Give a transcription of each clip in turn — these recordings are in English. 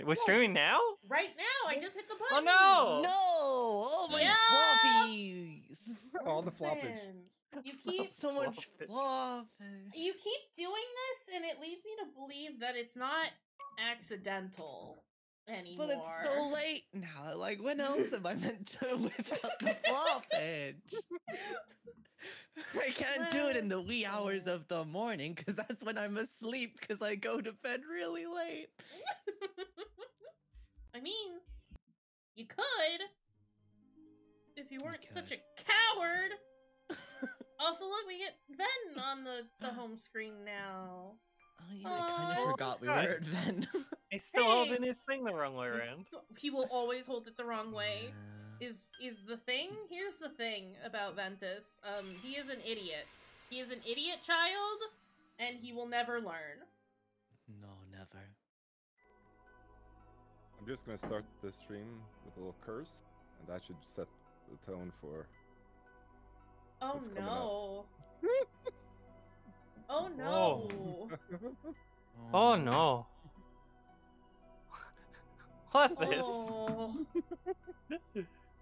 we're streaming now? Right now, I just hit the button. Oh no! No! Oh my floppies! All the floppage. Listen, You keep So much floppage. You keep doing this, and it leads me to believe that it's not accidental anymore. But it's so late now. Like, when else am I meant to whip out the floppage? I can't do it in the wee hours of the morning, because that's when I'm asleep, because I go to bed really late. I mean, you could, if you weren't such a coward. Also, look, we get Ven on the home screen now. Oh yeah, I kind of forgot we were at Ven. He's still holding his thing the wrong way around. He will always hold it the wrong way. Is the thing? Here's the thing about Ventus. He is an idiot. He is an idiot child, and he will never learn. No, never. I'm just gonna start the stream with a little curse, and that should set the tone for. Oh what's coming no! Oh no! Oh no! What this?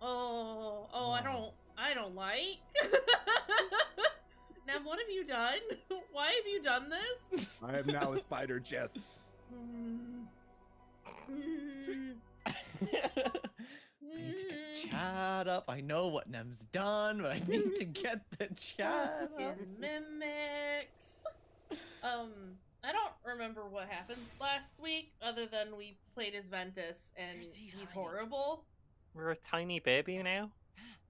Oh, I don't like. Now, what have you done? Why have you done this? I am now a spider chest. I need to get chat up. I know what Nem's done, but I need to get the chat up. Mimics. I don't remember what happened last week, other than we played as Ventus, and he's horrible. We're a tiny baby now,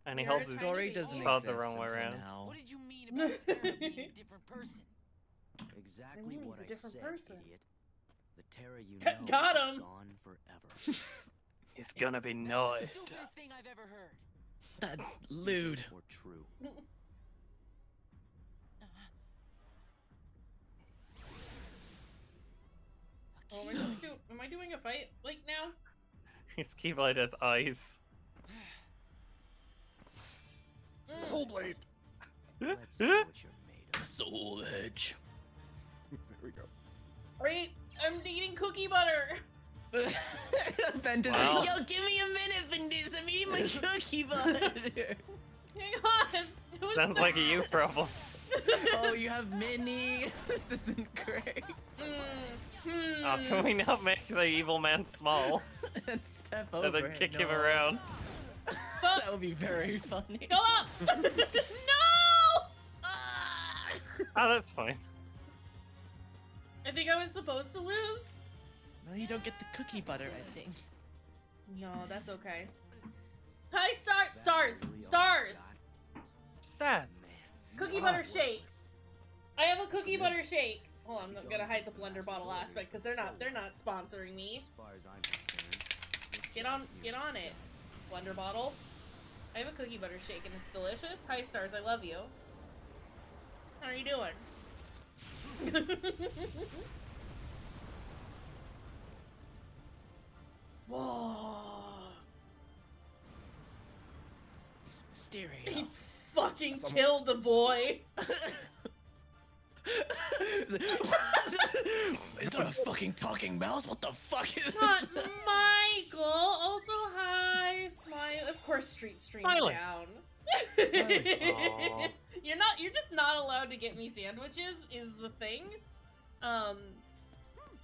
and he You're holds a his tiny Story baby. doesn't held exist the wrong way until around. now. What did you mean about Terra being a different person? Exactly I mean, what he's a I different said, person. idiot. The Terra you know Got is him. gone forever. He's gonna be That's annoyed. the stupidest thing I've ever heard. That's lewd. Or true. Oh, am I doing a fight like now? His keyblade has eyes. Soul blade. Let's see what you're made of. Soul edge. There we go. Wait, I'm eating cookie butter. Ventus, Wow. yo, give me a minute, Ventus. I'm eating my cookie butter. Hang on. It was Sounds like a you problem. Oh, you have mini. This isn't great. Oh, can we not make the evil man small And step over and then him. kick him No. around? That would be very funny. Go up! No! Ah! Oh, that's fine. I think I was supposed to lose. No, you don't get the cookie butter ending. No, that's okay. Hi, stars! Stas. Cookie butter shake. I have a cookie butter shake. Hold on, I'm not gonna hide the blender bottle aspect because they're not sponsoring me. As far as I'm concerned. Get on it, blender bottle. I have a cookie butter shake and it's delicious. Hi, stars, I love you. How are you doing? Whoa! It's mysterious. He fucking killed the boy. Is that a fucking talking mouse? What the fuck is Not that? Michael. Also, hi, smile. Of course, stream Smiley. down. Aw. You're just not allowed to get me sandwiches. Is the thing. I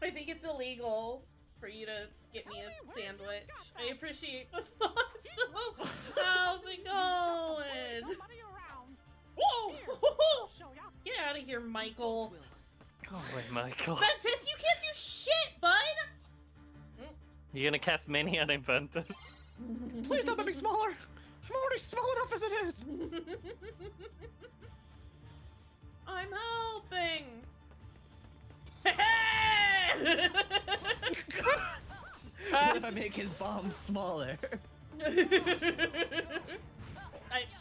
think it's illegal for you to get me a sandwich. I appreciate the thought. How's it going? Whoa! Get out of here, Michael. Go away, Michael. Ventus, you can't do shit, bud! You gonna cast mini on Inventus? Please don't make me smaller. I'm already small enough as it is. I'm helping! What if I make his bomb smaller?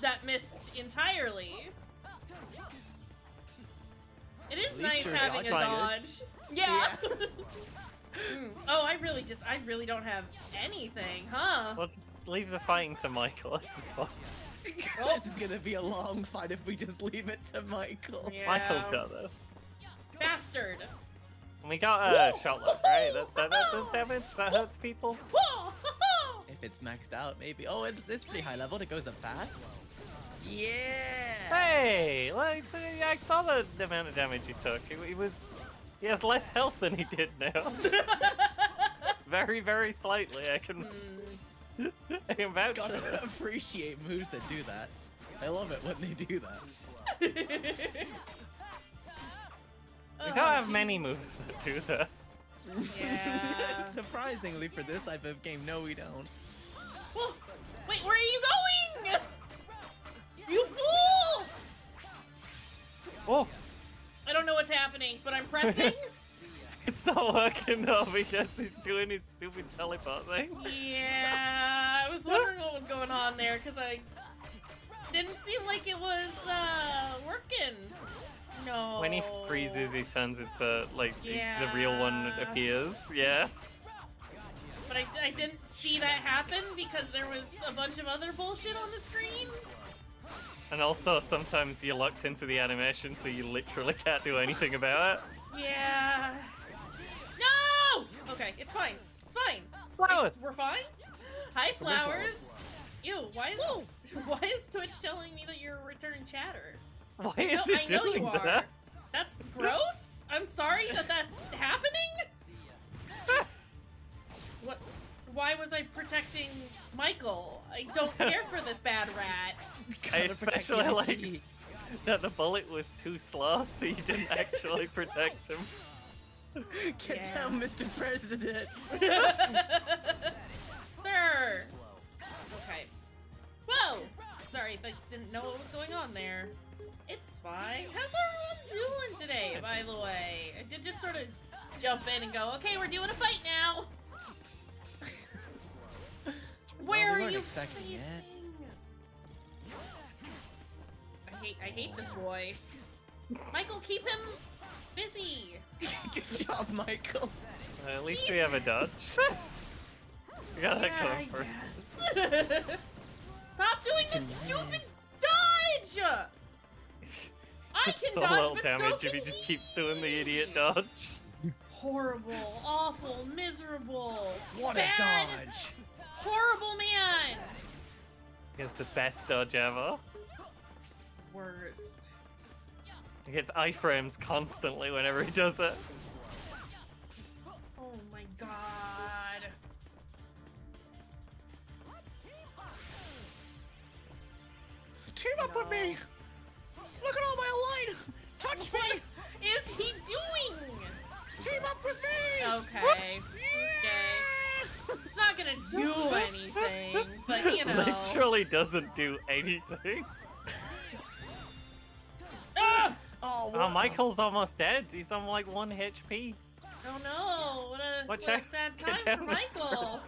That missed entirely. It is At least nice you're having a dodge-minded. dodge. Yeah. Oh, I really don't have anything, huh? Let's just leave the fighting to Michael. This is fine. This is gonna be a long fight if we just leave it to Michael. Yeah. Michael's got this. Bastard. We got a shotlock, right? That does damage? That hurts people? If it's maxed out, maybe. Oh, it's pretty high level. It goes up fast. Yeah! Hey! Like, I saw the amount of damage he took. He has less health than he did now. Very, very slightly. I can vouch for Gotta it. appreciate moves that do that. I love it when they do that. We don't have many moves that do that. Yeah. Surprisingly for this type of game, no we don't. Whoa. Wait, where are you going? You fool! Oh! I don't know what's happening, but I'm pressing. It's not working though because he's doing his stupid teleport thing. Yeah, I was wondering what was going on there because I didn't seem like it was working. No. When he freezes, he turns into, like, Yeah. the real one appears. Yeah. But I didn't see that happen because there was a bunch of other bullshit on the screen. And also, sometimes you're locked into the animation, so you literally can't do anything about it. Yeah. No! Okay, it's fine. It's fine. Flowers! We're fine? Hi, flowers. Ew, why is Twitch telling me that you're a return chatter? Why is it I know doing you are. that? That's gross. I'm sorry that that's happening. What? Why was I protecting Michael? I don't care for this bad rat. I Gotta protect especially the like IP. that the bullet was too slow, so you didn't actually protect him. Get Yeah. down, Mr. President! Sir. Okay. Whoa. Sorry, I didn't know what was going on there. It's fine. How's everyone doing today, by the way? I did just sort of jump in and go, okay, we're doing a fight now. Where we are weren't you expecting facing? it. I hate this boy. Michael, keep him busy. Good job, Michael. At least we have a dodge. We got that going for guess. Stop doing this stupid dodge! I Just can so dodge, little but damage so if can he just he. keeps doing the idiot dodge. Horrible, awful, miserable. What bad, a dodge! Horrible man. He has the best dodge ever. Worst. He gets iframes constantly whenever he does it. Oh my god. Team up with me! Look at all my light! Touch me! Is he doing? Team up with me! Okay. Okay. It's not gonna do anything, but you know. Literally doesn't do anything. Ah! Oh, Oh, Michael's almost dead. He's on like 1 HP. Oh no! What a Watch what a out. sad Get time for down, Mr. Michael.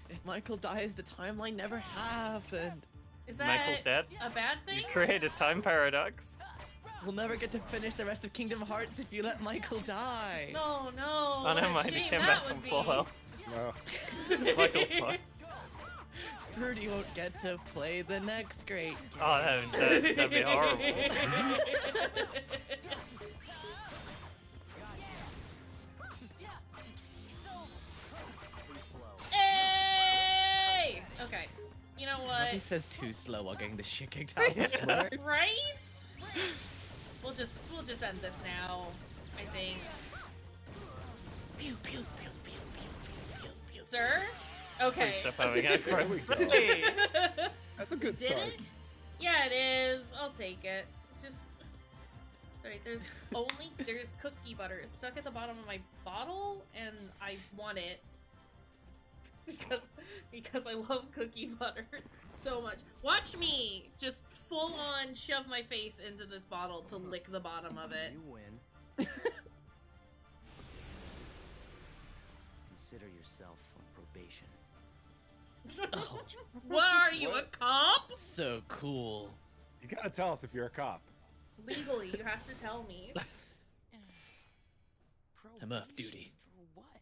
If Michael dies, the timeline never happened. Is that Michael's dead. a bad thing? You create a time paradox. We'll never get to finish the rest of Kingdom Hearts if you let Michael die. No, no. Oh, what never a mind. He shame came that back from would full be. health. No. Michael's fine. Fruity won't get to play the next great game. Oh, that'd be horrible. Hey! Okay. You know what? Nothing says too slow while getting the shit kicked out of the floor. Right? We'll just end this now. I think. Pew, pew, pew, pew, pew, pew, pew, pew. Sir? Okay. Please stop having iframes. we go. Hey! That's a good Did start. it? Yeah, it is. I'll take it. Just. Alright, there's cookie butter. It's stuck at the bottom of my bottle, and I want it. Because I love cookie butter so much. Watch me just full on shove my face into this bottle to lick the bottom of it. You win. Consider yourself on probation. Oh, What are you, a What? cop? so cool. You gotta tell us if you're a cop. Legally, you have to tell me. I'm off duty. For what?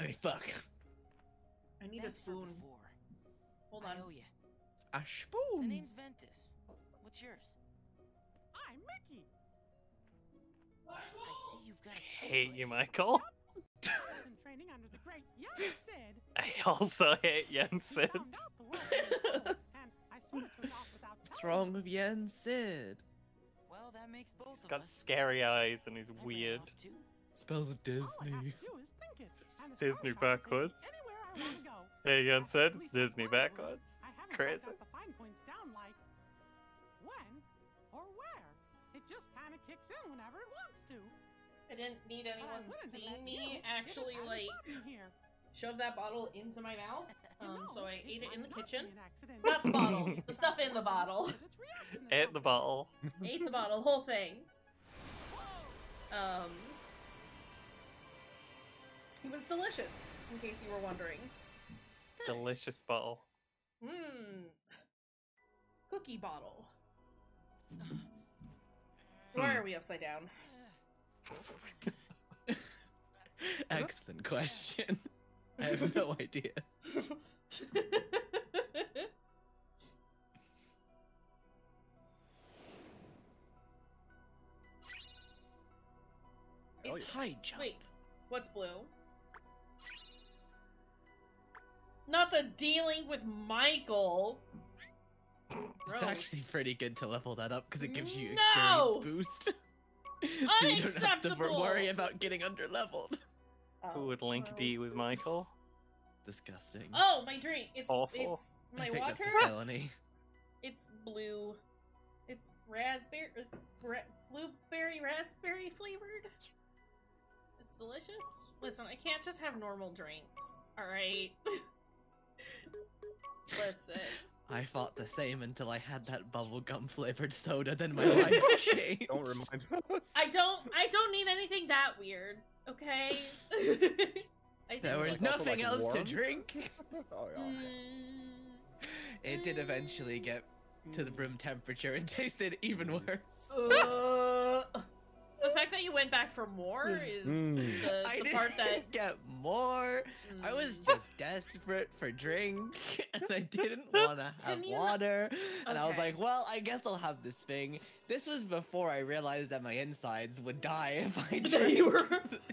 Hey, fuck. I need a That's for spoon. before. Hold I on. owe you. A The spoon. name's Ventus. What's yours? I'm Mickey. I see you've got a Hate you, Michael. Been training under the great Yen Sid. I also hate Yen Sid. Found out the world was cold, and I sort of took off without What's telling wrong with Yen Sid? Well, that makes both He's of got us. scary eyes and he's I ran weird. off too. Spells All I have Disney. to do is think it, and the Disney star shot will take me backwards. anywhere I want to go. Hey, Yen Sid, At it's least that's Disney my belief. backwards. I haven't quite Crazy. got the fine points down, like when or where. It just kind of kicks in whenever it wants to. I didn't need But I anyone wouldn't have seeing let me you actually get a like tiny button here. shove that bottle into my mouth. You know, So I ate it in the might not kitchen. be an accident. Not the bottle, the stuff in the bottle. Because it's reacting to Ate the something. bottle. Ate the bottle, whole thing. It was delicious, in case you were wondering. Delicious bottle. Mmm. Cookie bottle. Why are we upside down? Excellent question. I have no idea. Oh, yeah. High jump. Wait, what's blue? Not the dealing with Michael. It's actually Gross. pretty good to level that up because it gives you No! experience boost. So you don't have to Unacceptable! worry about getting under leveled. Who would link well. D with Michael? Disgusting. Oh, my drink. It's Awful. It's I my think water. that's a felony. It's blue. It's raspberry. It's blueberry raspberry flavored. It's delicious. Listen, I can't just have normal drinks. All right. Listen. I thought the same until I had that bubblegum flavored soda, then my life changed. Don't remind us. I don't need anything that weird. Okay. I There do. was Like, also, nothing like, else to warm? drink. Oh, yeah. It did eventually get to the room temperature and tasted even worse. The fact that you went back for more is the I part that didn't get more. I was just desperate for drink, and I didn't want to have Can you- water. And I was Okay. like, well, I guess I'll have this thing. This was before I realized that my insides would die if I that drank. you were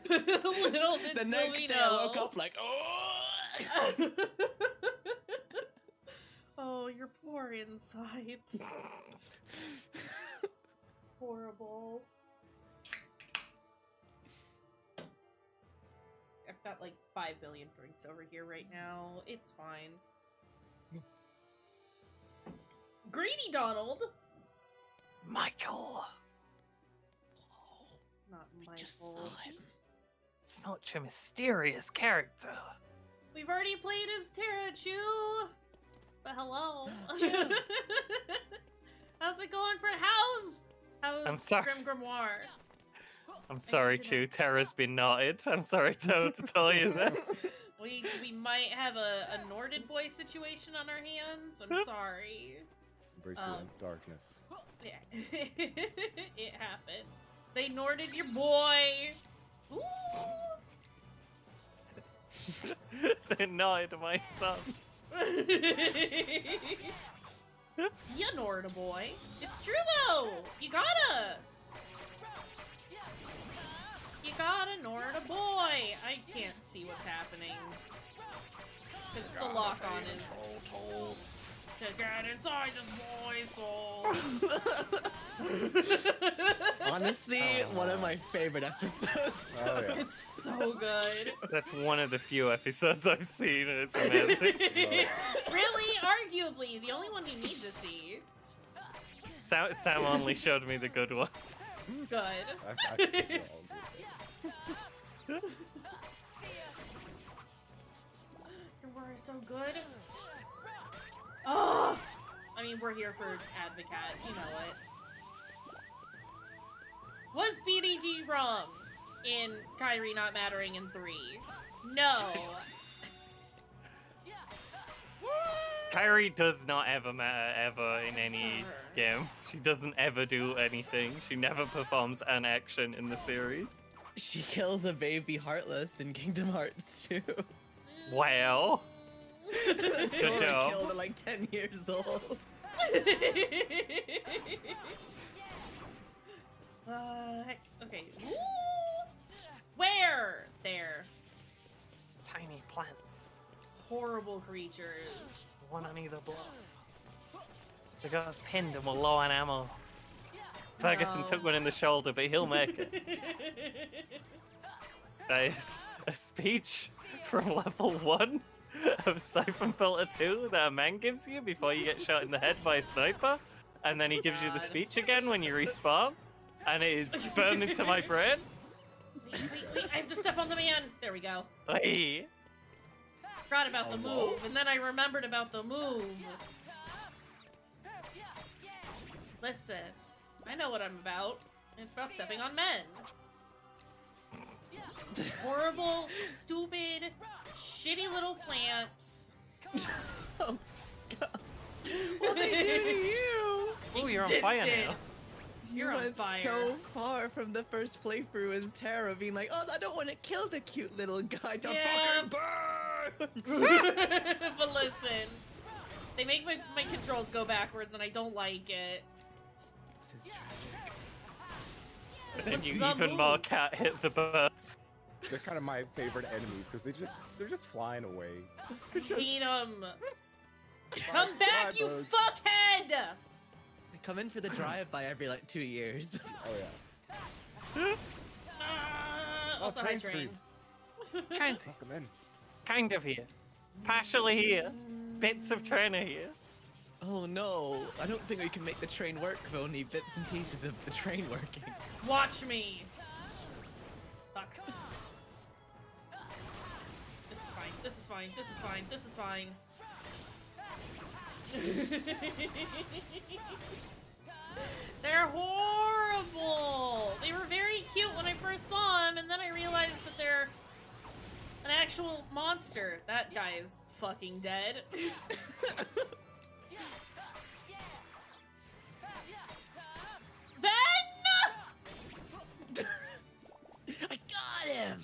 this. little did The next Sylvie day I woke know. up like, oh. Oh, your poor insides. Horrible. I've got like 5 billion drinks over here right now. It's fine. Greedy Donald! Michael! Not I just saw Michael. him. Such a mysterious character. We've already played as Tara Chu! But hello. How's it going for house? How's I'm sorry. Grim Grimoire? I'm sorry, Chu. Tara's been knotted. I'm sorry to tell you this. We might have a Norded boy situation on our hands. I'm sorry. Embrace the darkness. Yeah. It happened. They Norded your boy. Ooh. They knotted my son. You Nord a boy. It's true though. You gotta Nord a boy. I can't see what's happening. Because the lock on is to get inside this boy's soul. Honestly, one of my favorite episodes. Oh, yeah. It's so good. That's one of the few episodes I've seen, and it's amazing. Really, arguably, the only one you need to see. Sam only showed me the good ones. Good. I think it's all good. Your word is so good. Oh! I mean, we're here for Advocat, you know it. Was BDG wrong in Kyrie not mattering in 3? No. Kyrie does not ever matter ever in any game. She doesn't ever do anything. She never performs an action in the series. She kills a baby Heartless in Kingdom Hearts 2. Wow. That sword job. killed at like 10 years old. Heck. Okay. Ooh! Where? There. Tiny plants. Horrible creatures. One on either bluff. The guy's pinned and we're low on ammo. Ferguson No. took one in the shoulder, but he'll make it. That is a speech from level 1 of Siphon Filter 2 that a man gives you before you get shot in the head by a sniper. And then he gives you the God. speech again when you respawn. And it is burned into my brain. Wait, I have to step on the man! There we go. Hey. Forgot about the Hello? move, and then I remembered about the move. Listen, I know what I'm about. It's about stepping on men. Horrible, stupid, shitty little plants. Oh, God. What they do to you? Oh, you're on fire Existed. now. You You're on went fire. so far from the first playthrough as Tara being like, oh, I don't want to kill the cute little guy to Yeah. fucking burn! But listen, they make my controls go backwards, and I don't like it. This is tragic. And then What's you the even move? more cat hit the birds. They're kind of my favorite enemies because they're just flying away. Hate 'em. Come back, Bye, you birds. fuckhead! They come in for the drive-by every, like, 2 years. Oh yeah. Also, train hi, train. Trancy. Fuck 'em in. Kind of here. Partially here. Bits of trainer here. Oh no, I don't think we can make the train work with only bits and pieces of the train working. Watch me. Fuck. This is fine. This is fine. This is fine. This is fine. They're horrible. They were very cute when I first saw them, and then I realized that they're an actual monster. That guy is fucking dead. Ben! I got him!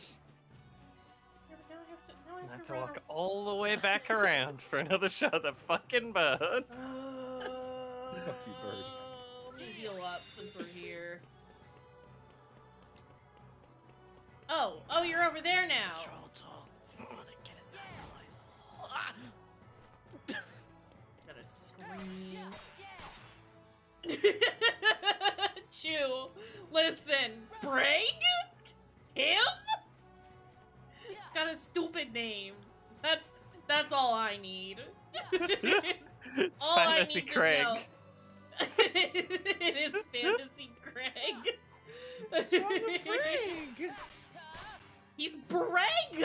I have to walk all the way back around for another shot at the fucking bird. Fuck you, bird. Let me heal up since we're here. Oh, you're over there now. Control talk if you want to get in that noise. Gotta scream. Chew, listen, Brag? Him? He's got a stupid name. That's all I need. It's All I Fantasy need to Craig. know. It is Fantasy Craig. What's wrong with Frig? He's Brag!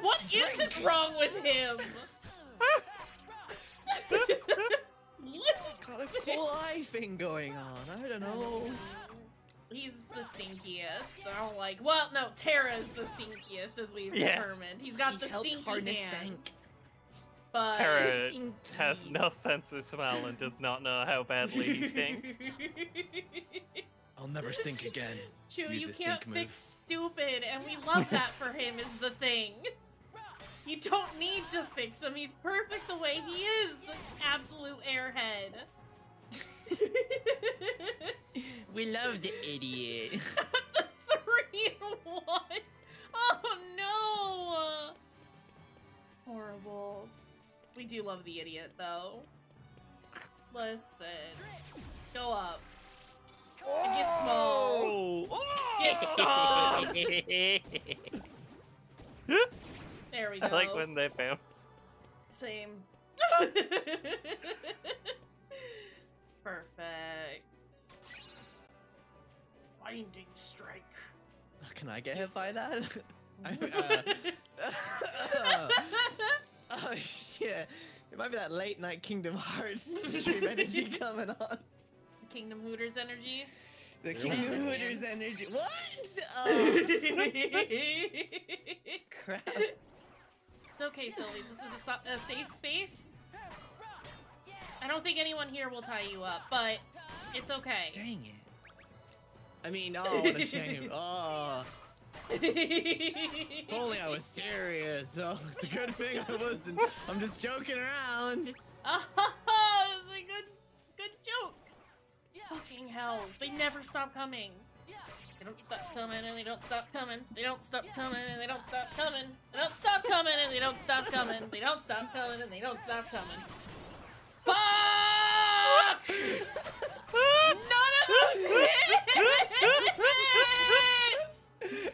What isn't wrong with him? Got a cool eye thing going on. I don't know. He's the stinkiest. I don't like. Well, no, Tara's the stinkiest, as we've Yeah. determined. He's got He the helped stinky harness hand. stank. But Tara Stinky. has no sense of smell and does not know how badly he stinks. I'll never stink again. Chew, Use you the can't stink fix stupid, and we love that for him. Is the thing. You don't need to fix him. He's perfect the way he is. The absolute airhead. We love the idiot. The 3-in-1. Oh no. Horrible. We do love the idiot though. Listen. Go up. And get small. Get stomped. There we go. I like when they bounce. Same. Perfect. Blinding strike. Can I get hit by that? Oh shit. It might be that late night Kingdom Hearts stream energy coming on. Kingdom Hooters energy. The Really? Kingdom Yeah. Hooters energy. What? Oh, crap. It's okay, Sylvie. This is a safe space. I don't think anyone here will tie you up, but it's okay. Dang it. I mean, oh, what a shame. Oh. If only I was serious. Oh, it's a good thing I wasn't. I'm just joking around. Oh, it was a good joke. Fucking hell. They never stop coming. They don't stop coming and they don't stop coming. They don't stop coming and they don't stop coming. They don't stop coming and they don't stop coming. They don't stop coming and they don't stop coming. Fuck! None of those hits!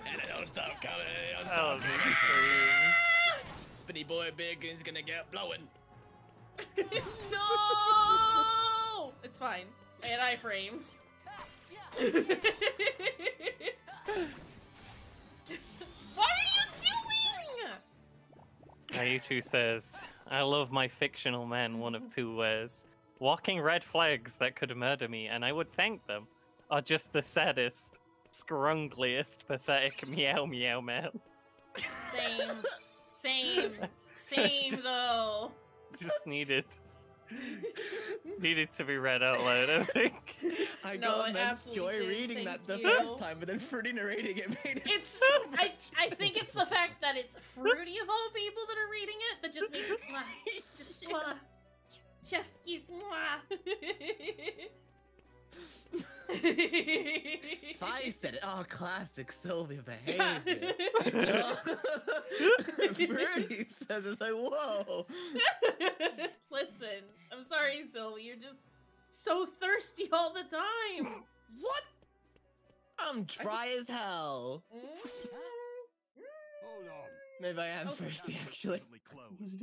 And I don't stop coming. I don't Oh, stop these coming. screams. Spinny boy Bacon's gonna get blowing. No! It's fine. I had iframes. What are you doing? Kayshurrr says, I love my fictional men one of two ways. Walking red flags that could murder me, and I would thank them, or just the saddest, scrungliest, pathetic meow meow man. Same though. Just needed to be read out loud, I think. I No, got it immense joy absolutely did, reading thank that the you. first time, but then Fruity narrating it made it It's so much. I think it's the fact that it's Fruity of all people that are reading it that just makes it mwah. Just mwah. Chef's kiss mwah. If I said it, oh, classic Sylvia behavior. Fruity says it's like, whoa. Listen, I'm sorry, Sylvie, you're just so thirsty all the time. What? I'm dry as hell. Hold on. Maybe I am Oh, thirsty, actually. Closed.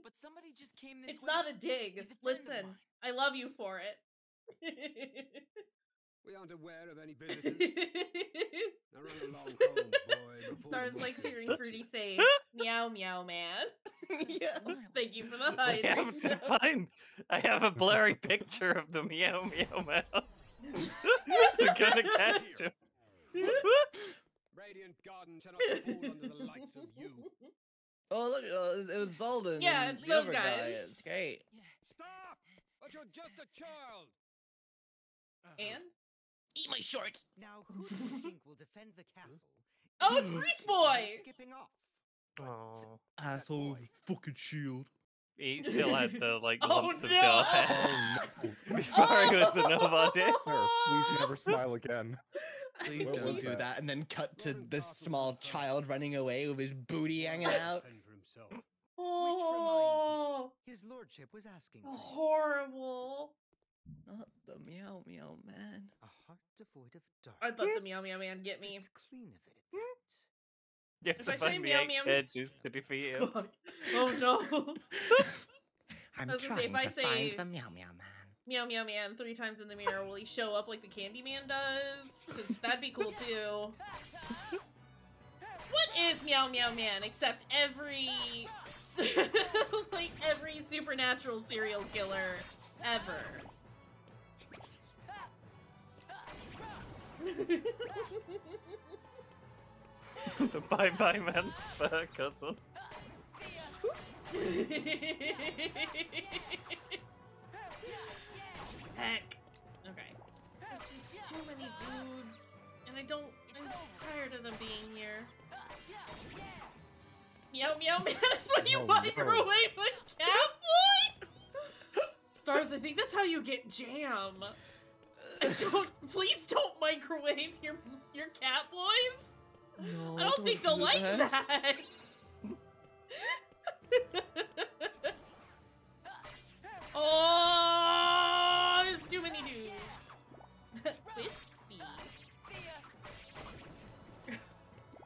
But somebody just came this It's way. not a dig. He's a friend of Listen, mine. I love you for it. We aren't aware of any visitors. Now run along home, boy. before Stars the likes monster hearing gets Fruity you. say, meow meow man. Yes. Thank you for the I have hydrate. to find. I have a blurry picture of the meow meow man. We're gonna catch him. Radiant Garden shall not fall under the likes of you. Oh, look, it was Zolden. Yeah, and it's the those other guy. guys. It's great. Stop! But you're just a child. And? Eat my shorts. Now, who do you think will defend the castle? Oh, it's Grease Boy! Skipping off. Oh, Asshole fucking shield. he still had the like Oh, lumps of no! dough hair before he was a nobody. Sir, please never smile again. Please What don't was do that? that. And then cut to this small child running away with his booty hanging out. Fend for himself. Oh, His lordship was asking for you. horrible. Not the meow meow man. A heart devoid of dark. I'd love to meow meow man get me. Stripped clean of it at You have If to I say find the meow, eight meow, edges to defeat him. Fuck. Oh no. I'm I was gonna say, trying if I to say- find the meow meow man. Meow meow man 3 times in the mirror, will he show up like the Candyman does? Because that'd be cool too. What is meow meow man except every like every supernatural serial killer ever? The bye bye man's fur cousin. Heck. Okay. There's just too many dudes, and I'm tired of them being here. Meow meow man, that's when you Oh, microwave a cat boy? Stars, I think that's how you get jam. Please don't microwave your cat boys. No, I don't think they'll do like that. Oh, there's too many dudes. Wispy.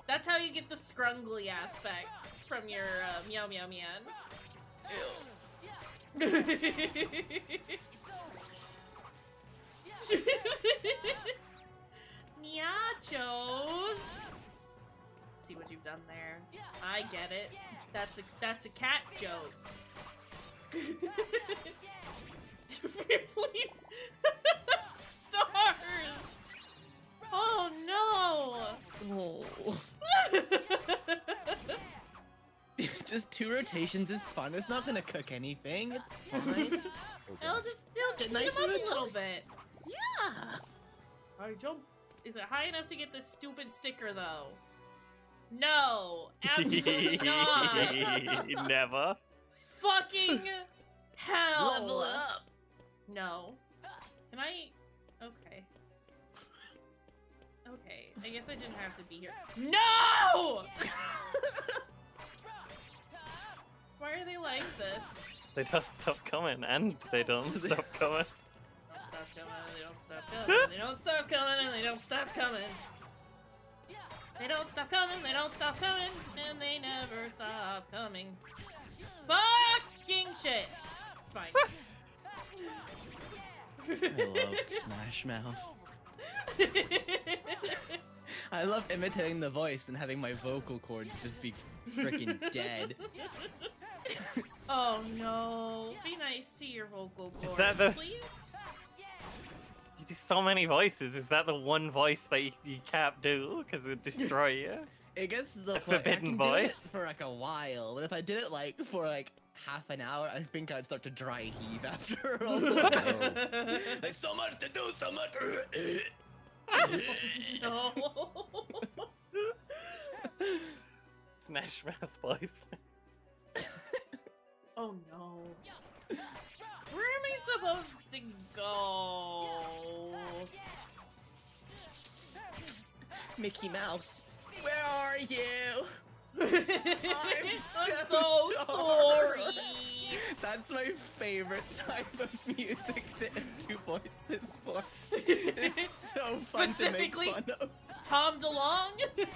That's how you get the scrungly aspect from your meow meow man. Miachos. See what you've done there. I get it. That's a cat joke. Please. Stars. Oh no. Oh. Just 2 rotations is fun. It's not gonna cook anything. It's fine. It'll just Get heat nice him up a little little toast. bit. Yeah. Alright, jump. Is it high enough to get this stupid sticker though? No, absolutely not. Never. Fucking hell. Level up. No. Can I? Okay. Okay, I guess I didn't have to be here. No! Why are they like this? They don't stop coming, and they don't stop coming. They don't stop coming, they don't stop coming, and they don't stop coming. They don't stop coming, they don't stop coming, and they never stop coming. Fucking shit! It's fine. I love Smash Mouth. I love imitating the voice and having my vocal cords just be freaking dead. Oh no. Be nice to your vocal cords, Is that the- please. You do so many voices. Is that the one voice that you can't do because it would destroy you? It gets to the A point I forbidden can do it voice? for like a while, but if I did it like for like half an hour, I think I'd start to dry heave after a while. Like so much to do, so much. No. Smash Mouth voice. Oh no. Where am I supposed to go? Mickey Mouse, where are you? I'm so sorry. That's my favorite type of music to do voices for. It's so fun to make Specifically, fun of. Tom DeLonge?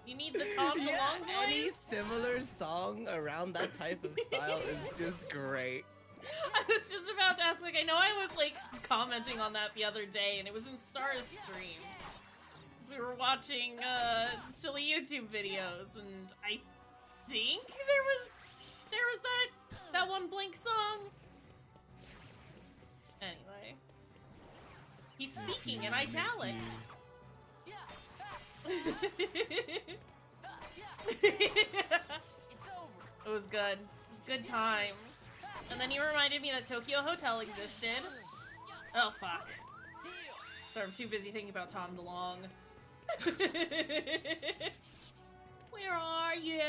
You need the Tom Yeah, DeLonge voice? any similar song around that type of style is just great. I was just about to ask, like, I know I was, like, commenting on that the other day, and it was in Star's stream. So we were watching, silly YouTube videos, and I think there was that one Blink song. Anyway. He's speaking in italics. It was good. It was a good time. And then he reminded me that Tokyo Hotel existed. Oh, fuck. So I'm too busy thinking about Tom DeLonge. Where are you?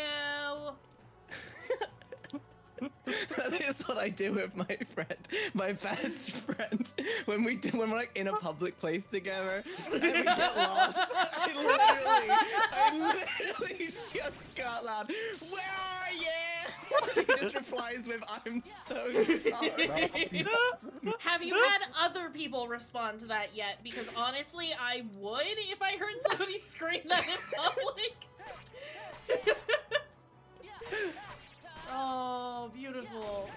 That is what I do with my friend, my best friend. When we're like in a public place together and we get lost, I literally just got loud. Where are you? He just replies with, "I'm so sorry." Have you had other people respond to that yet? Because honestly, I would if I heard somebody scream that in public. Oh, beautiful.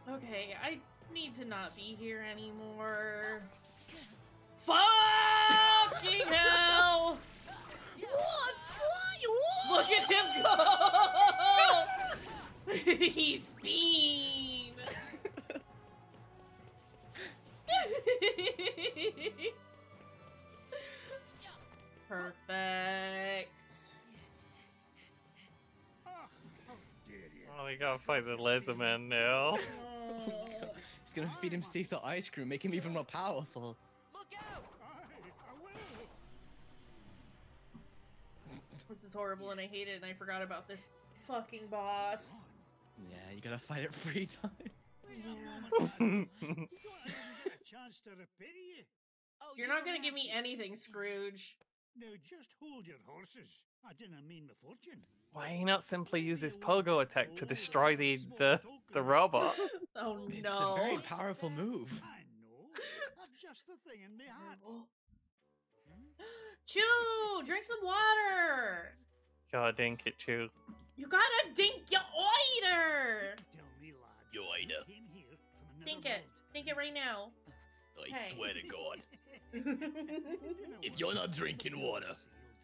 Okay, I need to not be here anymore. Fucking hell! What? Fly? Look at him go! He's speed! Perfect. Oh, we gotta fight the laser man now. Oh, God. He's gonna feed him Cecil ice cream, make him even more powerful. Look out! This is horrible and I hate it and I forgot about this fucking boss. Yeah, you gotta fight it 3 times. You're not gonna give me anything, Scrooge. No, just hold your horses. I didn't mean the fortune. Why he not simply use his pogo attack to destroy the robot? Oh no. It's a very powerful move. I know. I've just the thing in my hat. Chew! Drink some water! God dink it, Chew. You gotta dink your oiter! Tell me, lad. Your oiter. Came here from another Dink it. Dink it right now. I Hey. swear to God, world. if you're not drinking water,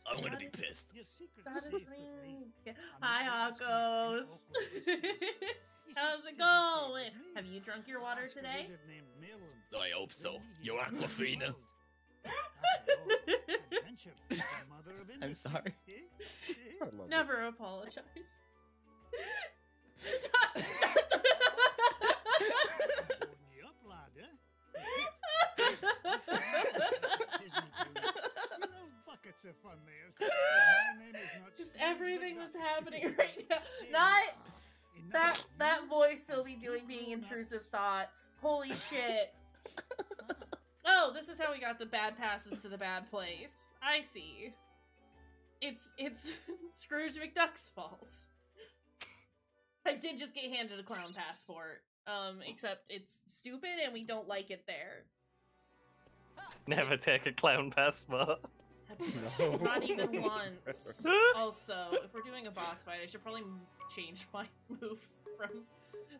I'm gonna be pissed. Your secret's Gotta safe with me. drink. I'm Hi, not asking Akos. any awful questions. How's it going? Have you drunk your water today? I hope so. Your Aquafina. I'm sorry. I love it. Never apologize. Just everything that's happening right now. Not that voice Sylvie doing being intrusive thoughts. Holy shit. Oh, this is how we got the bad passes to the bad place. I see. It's Scrooge McDuck's fault. I did just get handed a clown passport. Except it's stupid and we don't like it there. Never take a clown passport. No. Not even once. Also, if we're doing a boss fight, I should probably change my moves from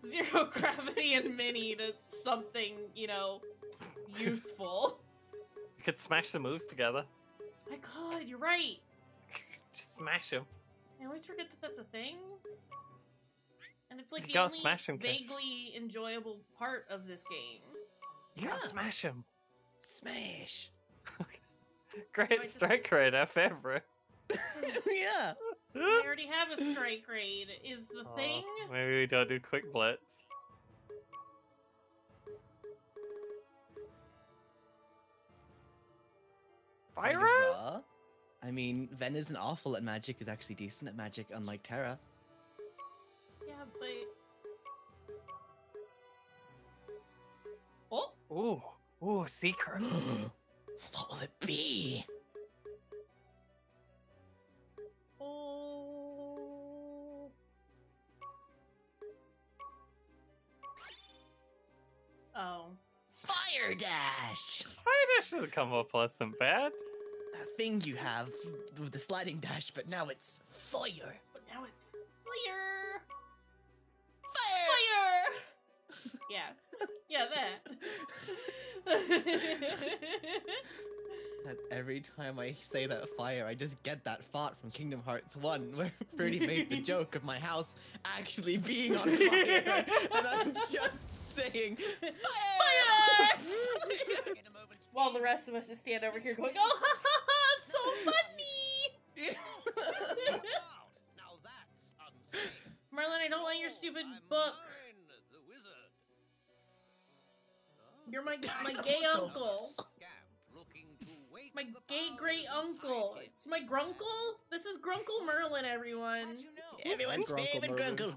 zero gravity and mini to something, you know, useful. You could smash the moves together. My god, you're right. Just smash them. I always forget that that's a thing. And it's like You the gotta only smash 'em, Kash. vaguely enjoyable part of this game. You gotta smash them. Smash. Great just- strike rate, our favorite. Yeah. I already have a strike raid, is the thing. Maybe we don't do quick blitz. Kind of Fire it? raw. I mean, Ven isn't awful at magic, is actually decent at magic, unlike Terra. Yeah, but... Oh! Ooh, secrets. What will it be? Oh... Oh. Fire dash! Fire should have come up less than bad. That thing you have with the sliding dash, but now it's fire. But now it's fire! Fire! Fire! Yeah. Yeah, that. That every time I say that fire, I just get that thought from Kingdom Hearts 1, where Fruity made the joke of my house actually being on fire, and I'm just saying, fire! While the rest of us just stand over here going, oh, ha, ha, ha, so funny! Now that's unsafe. Merlin, I don't want your stupid book. The wizard. You're my gay uncle. My gay great uncle. It's my grunkle? This is Grunkle Merlin, everyone. Everyone's Grunkle favorite Merlin. Grunkle.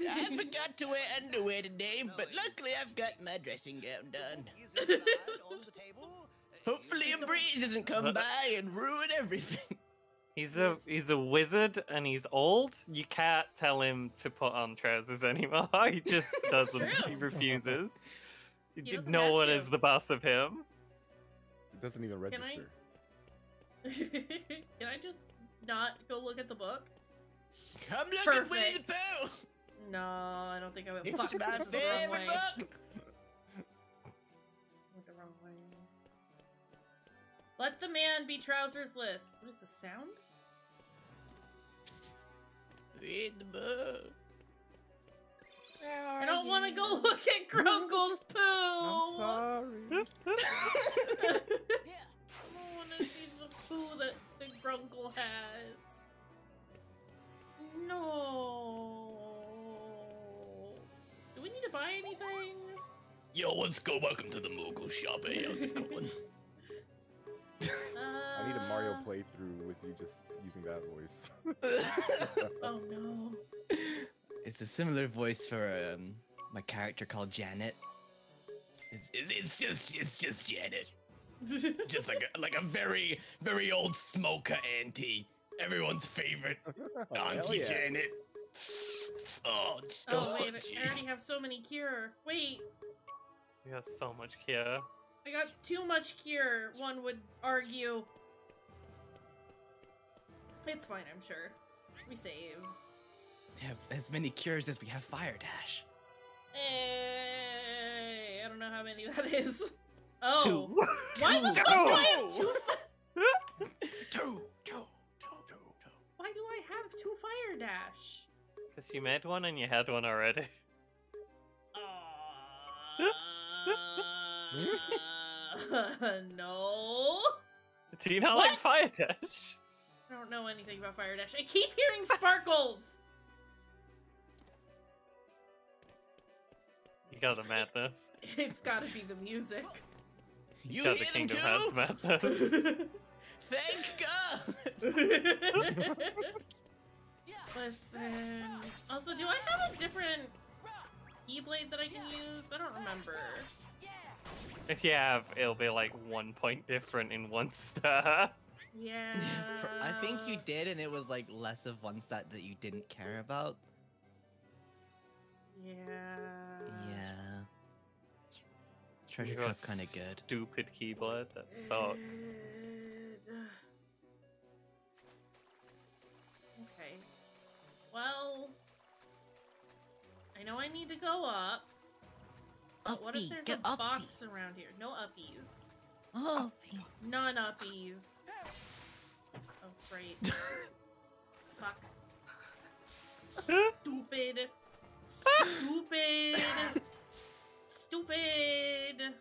I forgot to wear underwear today, but luckily I've got my dressing gown done. Hopefully a breeze doesn't come by and ruin everything. He's a wizard and he's old. You can't tell him to put on trousers anymore. He just doesn't. true. He refuses. doesn't No have one to. is the boss of him. It doesn't even Can I- register. Can I just not go look at the book? Come look Perfect. at Winnie the Pooh! No, I don't think I would. It's Fuck, my this is the wrong favorite way. book! Went the wrong way. Let the man be trousersless. What is the sound? Read the book. I don't want to go look at Grunkle's poo. I'm sorry. I don't want to see the poo that the Grunkle has. No. Do we need to buy anything? Yo, what's go? Welcome to the Mogul shop. Hey, how's it going? I need a Mario playthrough with you just using that voice. Oh no. It's a similar voice for my character called Janet. It's just Janet. Just like a very old smoker auntie. Everyone's favorite Auntie yeah. Janet. Oh, Oh wait, I jeez. already have so many cure. Wait, He has so much cure. I got too much cure, one would argue. It's fine, I'm sure. We save. We have as many cures as we have fire dash. Hey, I don't know how many that is. Oh. Two. Why the fuck do I have two? Two. Why do I have two fire dash? Because you made one and you had one already. No. Do you not What? like Fire Dash? I don't know anything about fire dash. I keep hearing sparkles. You got the madness. It's gotta be the music. You got the hear them Kingdom too? Hearts madness. Thank God. Listen. Also, do I have a different keyblade that I can use? I don't remember. If you have, it'll be like 1 point different in 1 star. Yeah. I think you did, and it was like less of one stat that you didn't care about. Yeah. Yeah. You Treasure got Cup kind of good. Stupid keyboard. That sucks. Okay. Well, I know I need to go up. But what if Uppy, there's get a uppy. box around here? No uppies. Uppy. None uppies. Oh, great. Fuck. Stupid. Stupid. Stupid.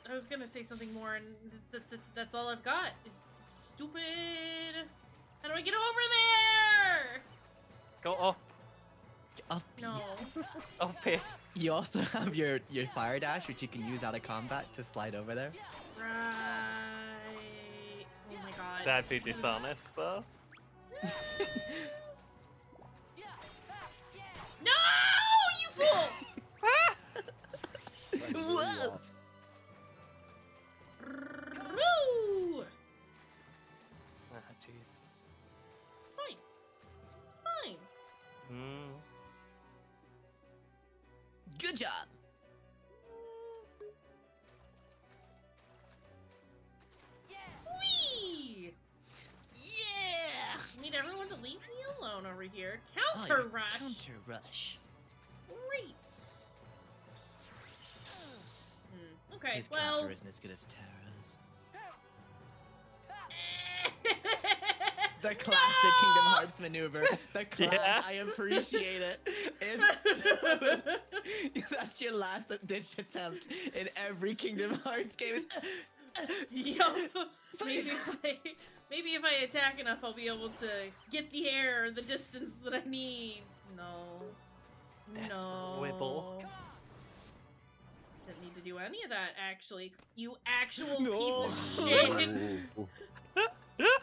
I was gonna say something more, and that's all I've got. Is stupid. How do I get over there? Go up, Uppy. No. up here. You also have your fire dash, which you can use out of combat to slide over there. Right. Oh my god. That'd be dishonest, though. No, you fool! Whoa! Woo! Ah, jeez. It's fine. It's fine. Hmm. Good job. Whee! Yeah. Need everyone to leave me alone over here. Oh, Counter your rush. Counter rush. Great. Okay, His well. counter isn't as good as Terra's. The classic Kingdom Hearts maneuver. The class. Yeah. I appreciate it. It's so... That's your last ditch attempt in every Kingdom Hearts game. Yup. Maybe if I attack enough, I'll be able to get the air, the distance that I need. No. No. Wibble. Didn't need to do any of that, actually. You actual No. piece of shit.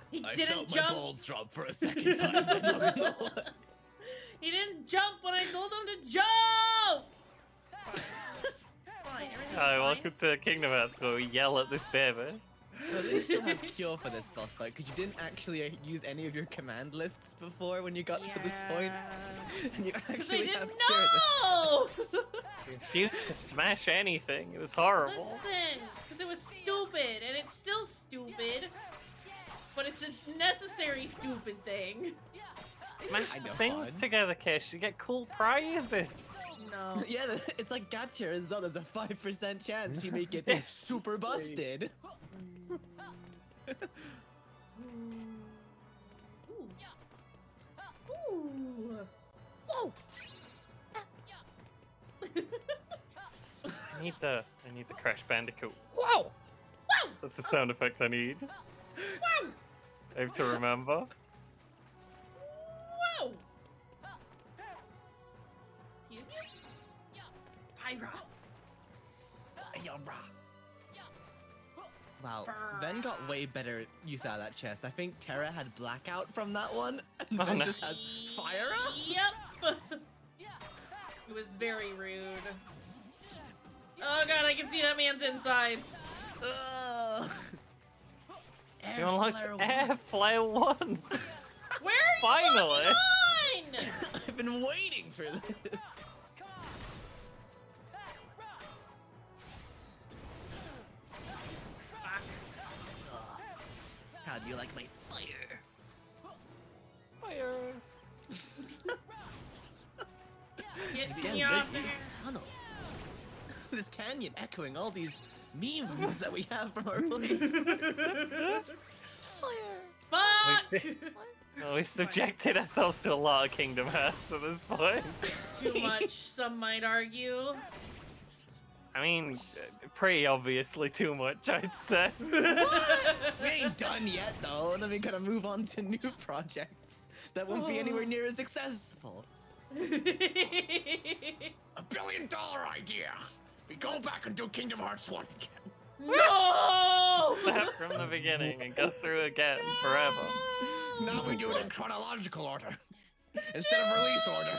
He didn't jump. My balls drop for a second time. I'm not gonna lie. He didn't jump when I told him to jump. It's fine. Fine. Everything's Hi, fine. welcome to Kingdom Hearts, where we yell at this baby. At least you'll have cure for this boss fight, because you didn't actually use any of your command lists before when you got to this point. And you I actually didn't have cure this know. He refused to smash anything. It was horrible. Listen, because it was stupid, and it's still stupid. But it's a necessary stupid thing. Smash Kinda things fun. together, Kish. You get cool prizes. No. Yeah, it's like gacha as well. There's a 5% chance you make it super busted. Ooh. Whoa! I need the Crash Bandicoot. Wow! That's the sound effect I need. I have to remember. Whoa! Excuse me? Pyra. Wow, Ven got way better use out of that chest. I think Terra had blackout from that one, and Ven no. just has fire up. Yep. It was very rude. Oh god, I can see that man's insides. Ugh. You unlocked Flare Air Flare 1. Where are you Finally. on? I've been waiting for this. How do you like my fire? Fire. Get Again, me off this there. tunnel. This canyon echoing all these memes that we have from our play. Fuck! Well, we've subjected ourselves to a lot of Kingdom Hearts at this point. Too much, some might argue. I mean, pretty obviously too much, I'd say. We ain't done yet, though. And then we gotta move on to new projects that won't be anywhere near as successful. $1 billion idea. We go back and do Kingdom Hearts 1 again. No! Start from the beginning and go through again forever. Now we do it in chronological order instead of release order.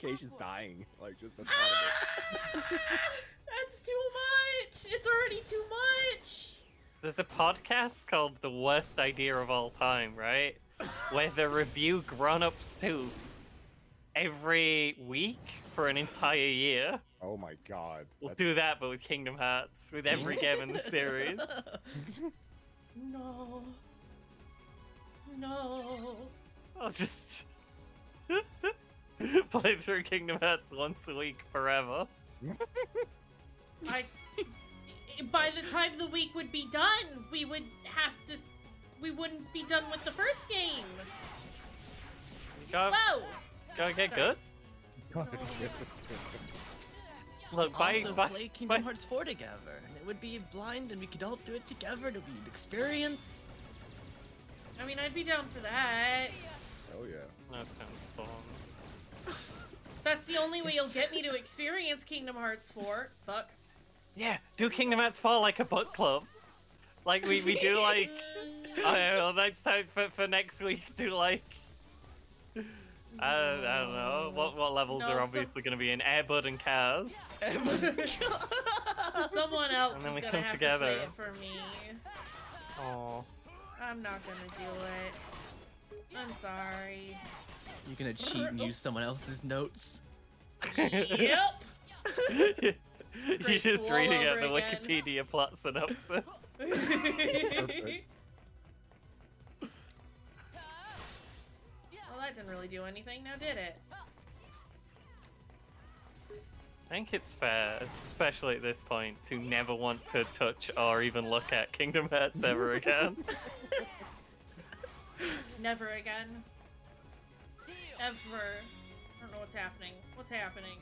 Keish is dying. Like, just the thought of it. That's too much! It's already too much! There's a podcast called The Worst Idea of All Time, right? Where they review grown-ups too every week for an entire year. Oh my god. We'll do that, but with Kingdom Hearts, with every game in the series. No. No. I'll just play through Kingdom Hearts once a week forever. By the time the week would be done, we wouldn't be done with the first game. Whoa! Gotta get good. Look, Also play Kingdom Hearts 4 together, and it would be blind, and we could all do it together. It would be an experience. I mean, I'd be down for that. Oh yeah. That sounds fun. That's the only way you'll get me to experience Kingdom Hearts 4. Fuck. Yeah, do Kingdom Hearts 4 like a book club. Like we do like I don't know, next time for next week do like I don't know what levels are obviously going to be in Airbud and Cars. Someone else And then is we gonna come have together. to play it for me. Oh, I'm not gonna do it. I'm sorry. You're gonna cheat and use someone else's notes. Yep. You're just all reading out over the again. Wikipedia plot synopsis. Well, that didn't really do anything, now did it? I think it's fair, especially at this point, to never want to touch or even look at Kingdom Hearts ever again. Never again. Ever. I don't know what's happening. What's happening?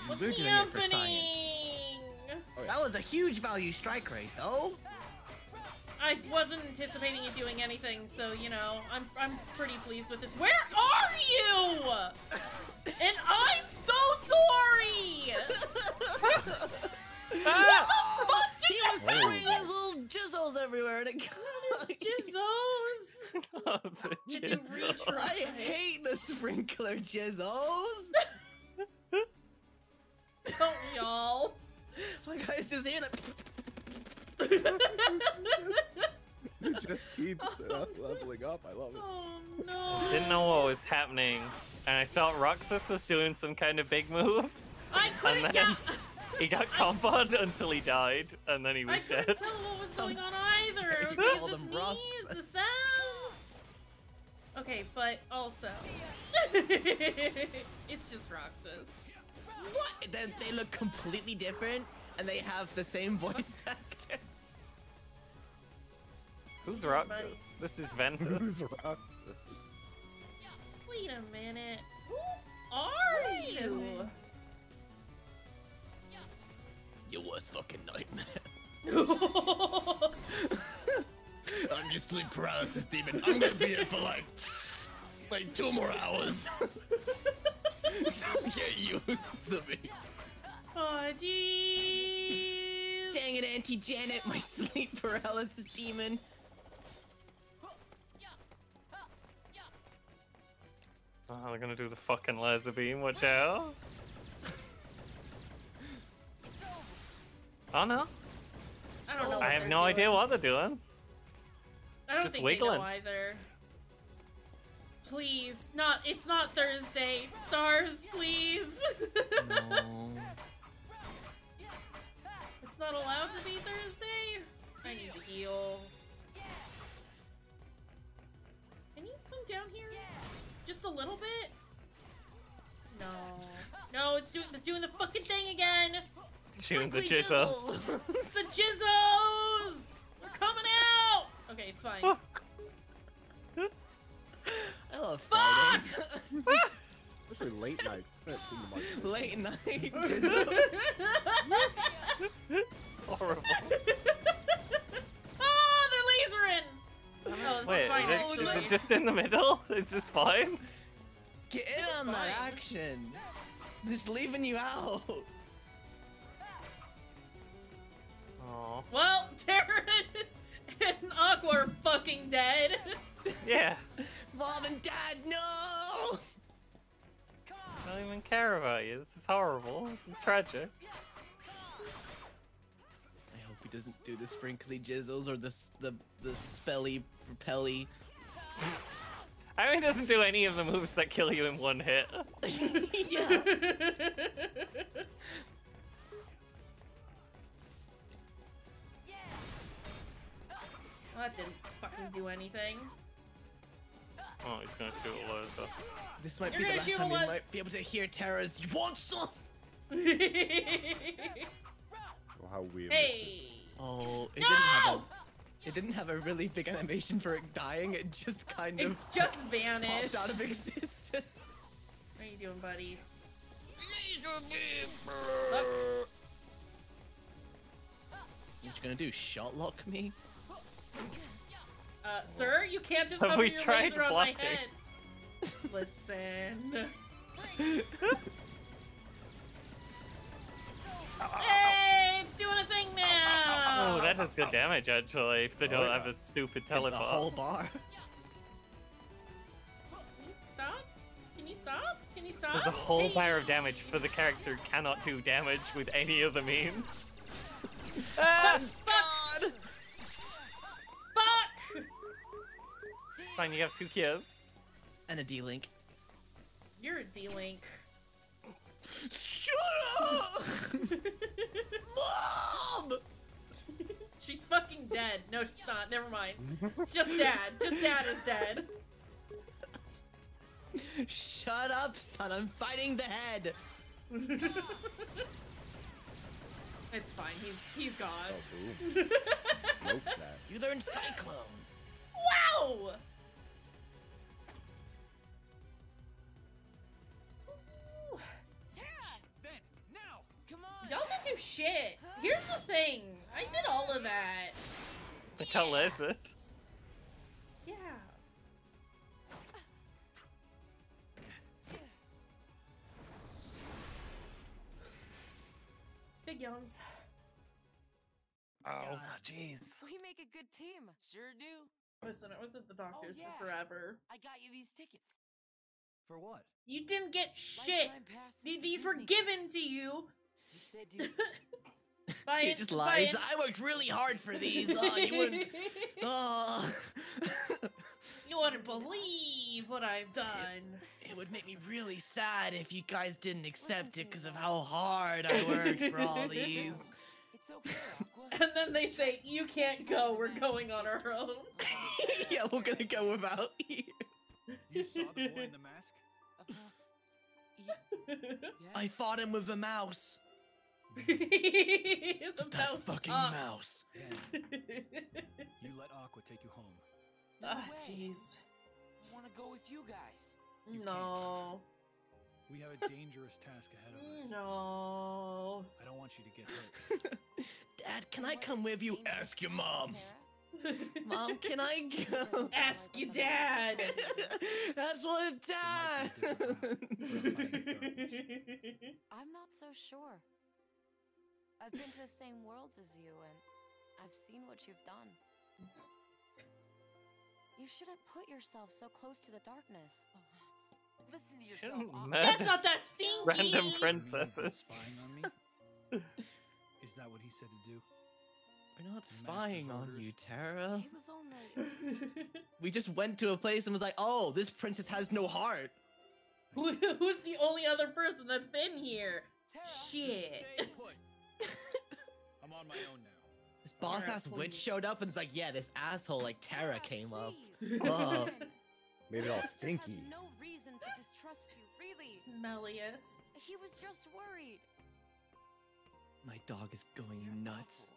What's We're doing it for science. happening? That was a huge value strike rate, though. I wasn't anticipating you doing anything, so you know, I'm pretty pleased with this. Where are you? And I'm so sorry. What the fuck did He you was say? throwing his little jizzles everywhere, and it Jizzos. Oh, the Did you jizzle. retry? I hate the sprinkler jizzles. Don't y'all? My guy's just here like. It just keeps leveling up. I love it. Oh no. Didn't know what was happening, and I thought Roxas was doing some kind of big move, I and couldn't then get. he got comboed until he died, and then he I was couldn't dead. tell what was going on either. I was Call like, is this them me? rocks. Is this them? Okay, but also, it's just Roxas. What? They look completely different, and they have the same voice actor. Who's Roxas? This is Ventus. Who's Roxas? Wait a minute. Who are you? Your worst fucking nightmare. I'm your sleep paralysis demon. I'm gonna be here for like 2 more hours. So get used to me. Oh, jeez. Dang it, Auntie Janet, my sleep paralysis demon. Oh, they're gonna do the fucking laser beam. Watch out. Oh no. I don't know. I have no idea what they're doing. I don't just think wiggling. they know either. Please, it's not Thursday. Stars, please. No. It's not allowed to be Thursday. I need to heal. Can you come down here? Just a little bit? No. No, it's doing the fucking thing again. Shooting the Sprinkly jizzle. It's the Jizzos! They're coming out! Okay, it's fine. I love Fridays. Especially late night. Late night jizzles. Horrible. Oh, they're lasering! Oh, this Wait, is fine, is actually. it just in the middle? Is this fine? Get in on that action. Just leaving you out. Oh. Well, Terran and Aqua are fucking dead. Yeah. Mom and Dad, no! I don't even care about you. This is horrible. This is tragic. I hope he doesn't do the sprinkly jizzles or the spelly propelly. I mean, he doesn't do any of the moves that kill you in one hit. Yeah. Well, that didn't fucking do anything. Oh, he's gonna shoot a load of stuff. This might You're be the gonna last shoot time we us. might be able to hear Tara's "You want some?" Oh, how we missed it. Hey! Oh, it No! didn't have a. It didn't have a really big animation for it dying. It just kind It of just vanished. popped out of existence. What are you doing, buddy? Laser beam. Look. What you gonna do? Shot lock me? Sir, you can't just Have hover we your tried laser on my blocking? head. Listen. Hey, it's doing a thing now. Oh, that does good damage actually. If they don't have a stupid The whole teleport. bar. Stop? Can you stop? Can you stop? There's a whole bar of Hey. damage for the character who cannot do damage with any other means. Ah! God! Fuck! Fine, you have 2 cures. And a D-Link. You're a D-Link. Shut up! Mom! She's fucking dead. No, she's not. Never mind. It's just dad. Just dad is dead. Shut up, son. I'm fighting the head. It's fine. He's gone. Oh, boom. Smoke that. You learned Cyclone. Wow! Ooh. Then, now, come on. Y'all didn't do shit. Here's the thing. I did all of that. The hell is it? Yeah. Big yawns. Oh, jeez. We make a good team. Sure do. Listen, I was at the doctor's yeah. for forever. I got you these tickets. For what? You didn't get shit. Lifetime passes to These were Disney. given to you. You said you. By He an- just by lies. an- I worked really hard for these. Oh, you wouldn't. Oh. You wouldn't believe what I've done. It would make me really sad if you guys didn't accept it because of how hard I worked for all these. It's okay, Aqua. And then they say, you can't go, we're going on our own. Yeah, we're gonna go without you. You saw the boy in the mask? Yes. I fought him with a mouse. The That mouse fucking up. mouse. Ben, you let Aqua take you home. No Ah, way. jeez. I want to go with you guys. You No. We have a dangerous task ahead of us. No. I don't want you to get hurt. Dad, can I come with you? Ask your mom. Tara? Mom, can I go? Ask your dad. That's what Dad. I'm not so sure. I've been to the same worlds as you, and I've seen what you've done. You shouldn't put yourself so close to the darkness. Listen to yourself, Shouldn't Aqua. murder That's not that stinky. random You mean princesses. spying on me? Is that what he said to do? We're not Master's spying on orders. you, Tara. He was only... We just went to a place and was like, oh, this princess has no heart. Who's the only other person that's been here? Tara, Just Shit. stay put. I'm on my own now. This boss ass Alright, witch please. showed up and it's like, yeah, this asshole like Tara came up. Please. Oh. Made it all Master has stinky. no reason to distrust you, really. Smelliest. He was just worried. My dog is going nuts.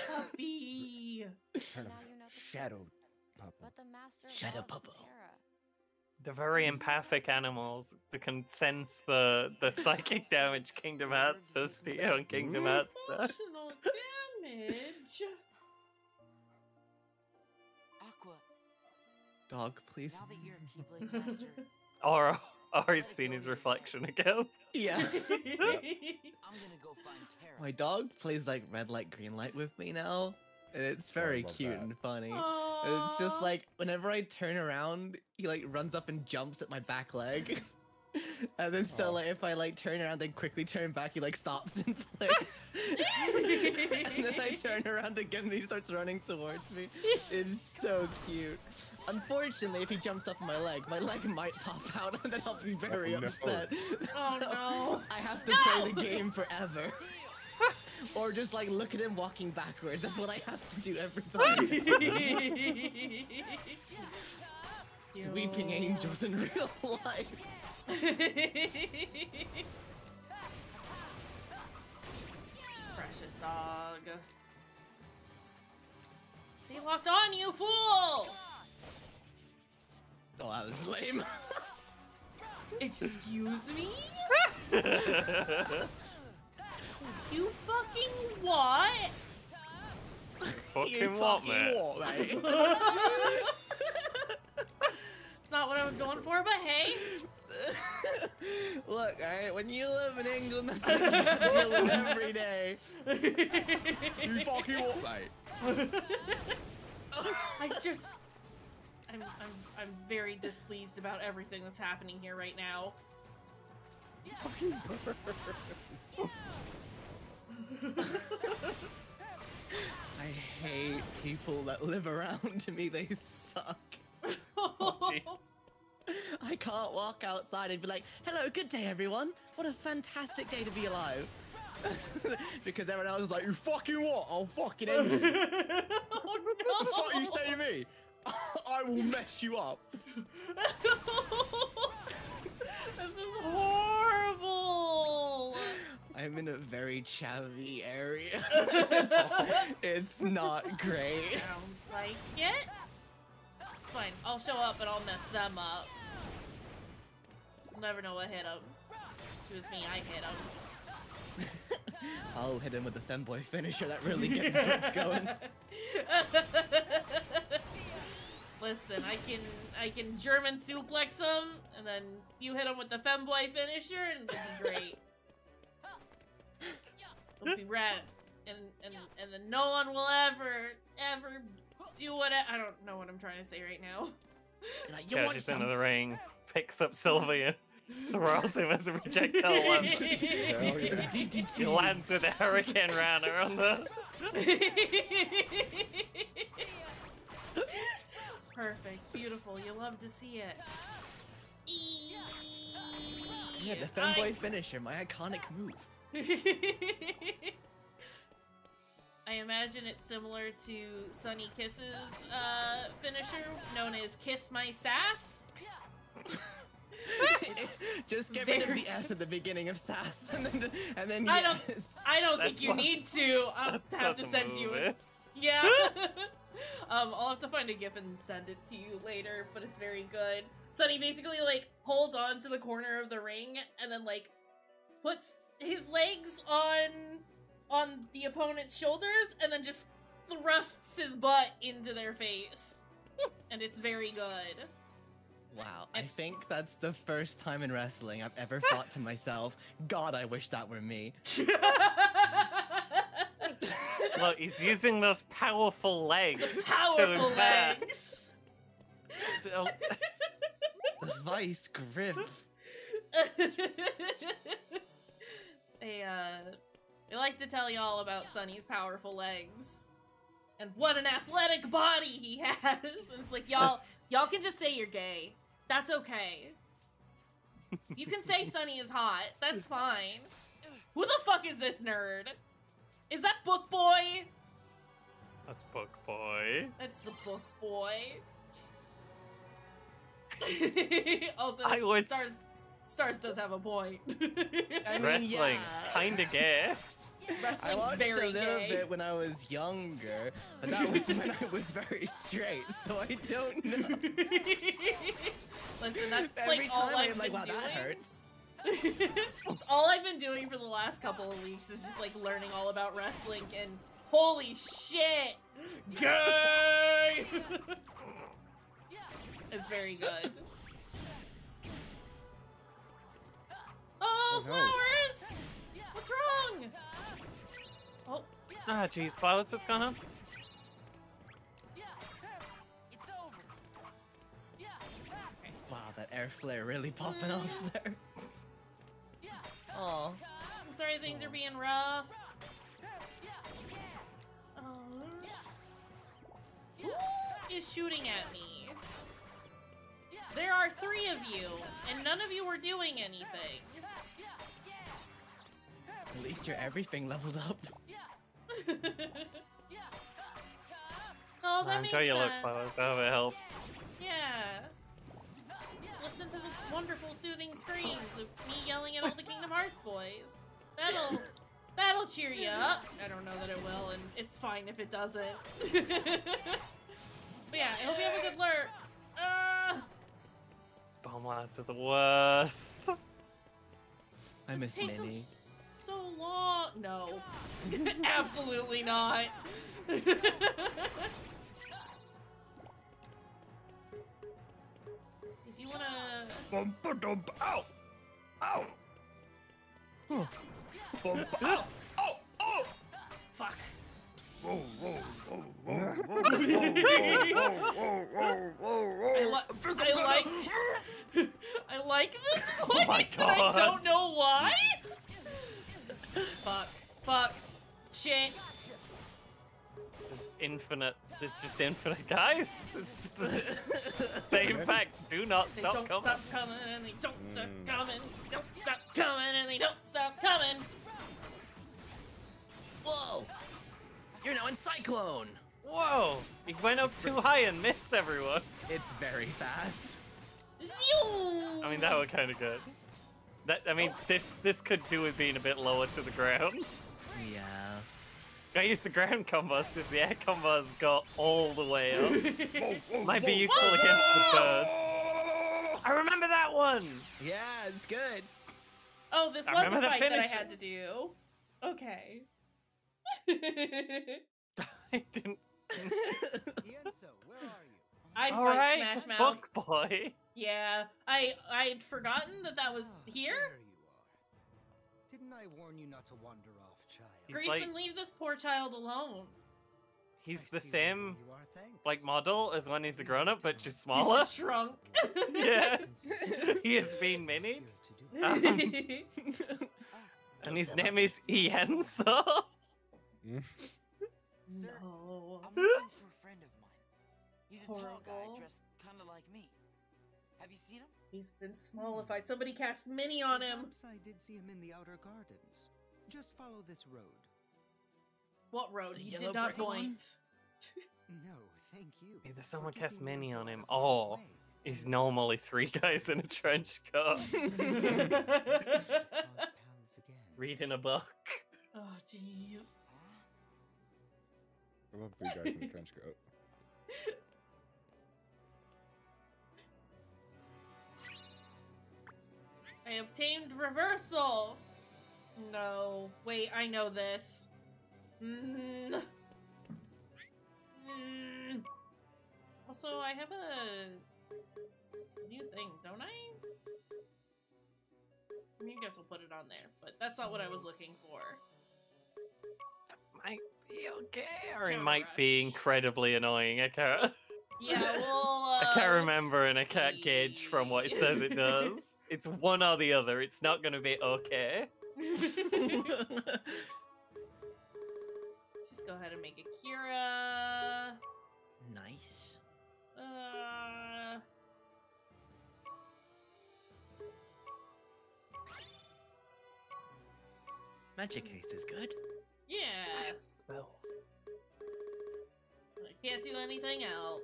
Puppy. Kind Now of you know the shadow truth. puppet. But the master Shadow loves Puppo. Tara. They're very empathic animals that can sense the psychic damage Kingdom Hearts does to you and Kingdom Hearts does. Emotional damage. Aqua, Dog, please. now that you're a Keyblade Master, Or he's seen his reflection again. Yeah. I'm gonna go find Tara. My dog plays like red light, green light with me now. It's very love cute that. and funny. Aww. It's just like whenever I turn around, he like runs up and jumps at my back leg. And then so Aw. like if I like turn around then quickly turn back, he like stops in place. And then I turn around again and he starts running towards me. It's so cute. Unfortunately, if he jumps up my leg might pop out and then I'll be very Oh, no. upset. Oh, So no. I have to play the game forever. Or just like look at him walking backwards. That's what I have to do every time. It's weeping angels in real life. Precious dog. Stay locked on, you fool! Oh, that was lame. Excuse me? You fucking what? Fucking what, mate? what, mate? It's not what I was going for, but hey. Look, alright, when you live in England, that's what you have to deal with every day. You fucking what, mate? I'm very displeased about everything that's happening here right now. Fucking bird. I hate people that live around me, they suck. Oh, jeez. I can't walk outside and be like, hello, good day everyone. What a fantastic day to be alive. Because everyone else is like, you fucking what? I'll fucking end you. Oh no! The fuck you say to me? I will mess you up. This is horrible! I'm in a very chavvy area. It's not great. Sounds like it. Fine, I'll show up and I'll mess them up. You'll never know what hit them. It was me, I hit them. I'll hit him with the femboy finisher that really gets Brooks going. Listen, I can German suplex him, and then you hit him with the femboy finisher, and it'll be great. It'll be rad, and then no one will ever do what I don't know what I'm trying to say right now. Like, you want Just some? into the ring, picks up Sylvie and throws him as a projectile once. Hell yeah. He DDT. lands with a hurricane runner on the. Perfect, beautiful. You love to see it. Yeah, the femboy finisher, my iconic move. I imagine it's similar to Sunny Kiss's finisher, known as Kiss My Sass. Just get rid of very- the S at the beginning of Sass, and then I yes. don't That's think you what- need to. I'll That's have what to the send move you. is. Yeah. I'll have to find a GIF and send it to you later, but it's very good. Sunny basically like holds on to the corner of the ring and then like puts his legs on the opponent's shoulders and then just thrusts his butt into their face. And it's very good. Wow, I think that's the first time in wrestling I've ever thought to myself, God, I wish that were me. Look, he's using those powerful legs. The powerful to legs. The vice grip. They like to tell y'all about Sunny's powerful legs. And what an athletic body he has. And it's like, y'all can just say you're gay. That's okay. You can say Sunny is hot. That's fine. Who the fuck is this nerd? Is that Book Boy? That's Book Boy. That's the Book Boy. Also, I was- Stars does have a point. I mean, Wrestling, yeah. kinda gay. I Wrestling's watched very a little gay. bit when I was younger, but that was when I was very straight, so I don't know. Listen, that's Every like all time I've I'm like, been wow, doing. that hurts. All I've been doing for the last couple of weeks is just like learning all about wrestling and holy shit, gay! It's very good. Oh, Oh, no. flowers! What's wrong? Oh, Ah, jeez, flowers, what's going on? hair flare really popping off there. Oh. I'm sorry things are being rough. Who is shooting at me? There are 3 of you, and none of you are doing anything. At least you're everything leveled up. Oh, that I'm makes sure you look sense. close. I hope it helps. Yeah. Just listen to the wonderful soothing screams of me yelling at all the Kingdom Hearts boys. That'll cheer you up. I don't know that it will, and it's fine if it doesn't. But yeah, I hope you have a good lurk. Bomb lads are the worst. I miss This takes Minnie. so long. No. Absolutely not. If you wanna... Ow! Ow! Huh. Ow! Ow! Ow! Fuck. Whoa, whoa, whoa, whoa, I like this Oh voice, my and I God. don't know why. Fuck. Shit. It's infinite. It's just infinite, guys. It's just they in fact do not They stop don't coming. stop coming, and they don't stop coming. They don't stop coming, and they don't stop coming. Whoa! You're now in Cyclone! Whoa! He went up too high and missed everyone. It's very fast. Zoom. I mean, that was kind of good. This could do with being a bit lower to the ground. Yeah. I used the ground combos because the air combos got all the way up. Might be useful against the birds. I remember that one! Yeah, it's good. Oh, this I was a remember the fight that I finish. had to do. Okay. I didn't. Ienzo, where are you? I'd fight Alright, Smash Mouth. fuck boy. Yeah, I'd forgotten that was Ah, here. There you are. Didn't I warn you not to wander off, child? He's Greaseman, like- leave this poor child alone. He's I the see same where you are, thanks. like model as when he's a grown up, but just He's smaller. just shrunk. Yeah, Since you he has been here minied, to do Um, and his name is Ienzo. Sir, No. I'm looking for a friend of mine. He's a tall guy Horrible. dressed kind of like me. Have you seen him? He's been smallified. Somebody cast Mini on him. Perhaps I did see him in the outer gardens. Just follow this road. What road? The He yellow did not brick one? point. No, thank you. Either someone for cast keeping Mini Ienzo on him, out of harm's or way. he's normally 3 guys in a trench coat Cross paths again. reading a book. Oh, jeez. I love 3 guys in a trench coat. I obtained reversal. No. Wait, I know this. Also, I have a new thing, don't I? I guess I'll put it on there, but that's not what I was looking for. Might be okay, or it Camera might be rush. incredibly annoying. I can't. Yeah, well, I can't remember, and I can't see. gauge from what it says it does. It's one or the other. It's not gonna be okay. Let's just go ahead and make a Kira. Nice. Magic haste is good. Yeah. Spells. I can't do anything else.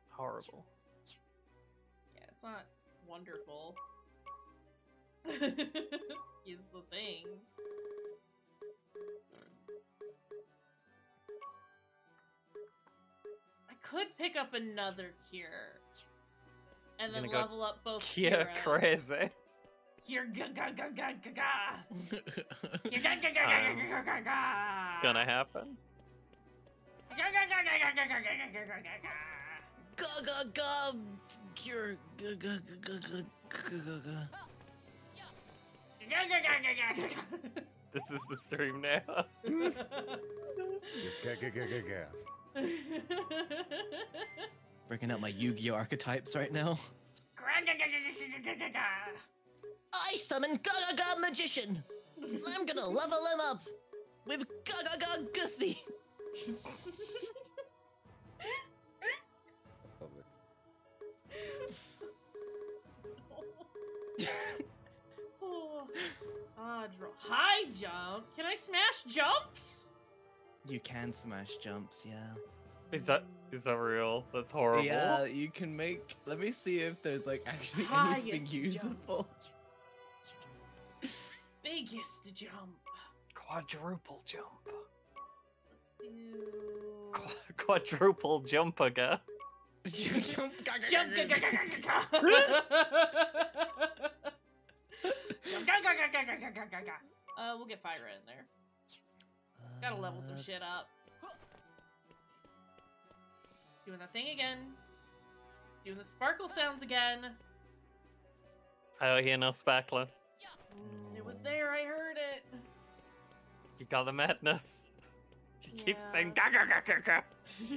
Horrible. Yeah, it's not wonderful. Is the thing. I could pick up another cure. And You're then gonna go level up both Yeah, Kiras. crazy. You're ga-ga-ga-ga-ga-ga. You're ga-ga-ga-ga-ga-ga-ga-ga. Gonna happen. Ga-ga-ga-ga-ga-ga-ga-ga-ga-ga. Ga ga ga. Cure. Ga ga ga ga ga ga ga ga. Ga-ga-ga-ga-ga-ga-ga. This is the stream now. Just ga. Breaking out my Yu-Gi-Oh archetypes right now. I summon Gaga Magician. I'm gonna level him up with Gaga Gussie. Love it. High jump? Can I smash jumps? You can smash jumps, yeah. Is that real? That's horrible. Yeah, you can make. Let me see if there's like actually anything Highest usable. Biggest jump. Quadruple jump. Let's do... Quadruple jumper. Jump, Jump. We'll get Fyra in there. Gotta level some shit up. Doing that thing again. Doing the sparkle sounds again. I don't hear no sparkling. It was there, I heard it. You got the madness. You keep Yeah. saying ga ga ga ga ga. Is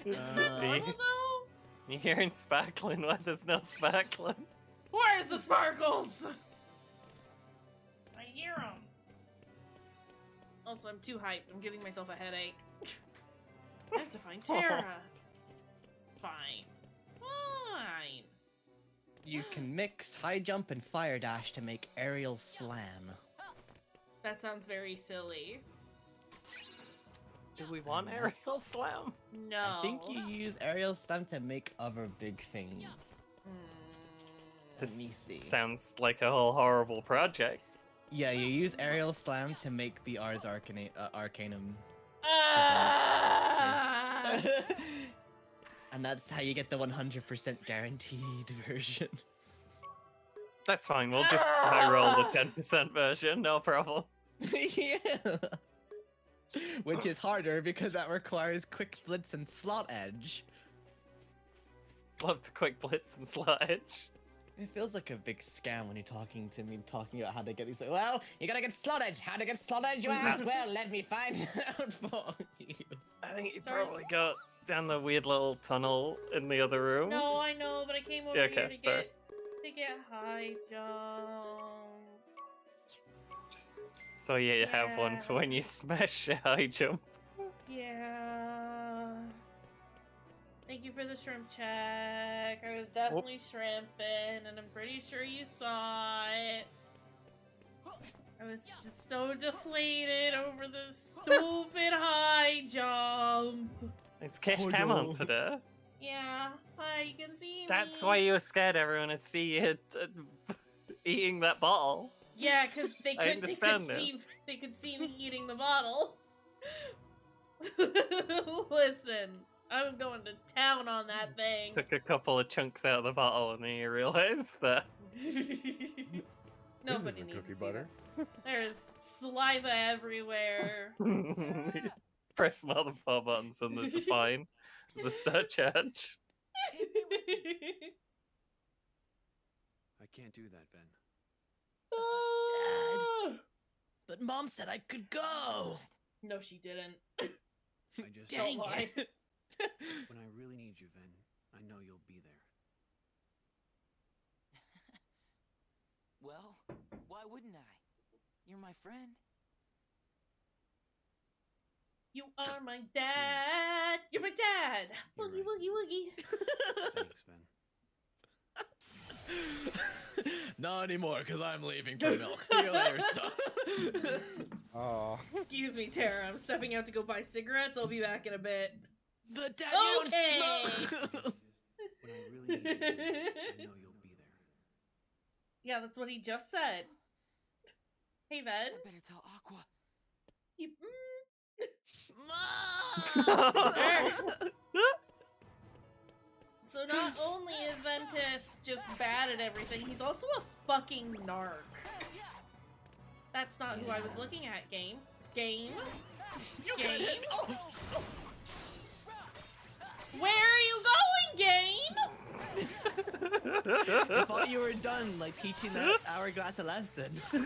it normal though? You're hearing sparkling when there's no sparkling. Where's the sparkles? I hear them. Also, I'm too hyped. I'm giving myself a headache. I have to find Terra. Fine. It's fine. You can mix high jump and fire dash to make aerial slam. That sounds very silly. Do we want And aerial that's- slam? No. I think you use aerial slam to make other big things. Let me see. Sounds like a whole horrible project. Yeah, you use aerial slam to make the Ars Arcanum. Ah! And that's how you get the 100% guaranteed version. That's fine, we'll just high roll the 10% version, no problem. Yeah. Which is harder because that requires quick blitz and slot edge. Love to quick blitz and slot edge. It feels like a big scam when you're talking to me, talking about how to get these. Well, you gotta get slot edge. How to get slot edge, you ask? Well, let me find out for you. I think you Sorry. probably got down the weird little tunnel in the other room. No, I know, but I came over Yeah, here okay, to sorry. get high jump. So yeah, you have one for when you smash a high jump. Yeah. Thank you for the shrimp check. I was definitely shrimping, and I'm pretty sure you saw it. I was just so deflated over this stupid high jump. It's Cash Oh, Cam on no. today. Yeah, hi, you can see me. That's why you were scared everyone would see you eating that bottle. Yeah, because they I could understand now. they could see me eating the bottle. Listen, I was going to town on that thing. Took a couple of chunks out of the bottle and then you realised that. Nobody this needs isn't to cookie see butter. that. There's saliva everywhere. Press more than 4 buttons and there's a fine. There's a surcharge. I can't do that, Ven. But Mom said I could go. No, she didn't. I just Dang Don't lie. it. when I really need you, Ven, I know you'll be there. Well, why wouldn't I? You're my friend. You are my dad. You're my dad. You're Woogie, right. woogie, woogie. Thanks, Ven. Not anymore, because I'm leaving for milk. See you later, son. Oh, Excuse me, Tara. I'm stepping out to go buy cigarettes. I'll be back in a bit. But Dad, Okay. you don't smoke. When I really need you, Ven, I know you'll be there. Yeah, that's what he just said. Hey, Ved. I better tell Aqua. You, Mom! So not only is Ventus just bad at everything, he's also a fucking narc. That's not who I was looking at, game. Game? You Game? got it. Oh, oh. Where are you going, game? I thought you were done, like teaching that hourglass a lesson. No,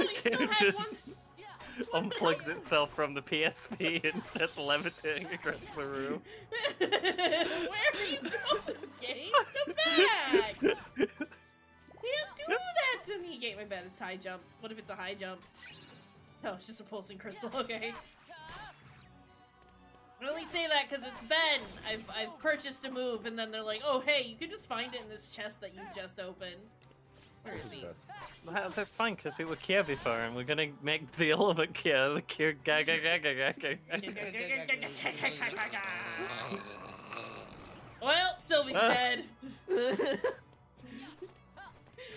we still Game had just- one. unplugs itself from the PSP and starts levitating across the room. Where are you going, Game? Come back! You can't do that to me! Game, I bet it's high jump. What if it's a high jump? Oh, it's just a pulsing crystal, okay. I only say that because it's Ben. I've purchased a move, and then they're like, oh, hey, you can just find it in this chest that you just opened. Where is he? Well, that's fine, because it was Kia before, and we're gonna make the ultimate Kia, the Kia gaga gaga gaga. Well, Sylvie's dead.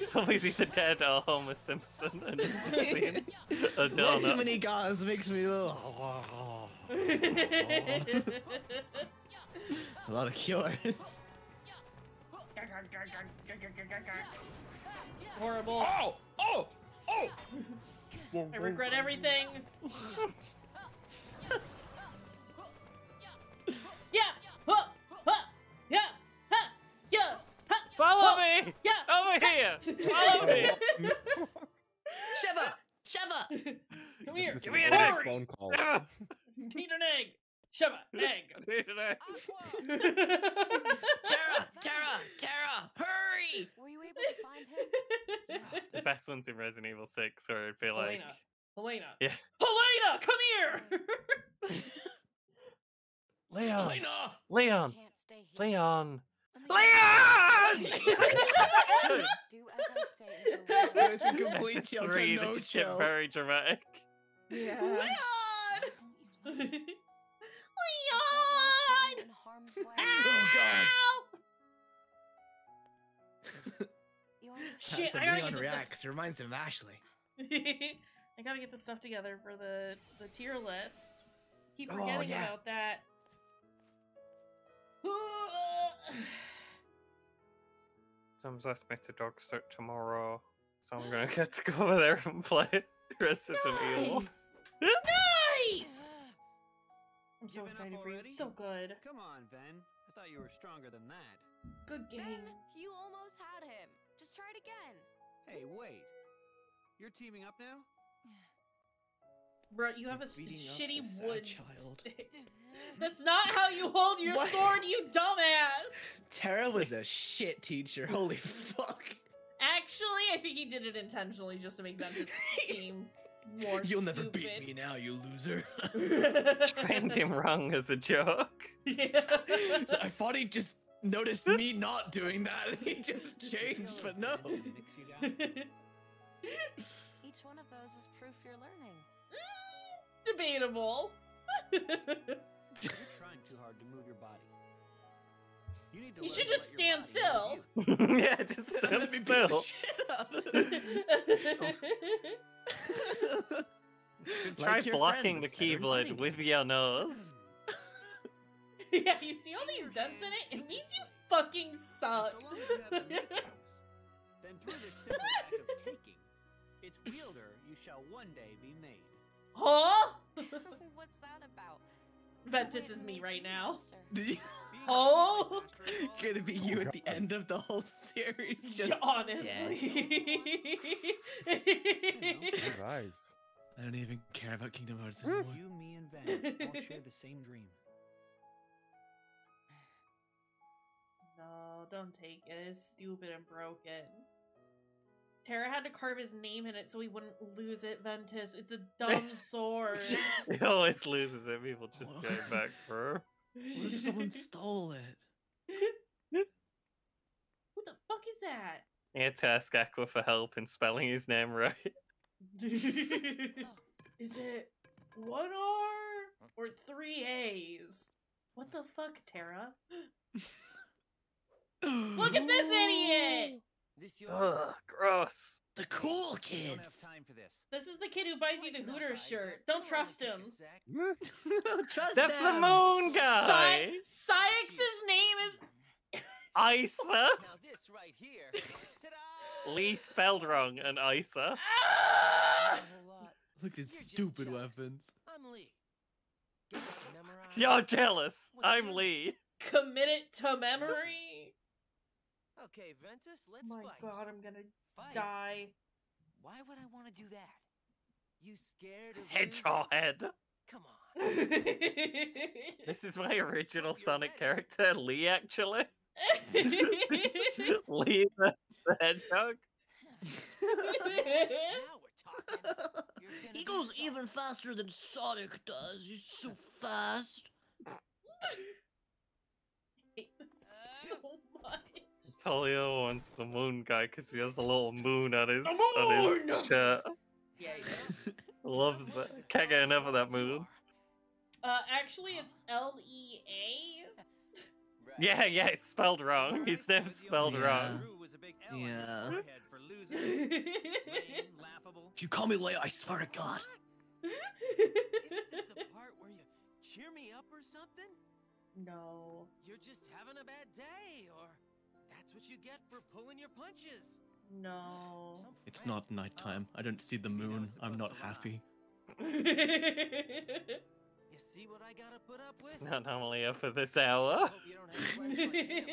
Sylvie's either dead or Homer Simpson, and just seen a Way too donut. many gods makes me a little. It's a lot of cures. Horrible. Oh! Oh! Oh! I regret everything. Yeah! Huh! Huh! Yeah! Ha! Yeah! Ha! Follow Huh! me! Yeah! Over here! Follow me! Shiva! Shiva! Come here! Give me an Hurry! egg! Phone calls. Need an egg! Shiva! Egg! I need an egg. Tara! Hurry! Were you able to find him? The best ones in Resident Evil 6 where it'd be like... Helena! Yeah. Helena! Come here! Leon! Helena! Leon! Can't stay here. Leon! Let me- Leon! Do as I say. and go where I Goes from complete chill to Three, no this shit chill. very dramatic. Yeah. Leon! Leon! In harm's way. Oh god! You understand? Shit, That's I when gotta Leon get this reacts. It reminds him of Ashley. I gotta get the stuff together for the tier list. Keep Oh, forgetting yeah. about that. Someone's asked me to dog sit tomorrow, so I'm gonna get to go over there and play Resident Evil. Nice! I'm so Giving up excited for you. already? It's so good. Come on, Ben. I thought you were stronger than that. Good game. Ben, you almost had him. Just try it again. Hey, wait. You're teaming up now? Bro, you have a beating up shitty this wood child. stick. That's not how you hold your What? sword, you dumbass! Tara was a shit teacher. Holy fuck. Actually, I think he did it intentionally just to make Ventus seem more You'll never stupid. beat me now, you loser. Trained him wrong as a joke. Yeah. I thought he just noticed me not doing that and he just changed, but no. Each one of those is proof you're learning. Debatable. You're trying too hard to move your body. You need to You learn should to just let your stand body move still. you. Yeah, just stand Let me beat the still. shit out. Try Like your blocking friend the that's better in keyblade fighting with games. your nose. Yeah, you see all these dents in it? It means you fucking And suck. so long as you have the makings, then through this simple act of taking, its wielder you shall one day be made. Huh? What's that about? Ventus is me right now. Being Oh! master of all Gonna be you at the end of the whole series. Just Honestly. His eyes. I don't even care about Kingdom Hearts anymore. You, me, and Van all share the same dream. No, don't take it. It's stupid and broken. Tara had to carve his name in it so he wouldn't lose it, Ventus. It's a dumb sword. He always loses it. People just go back for her. What if someone stole it? Who the fuck is that? He had to ask Aqua for help in spelling his name right. Is it 1 R or 3 A's? What the fuck, Tara? Look at this idiot! This yours? Ugh, gross. The cool Don't have kids. time for this. This is the kid who buys you the Lighten up, Hooters Isaac. shirt. Don't It'll trust only him. take a sec. Trust That's the them. moon guy. Syx's name is Isa. Now this right here. Ta-da! Lee spelled wrong and Isa. Not Ah! a whole lot. Look at You're just stupid jealous. weapons. I'm Lee. Get it memorized? You're jealous. What's I'm your Lee. Commit it to memory. Okay, Ventus, Oh let's my fight. god, I'm gonna Fight? die. Why would I want to do that? You scared of Head losing? your head. Come on. This is my original Sonic character, Lee, actually. Lee the Hedgehog. Now we're talking. You're gonna He be goes sorry. even faster than Sonic does. He's so fast. hate this so much. Tulio wants the moon guy because he has a little moon on his, The moon! shirt. Yeah, he does. Loves it. Can't get enough of that moon. Actually, it's L-E-A. Yeah, it's spelled wrong. His name's spelled Yeah. wrong. Drew was a big L on Yeah. your forehead for losing. Lame, laughable. If you call me Leia, I swear to God. Isn't this the part where you cheer me up or something? No. You're just having a bad day, or that's what you get for pulling your punches. No. Some It's friend- not nighttime. I don't see the moon. I'm not happy. You see what I gotta put up with? Not normally up for this Sure hour. hope you don't have friends like him.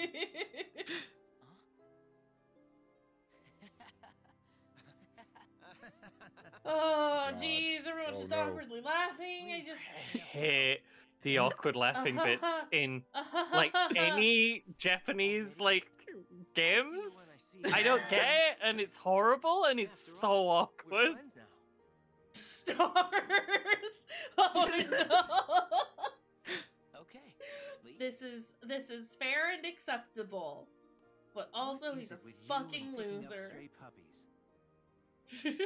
Oh, God. jeez, everyone's Oh, just no. awkwardly laughing. I just. Hate the awkward laughing bits in like any Japanese like games. I don't get it, and it's horrible, and it's After so all, we're awkward. friends now. Stars. Oh no. Okay. Lee, This is fair and acceptable, but also what he's is a it with you fucking and picking up loser. stray puppies? I want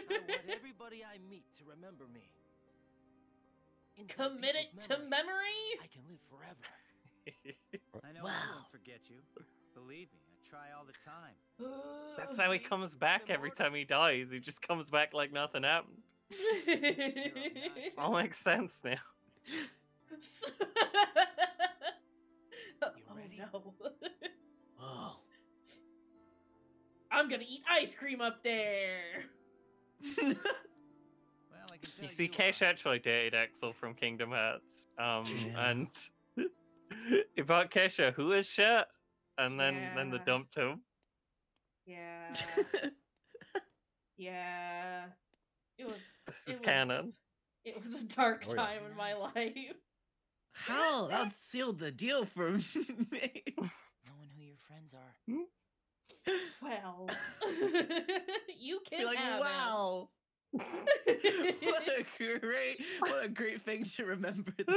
everybody I meet to remember me. Inside Commit it people's to memories, memory. I can live forever. I know I Wow. won't forget you. Believe me, I try all the time. That's how he comes back every time he dies. He just comes back like nothing happened. All makes sense now. Oh ready? no. Oh. I'm gonna eat ice cream up there. Well, I can tell You see, are. Kayshurrr actually dated Axel from Kingdom Hearts. Yeah. And he bought Kayshurrr who is shit, and then they Yeah. dumped him. Yeah. Yeah. It was. This it is was- canon. It was a dark Oh, yeah. time in my life. How? That sealed the deal for me. Knowing who your friends are. Well, you can Be like, have wow. it. What a great thing to remember this.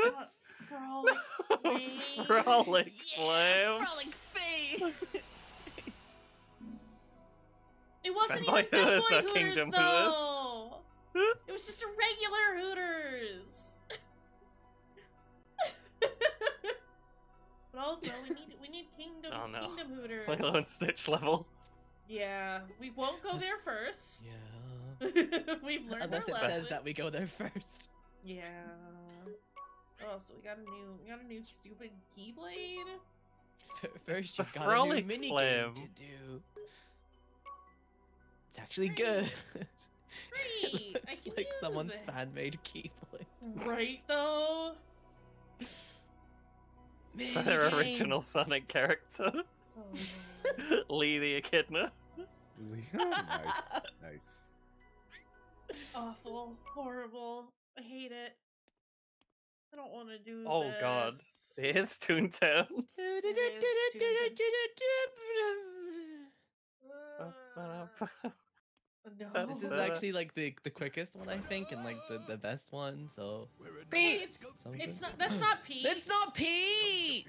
Frolic Flame. Frolic Yeah, Flame. Frolic Flame. It wasn't Fanboy even Hooters Fanboy or Hooters, Kingdom though. It was just a regular Hooters. But also, we need Kingdom Oh, no. Kingdom Hooters. Lilo and Stitch level. Yeah, we won't go there first. Yeah. We've learned Unless our it lesson. says that we go there first. Yeah. Oh, so we got a new stupid Keyblade. First, the you've got a new Frolic mini Flame. game to do. It's actually good. Great, I It's can like use someone's it. fan-made keyblade. Right though. Their Minigame. original Sonic character. Oh. Lee the Echidna. Nice. Awful, horrible. I hate it. I don't want to do Oh, this. God. It is Toontown. No. This is actually like the quickest one, I think, and like the best one. So Pete. something. It's not. That's not Pete. It's not Pete.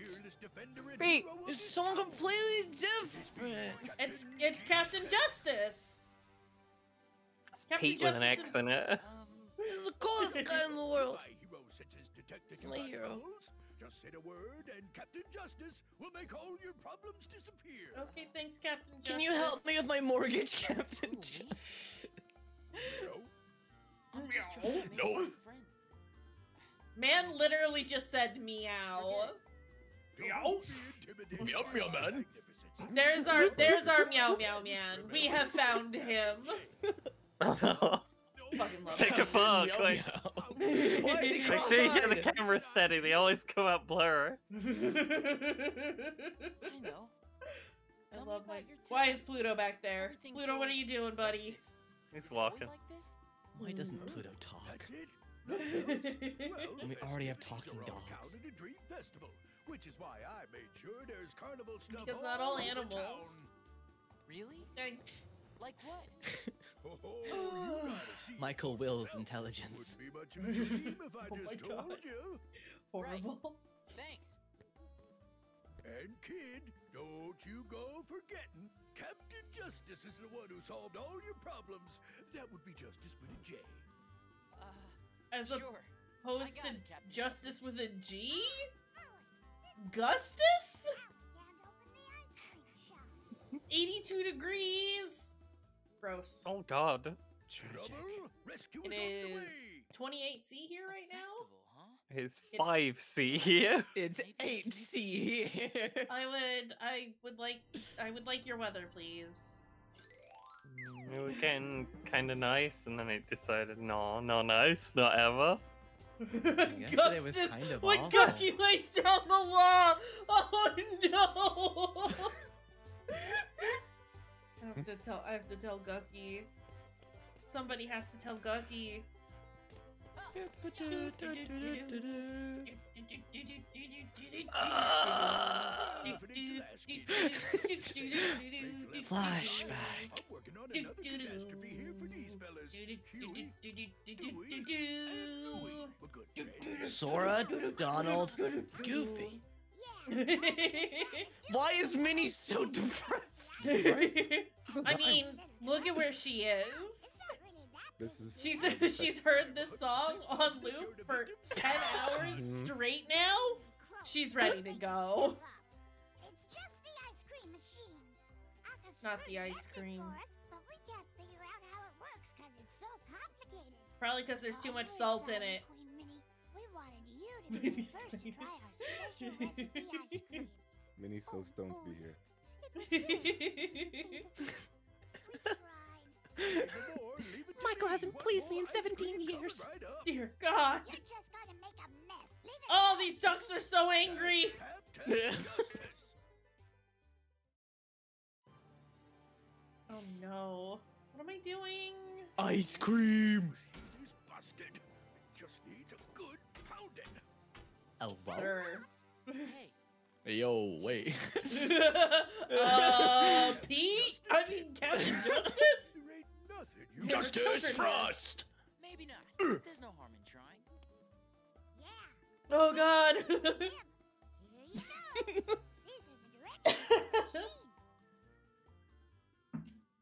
Pete. It's someone completely different. It's Captain Justice. Captain Pete with an Justice X in it. This is the coolest guy in the world. It's my hero. Just say the word, and Captain Justice will make all your problems disappear. Okay, thanks, Captain Justice. Can you help me with my mortgage, Captain? Ooh, me? Justice? I'm just trying to make No. some friends. Man literally just said meow. Don't be intimidated Meow, by meow, our man. magnificence. There's our meow meow man. We have found him. Oh no. Fucking love Take him. a photo, Meow, quick. meow. Why is he Make sure you get the cross-eyed? camera steady, they always come out blurry. I know. I Tell me love about my. your Why town. is Pluto back there? Everything's Pluto, so what are you doing, buddy? He's Is it always walking. like this? Why doesn't Pluto That's talk? it? Nothing else? Well, And we the already have festivities talking are all dogs. counted a dream festival, which is why I made sure there's carnival stuff Because not all over animals. Really? I- Like what? town. Oh, you gotta see Michael for Will's yourself. intelligence. Wouldn't be much of a dream if I Oh my just told God. you. Horrible. Thanks. And kid, don't you go forgetting, Captain Justice is the one who solved all your problems. That would be Justice with a J. As Sure. opposed I to got it, Captain. Justice with a G? Gustus? 82 degrees. Gross. Oh God. Tragic. Trouble? Rescue It is on the is way. 28C here right now. Festival, huh? It's 5C here. It's 8C here. I would like your weather, please. It was getting kind of nice, and then it decided, no, not nice, not ever. Yesterday was Gustus, kind of when awful. Gucky lays down the law. Oh no! I have to tell Gucky. Somebody has to tell Gucky. Flashback. I'm working on another catastrophe here for these fellas. Huey, Dewey, and Louie. We're good friends. Sora, Donald, Goofy. Why is Minnie so depressed? I mean, look at where she is. This is She's heard this song on loop for 10 hours straight now. She's ready to go. It's just the ice cream machine. Not the ice cream. But we can't figure out how it works because it's so complicated. Probably because there's too much salt in it. Queen Minnie, we wanted you to be the first to try our special recipe ice cream. Minnie's so stoned to be here. We tried. Michael hasn't pleased me in 17 years. Dear God. You just gotta make a mess. Leave it Oh, these ducks are so angry. Oh no. What am I doing? Ice cream. He's busted. It just needs a good pounding. Elva. Sir. Hey, Yo, wait. Pete? I mean, Captain Justice? There ain't nothing you Never Justice children. Frost. maybe not. There's no harm in trying. Yeah. Oh God. Here you go. These are the directions for the machine.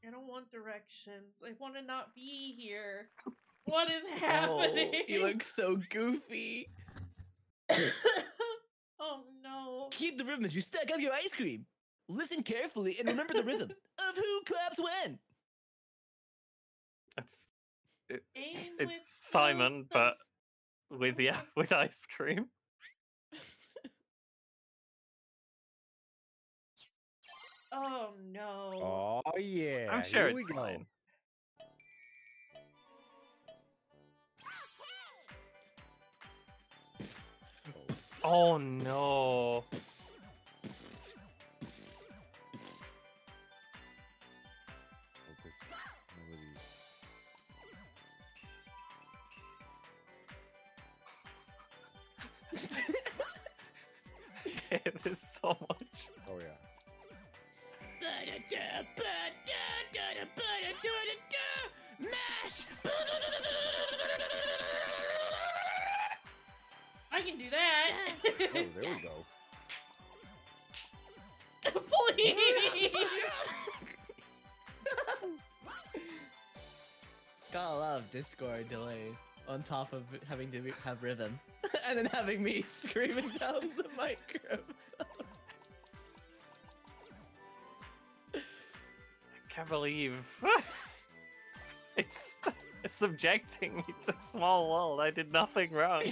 I don't want directions. I want to not be here. What is happening? Oh, you look so goofy. Oh no. Keep the rhythm as you stack up your ice cream. Listen carefully and remember the rhythm of who claps when. Aim with It's Simon, both but with ice cream. Oh no. Oh yeah. I'm sure here we it's go. fine. Oh no. Oh, this melody. I hate this so much. Oh yeah. Mash. I can do that. Oh, there we go. Please. Gotta love Discord delay on top of having to have rhythm, and then having me screaming down the microphone. I can't believe it's subjecting me to small world. I did nothing wrong.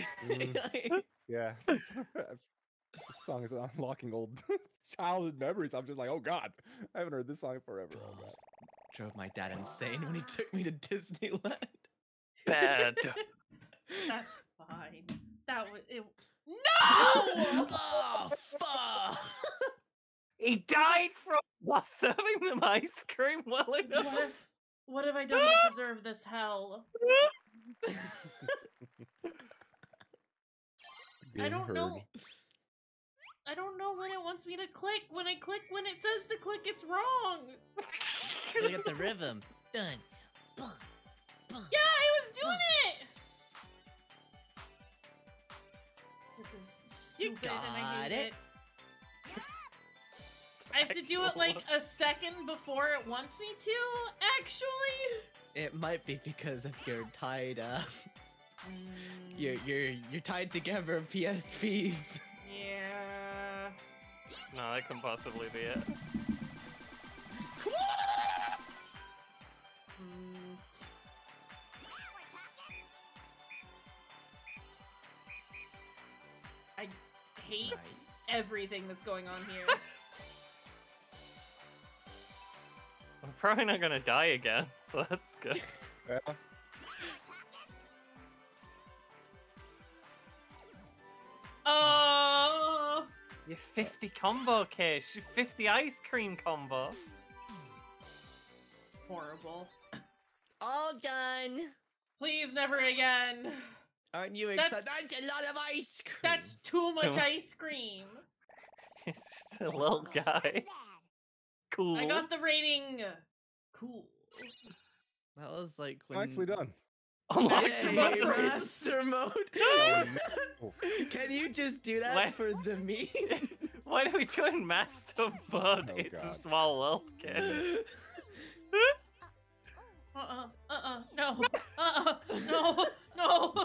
Yeah. This song is unlocking old childhood memories. I'm just like, oh god, I haven't heard this song in forever. Oh god. Drove my dad insane when he took me to Disneyland. Bad. That's fine. That was it. No! Oh, fuck! He died from not serving them ice cream well enough. What have I done to deserve this hell? I don't know. I don't know when it wants me to click. When I click, when it says to click, it's wrong. Look at the rhythm. Done. Bum, bum, Yeah, I was doing it. This is stupid and I hate it. I have to do it like a second before it wants me to, actually. It might be because of your tied you're tied together PSPs. Yeah. No, that can possibly be it. I hate everything that's going on here. I'm probably not gonna die again, so that's good. Yeah. Oh! Your 50 combo, Kish. Your 50 ice cream combo. Horrible. All done. Please, never again. Aren't you excited? That's a lot of ice cream. That's too much ice cream. He's just a little guy. Cool. I got the rating. Cool. That was like when... Nicely done. Oh, Master mode. Master mode. Can you just do that for the meme? Why are we doing master mode? It's a small world, kid. No. No. No.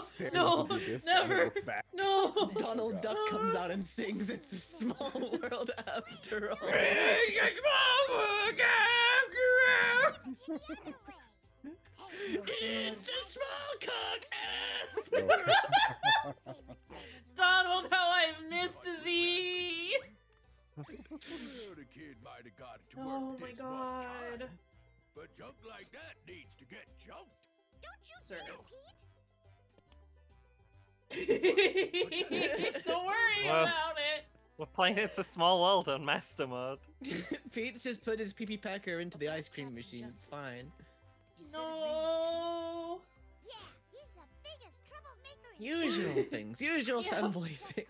Never. No. Donald Duck comes out and sings "It's a Small World" after all. It's a small cock. Donald, how I've missed thee. The kid might have got it to work Oh my this one time, god. but junk like that needs to get junked. Don't you Sir. Pete? Don't worry about it. We're playing It's a Small World on master mode. Pete's just put his pee-pee pecker into the ice cream machine. It's fine. No. Yeah, he's the biggest troublemaker. Usual things. Usual Yeah. fanboy things.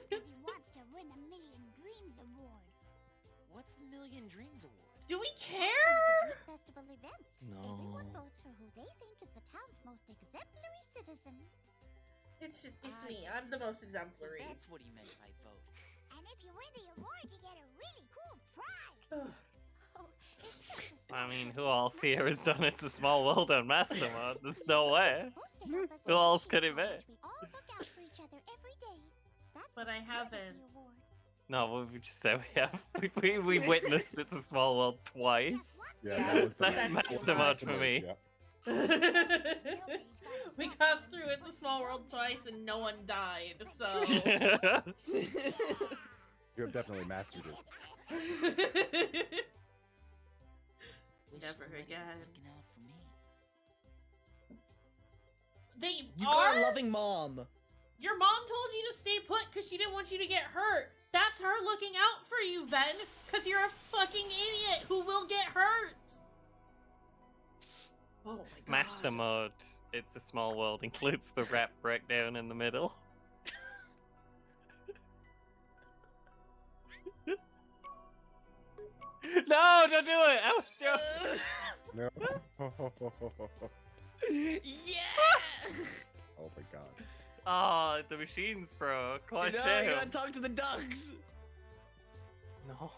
Because he wants to win the Million Dreams Award. What's the Million Dreams Award? Do we One care? of the festival events. No. Everyone votes for who they think is the town's most exemplary citizen. It's me. I'm the most exemplary. That's what he meant by vote. And if you win the award, you get a really cool prize. Oh, it's just a I mean, who else here has done It's a Small World on master mode? There's no way. supposed to help us Who else succeed could it in college. be? We all look out for each other every day. That's But the I spirit of haven't. the award. No, we just said we have. We witnessed It's a Small World twice. Yeah, Yeah, that was the that's master mode for me. Yeah. We got through It's a Small World twice and no one died, so... You have definitely mastered it. Never again. Looking out for me. They You are? got a loving mom. Your mom told you to stay put because she didn't want you to get hurt. That's her looking out for you, Ven, because you're a fucking idiot who will get hurt. Oh my god. Master mode, It's a Small World, includes the rap breakdown in the middle. No, don't do it! I was joking. No. Yeah! Oh my god. Oh, the machines broke. Quite You shame. gotta talk to the ducks. No.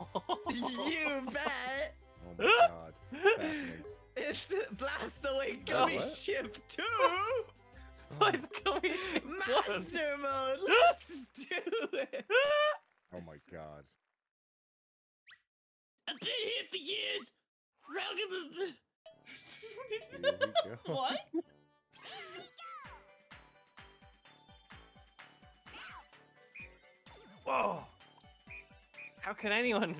You bet. Oh my god. What's happening? It's Blast Away Gummy what? Ship 2! What's going on? Master mode! Let's do it! Oh my god. I've been here for years! Here we go. What? Whoa! How can anyone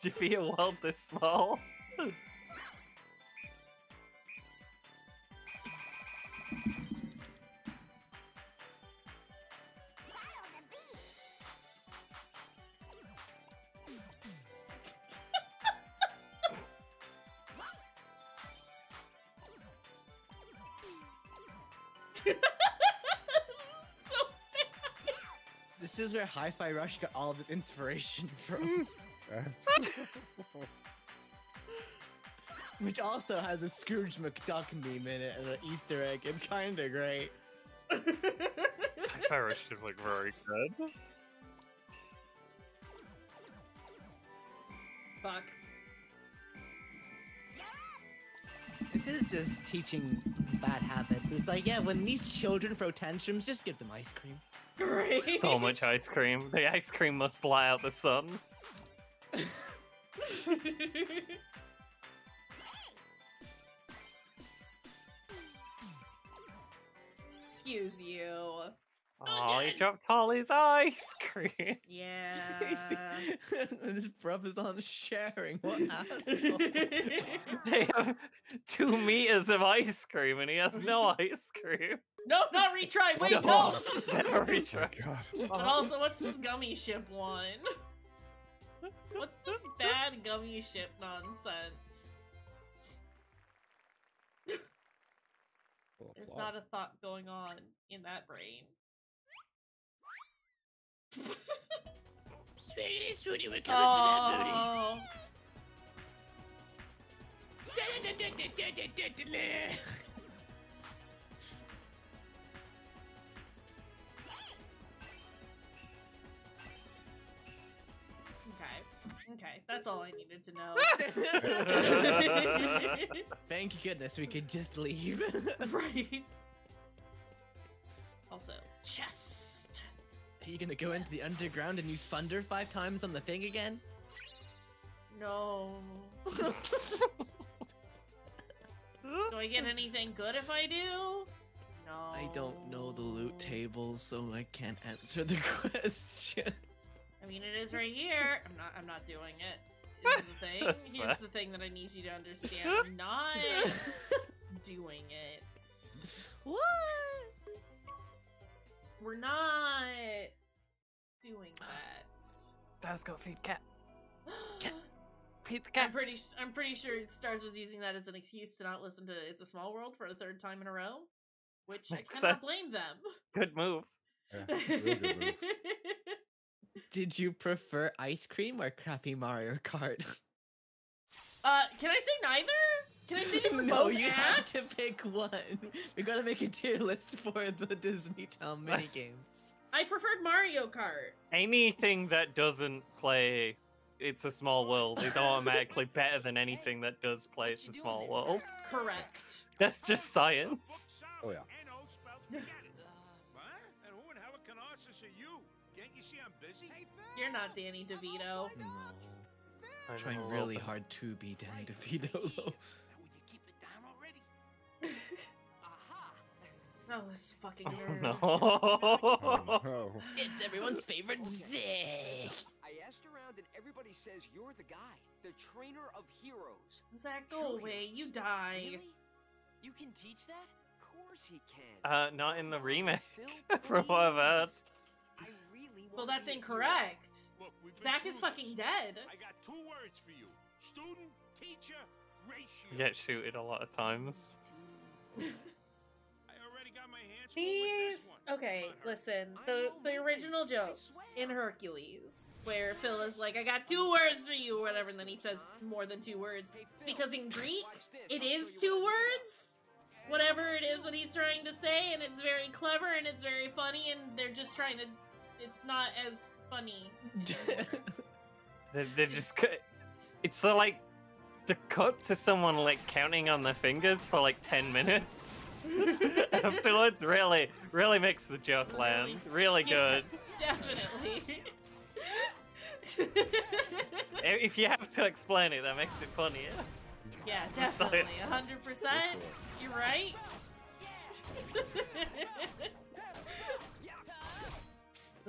defeat a world this small? This is where Hi-Fi Rush got all of his inspiration from. Which also has a Scrooge McDuck meme in it and an Easter egg. It's kind of great. Hi-Fi Rush should look very good. Fuck. This is just teaching bad habits. It's like, yeah, when these children throw tantrums, just give them ice cream. Right. So much ice cream. The ice cream must blot out the sun. Excuse you. Oh, he dropped Holly's ice cream. Yeah. This brother's on sharing. What asshole? They have 2 meters of ice cream and he has no ice cream. No, not retry. Wait, no. Never retry. God. But also, what's this gummy ship one? What's this bad gummy ship nonsense? There's not a thought going on in that brain. Sweetie, we're coming for that booty. Okay, that's all I needed to know. Thank goodness we could just leave. Right. Also, chest. Are you gonna go into the underground and use Thunder 5 times on the thing again? No. Do I get anything good if I do? No. I don't know the loot table, so I can't answer the question. I mean, it is right here. I'm not doing it. Is the thing. That's Here's fine. the thing that I need you to understand. I'm not doing it. What? We're not doing that. Stars got feed cat. Feed the cat. I'm pretty sure Stars was using that as an excuse to not listen to It's a Small World for a 3rd time in a row, which Makes I cannot sense. blame them. Good move. Yeah, really good move. Did you prefer ice cream or crappy Mario Kart? Can I say neither? Can I say they were No, both you ass? have to pick one. We gotta make a tier list for the Disney Town minigames. I preferred Mario Kart. Anything that doesn't play It's a Small World is automatically better than anything that does play It's a Small World. Correct. That's just science. Oh yeah. What? And who in hell Canarsis are you? Can't you see I'm busy? You're not Danny DeVito. No. I Trying know, really but- hard to be Danny DeVito though. Would you keep it down already? Oh, this fucking Oh, nerd. no. Oh, no. It's everyone's favorite Zach. I asked around and everybody says you're the guy, the trainer of heroes. Zach, go away. You die. Really? You can teach that? Of course he can. Not in the remake. Phil, From what I've heard. please. I really Well, wanna that's be a hero. incorrect. Look, we've been Zach through is fucking this. dead. I got 2 words for you. Student, teacher, ratio. You get shooted a lot of times. I already got my hands full These. with this one. Okay, Not her. listen. I The know the movies, original I jokes swear. in Hercules, where Phil is like, "I got 2 words for you," or whatever, and then he says more than 2 words. Hey, Phil, Because in Greek, watch this, it I'll is show you 2 what I mean. words. Whatever it is that he's trying to say, and it's very clever and it's very funny, and they're just trying to. It's not as funny. They're just. It's like the cut to someone like counting on their fingers for like 10 minutes. Afterwards, really makes the joke land. Really good. Definitely. If you have to explain it, that makes it funnier. Yeah, This is definitely. science. 100%. You're right.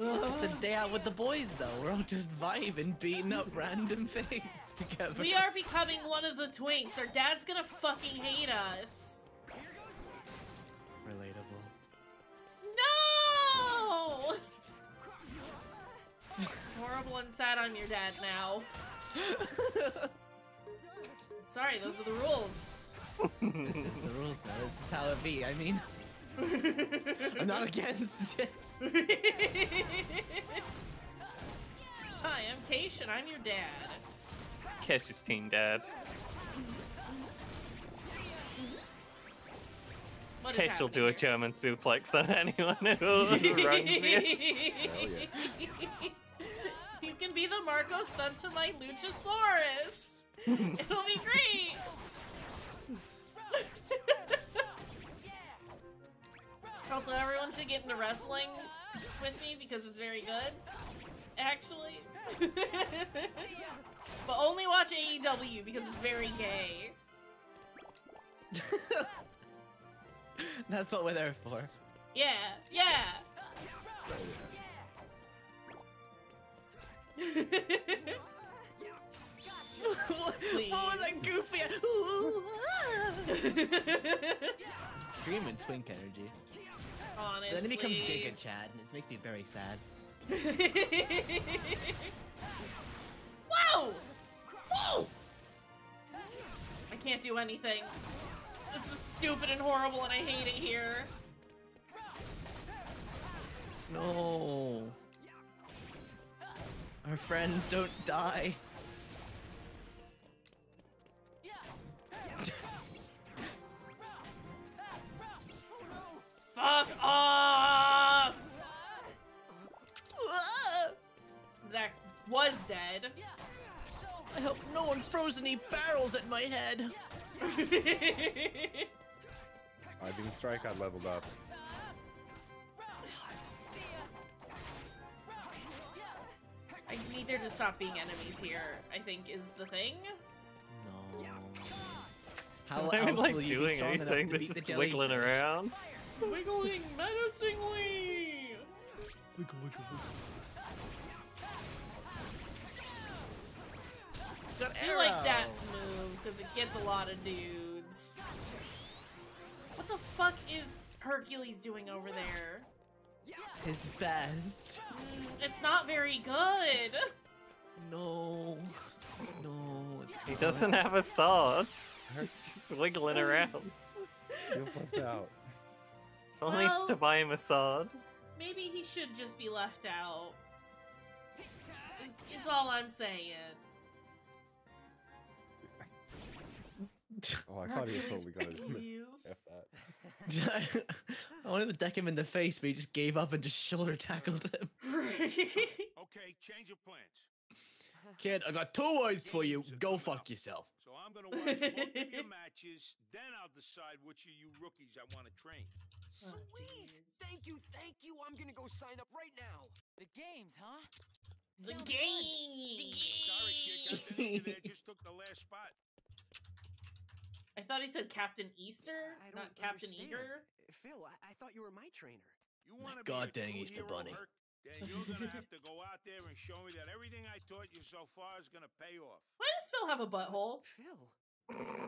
It's a day out with the boys though. We're all just vibing, beating up random things together. We are becoming one of the twinks. Our dad's gonna fucking hate us. Relatable. No! It's horrible and sad I'm your dad now. Sorry, those are the rules. This is the rules now. This is how it be. I mean, I'm not against it. Hi, I'm Keish, and I'm your dad. Kesh's teen dad. What is Kesh will do a happening German suplex on anyone who wrongs you. You can be the Marco son to my Luchasaurus. It'll be great. Also, everyone should get into wrestling with me because it's very good, actually. But only watch AEW because it's very gay. That's what we're there for. Yeah, yeah. What was that goofy? Screaming twink energy. Honestly. Then it becomes Giga Chad, and it makes me very sad. Whoa! Whoa! I can't do anything. This is stupid and horrible, and I hate it here. No. Our friends don't die. Fuck off! Zach was dead. I hope no one throws any barrels at my head. Being Strike got leveled up. I need there to stop being enemies here, I think is the thing. No. How They're else like will you be doing strong enough anything, to they're beat the just wiggling jellyfish? around. Wiggling menacingly! Wiggle, wiggle, wiggle. Got I arrow. like that move because it gets a lot of dudes. What the fuck is Hercules doing over there? His best. It's not very good. No. No. It's He not. doesn't have a sword. He's just wiggling around. Feels left out. Someone needs to buy him a sword. Maybe he should just be left out. Is all I'm saying. Oh, I thought he was totally gonna F that. I wanted to deck him in the face, but he just gave up and just shoulder tackled him. Okay, change of plans. Kid, I got 2 words for you. Go fuck yourself. So I'm gonna watch both of your matches, then I'll decide which of you rookies I want to train. Sweet! Thank you. I'm gonna go sign up right now. The games, huh? The Sounds game. Sorry, kid, Captain Ninja there just took the last spot. I thought he said Captain Easter, I not don't Captain understand. Eager. Phil, I thought you were my trainer. You want to God be a dang true Easter hero, Bunny. Herc? Then you're gonna have to go out there and show me that everything I taught you so far is gonna pay off. Why does Phil have a butthole? Phil.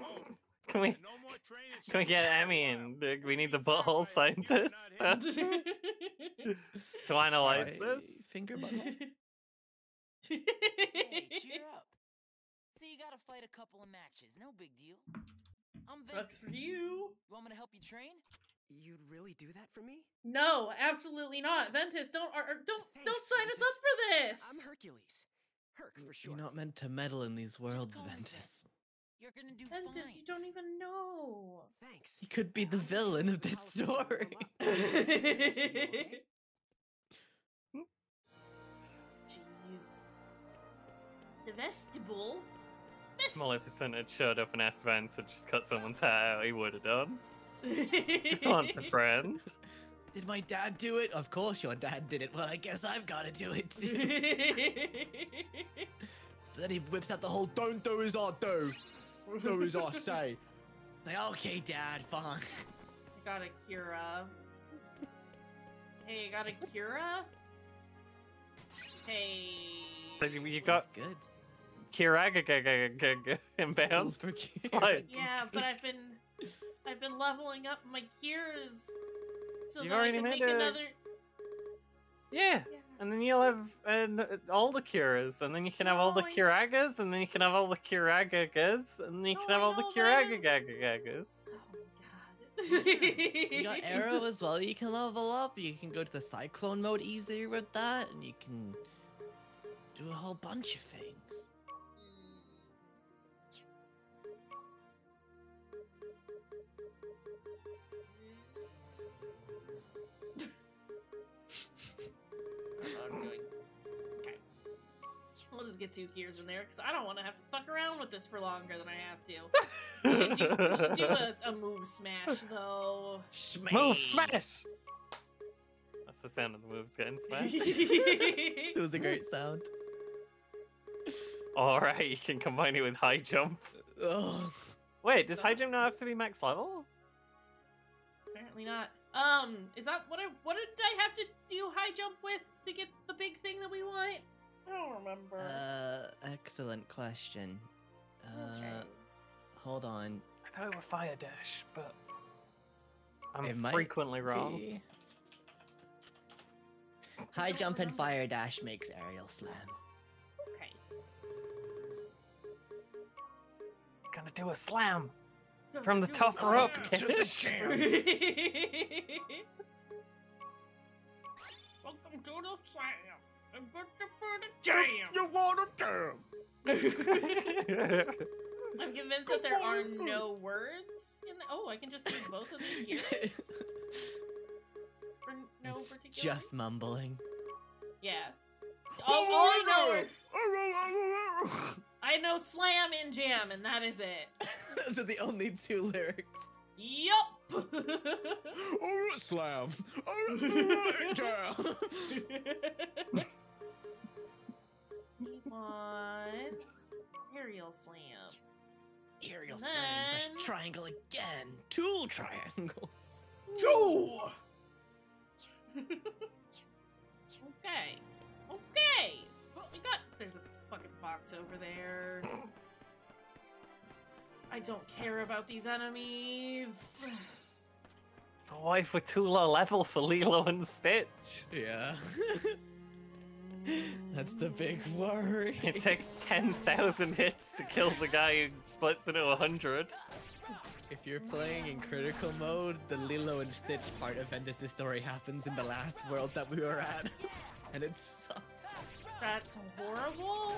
Oh, Can we? no more training. Can we get Emmy in? We need the butthole scientist to analyze Sorry, this. Finger butthole. Hey, cheer up. So you gotta fight a couple of matches, no big deal. I'm Sucks Ventus. for you. You want me to help you train? You'd really do that for me? No, absolutely not. Ventus, don't Thanks, sign us Ventus. up for this. I'm Hercules. Herc for sure. You're not meant to meddle in these worlds, go with Ventus. You're gonna do Ventus, fine. you don't even know. Thanks. He could be the villain of this story. Jeez. The vestibule? Maleficent had showed up and asked Vance to just cut someone's hair out, he would have done. Just wants a friend. Did my dad do it? Of course your dad did it. Well, I guess I've got to do it too. Then he whips out the whole don't do as I do. Do as I say. Like, okay, Dad, fine. I got a Kira. Hey, I got a Kira? Hey. So you got good. Kiraga inbound. Tools for It's fine. Yeah, but I've been leveling up my Kiras so You've that I already can made make a- another. Yeah. And then you'll have all the Kiras, and then you can have all the No, I- Kiragas, and then you can have all the Kiragagas, and then you No, can have I all the know that is- Kiragagagas. Oh my god. You got arrow as well. You can level up. You can go to the cyclone mode easier with that, and you can do a whole bunch of things. Okay. We'll just get 2 gears in there because I don't want to have to fuck around with this for longer than I have to. We should do a move smash though. Move smash! That's the sound of the moves getting smashed. It was a great sound. Alright, you can combine it with high jump. Oh. Wait, does high jump now have to be max level? Apparently not. Is that what did I have to do high jump with to get the big thing that we want? I don't remember. Excellent question. Okay. Hold on. I thought it was fire dash, but I'm It might frequently wrong. be. High jump and fire dash makes aerial slam. Okay. Gonna do a slam from the top rope, kid. Welcome to the slam. I'm going to put a jam. You want a jam? I'm convinced that there are no words in the— oh, I can just use both of these gears. For no It's particular. just mumbling. Yeah. All I know is I know slam and jam, and that is it. Those are the only 2 lyrics. Yup. Slam. Jam. He wants aerial slam. Aerial And slam, then- dash triangle again. 2 triangles. 2! Okay. Okay! There's a fucking box over there. I don't care about these enemies. Why for too low level for Lilo and Stitch? Yeah. That's the big worry. It takes 10,000 hits to kill the guy who splits into 100. If you're playing in critical mode, the Lilo and Stitch part of Ventus' story happens in the last world that we were at. And it sucks. That's horrible.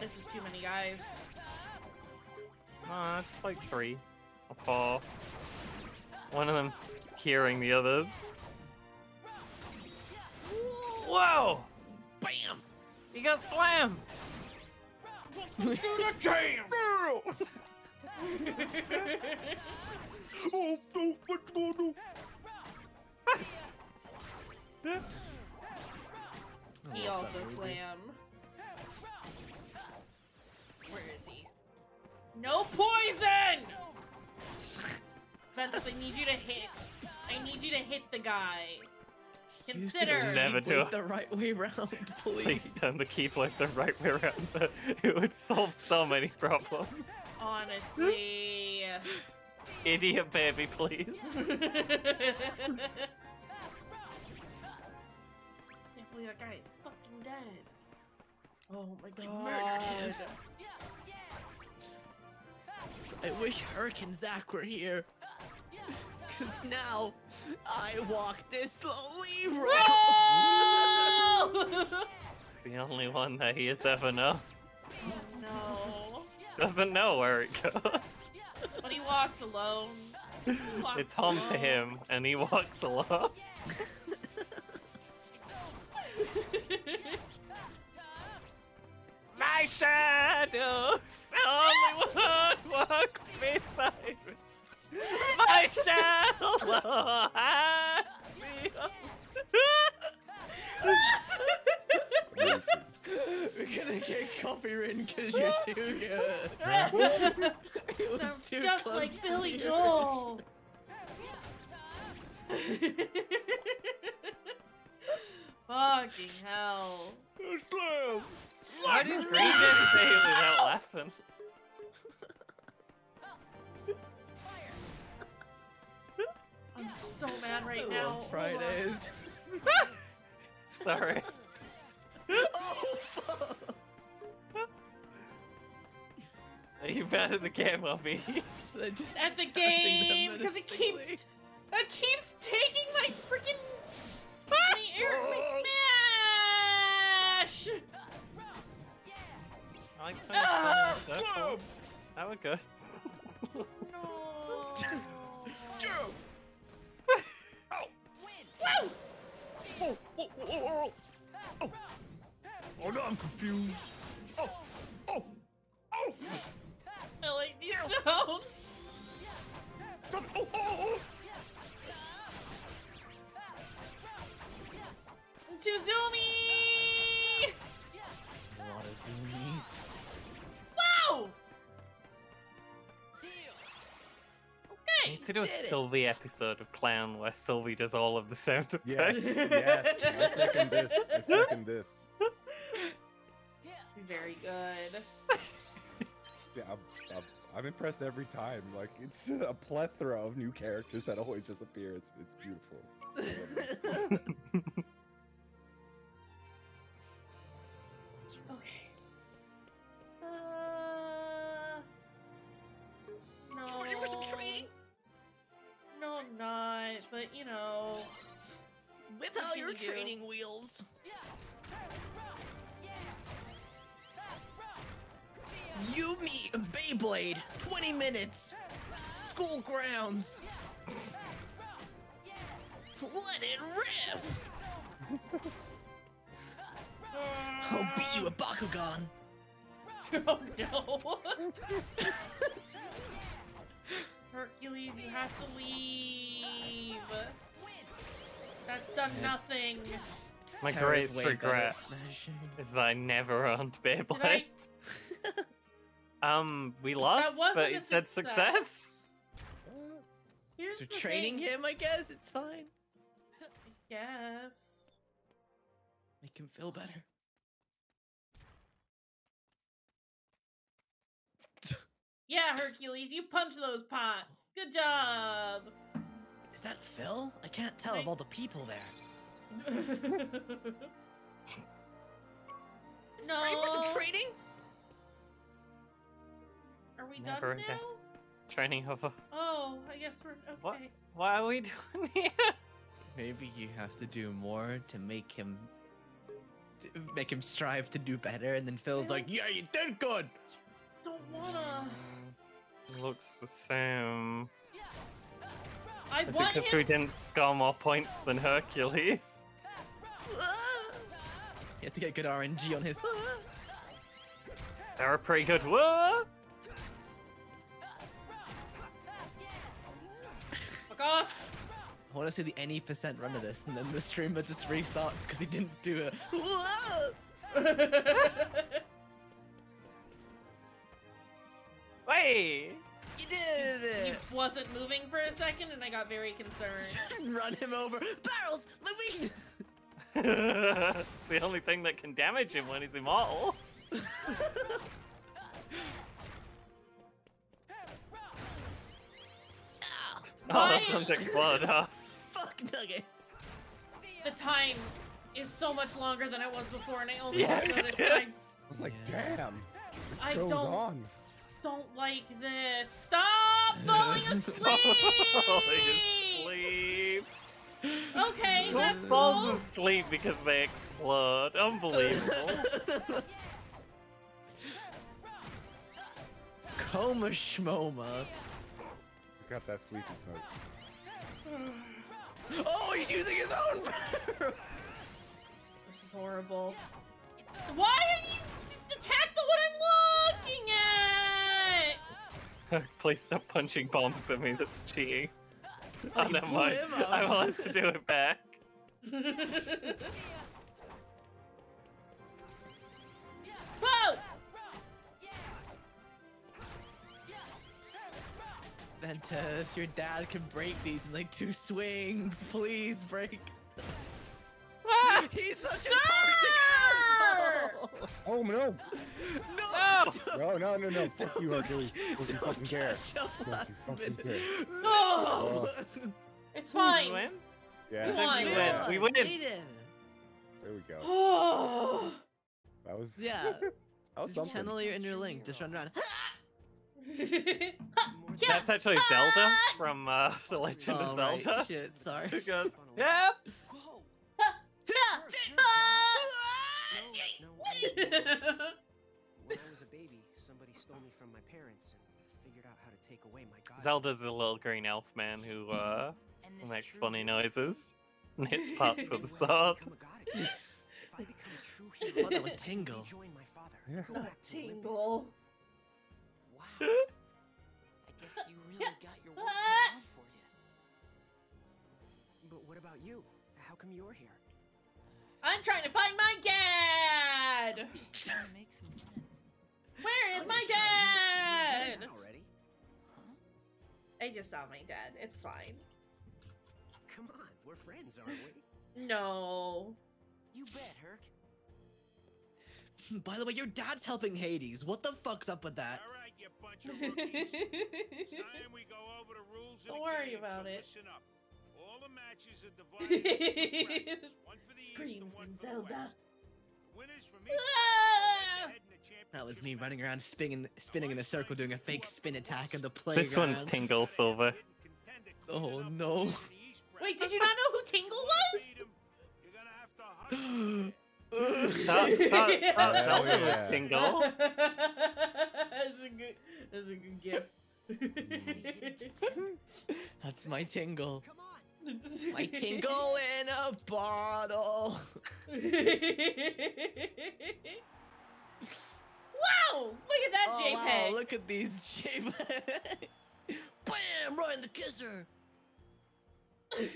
This is too many guys. It's like 3 or 4. One of them's hearing the others. Whoa! Bam! He got slammed! Do the jam! Oh, no, what's going on? He also slam. Where is he? No poison! Ventus, I need you to hit. I need you to hit the guy. Consider. Never do it. The right way round, please. Please turn the keyblade the right way around. It would solve so many problems. Honestly. Idiot baby, please. Can't believe that guy is fucking dead. Oh my god. murdered him. I wish Herc and Zach were here. Cause now I walk this slowly road. The only one that he has ever known. No. Doesn't know where it goes. But he walks alone. He walks It's home to alone. him, and he walks alone. My shadow, only one walks beside me. My shadow has me. We're gonna get copywritten because you're too good. It was Sounds too just close like to Billy the Joel. Fucking hell. Why did Green just say it without laughing? I'm so mad right I now. love Fridays. Sorry. Oh, fuck. Are you bad at the game, Obi? At the game, because it keeps taking my freaking my smash. I like that would good. Oh no, I'm confused. I like these sounds. Tuzumi! A lot of zoomies. Wow! I need to do a Sylvie episode of Clown where Sylvie does all of the sound Yes, effects. yes. I second this. I second this. Very good. Yeah, I'm impressed every time. Like, it's a plethora of new characters that always just appear. It's beautiful. Okay. No. You ready for some training? No, I'm not. But you know. Whip out your training wheels. You meet Beyblade, 20 minutes, school grounds. Let it rip! I'll beat you at Bakugan. Oh no! Hercules, you have to leave. That's done nothing. My Terra's greatest way better regret at smashing. is that I never owned Did Beyblade. I? We lost, wasn't but a it said success. Here's So the training thing. him, I guess, it's fine. Yes. Make him feel better. Yeah, Hercules, you punch those pots. Good job. Is that Phil? I can't tell of all the people there. No. Ready for some training? Are we Never done again. now? Training over. Oh, I guess we're okay. What? What are we doing here? Maybe you have to do more to make him strive to do better, and then Phil's like, "Yeah, you did good." Don't wanna. Looks the same. I Is it want because him. we didn't score more points than Hercules? You have to get good RNG on his. They're a pretty good. Whoa! Fuck off. I want to see the any % run of this, and then the streamer just restarts because he didn't do it. Hey! You did He it! wasn't moving for a second, and I got very concerned. Run him over. Barrels! My weakness! It's the only thing that can damage him when he's immortal. Oh, that sounds explode off. Fuck nuggets! The time is so much longer than it was before, and I only Yeah, just noticed it that is. I was like, damn. This I goes don't- on. don't like this. Stop falling asleep! Sleep. Okay, Who that's falls cool. asleep because they explode? Unbelievable. Coma schmoma. Got that sleepy smoke. Oh, he's using his own barrel! This is horrible. Why are you just attack the one I'm looking at? Please stop punching bombs at me, that's cheating. Oh, you never blew mind. him up. I want to do it back. Whoa! Ventus, your dad can break these in like 2 swings. Please break. He's such a toxic asshole! Oh no! No! No! Fuck you, Hercules. Don't you fucking care. Catch up Don't you last fucking minute. care. No! It's fine. We win? Yeah. We won. We win. We did. There we go. Oh. That was. Yeah. That was Just something. channel your inner link. Just run around. That's actually Zelda from The Legend of right. Zelda. Shit, sorry. Who goes, yep. Whoa! No. When I was a baby, somebody stole me from my parents and figured out how to take away my god. Zelda's a little green elf man who makes funny noises and hits parts with a sword. If I become a true hero, Oh, that was Tingle. rejoin my father. Yeah. Go back to Olympus. Tingle. Wow. I guess you really got your work cut out for you. But what about you? How come you're here? I'm trying to find my dad. I'm just trying to make some friends. Where is I my was trying to dad? make some already. I just saw my dad. It's fine. Come on, we're friends, aren't we? No. You bet, Herc. By the way, your dad's helping Hades. What the fuck's up with that? All right, you bunch of rookies. It's time we go over the rules of Don't the worry game, about so it. listen up. All the matches are divided into two brackets, one for the east Screams and one in for Zelda. the west. The winners from each Ah! bracket go head-to-head in the championship That was me match. running around spinning in a circle doing a fake spin attack in the playground. This one's Tingle, Silver. Oh no. Wait, did you not know who Tingle was? You're gonna have to hustle. Zelda yeah. was Tingle. That's a good gift. That's my Tingle. Come on. My Tingle in a bottle. Wow! Look at that Oh, JPEG. wow, look at these JPEG. Bam! Right in the kisser. Guess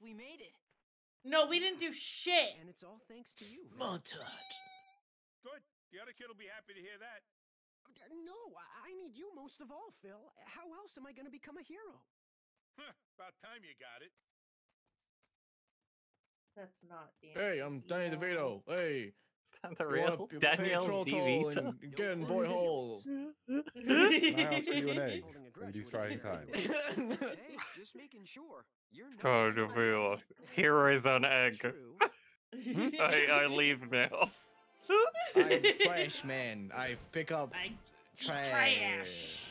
we made it. No, we didn't do shit. And it's all thanks to you. Montage. Good. The other kid will be happy to hear that. No, I need you most of all, Phil. How else am I going to become a hero? About time you got it. That's not Danny. Hey, I'm Danny DeVito. Hey. The real Daniel DeVito. Get in boy hole. I'll see you an egg in these trying times. Hey, just making sure. You're not Time to be a hero is on egg. True. I leave now. I'm trash man. I pick up I trash. trash.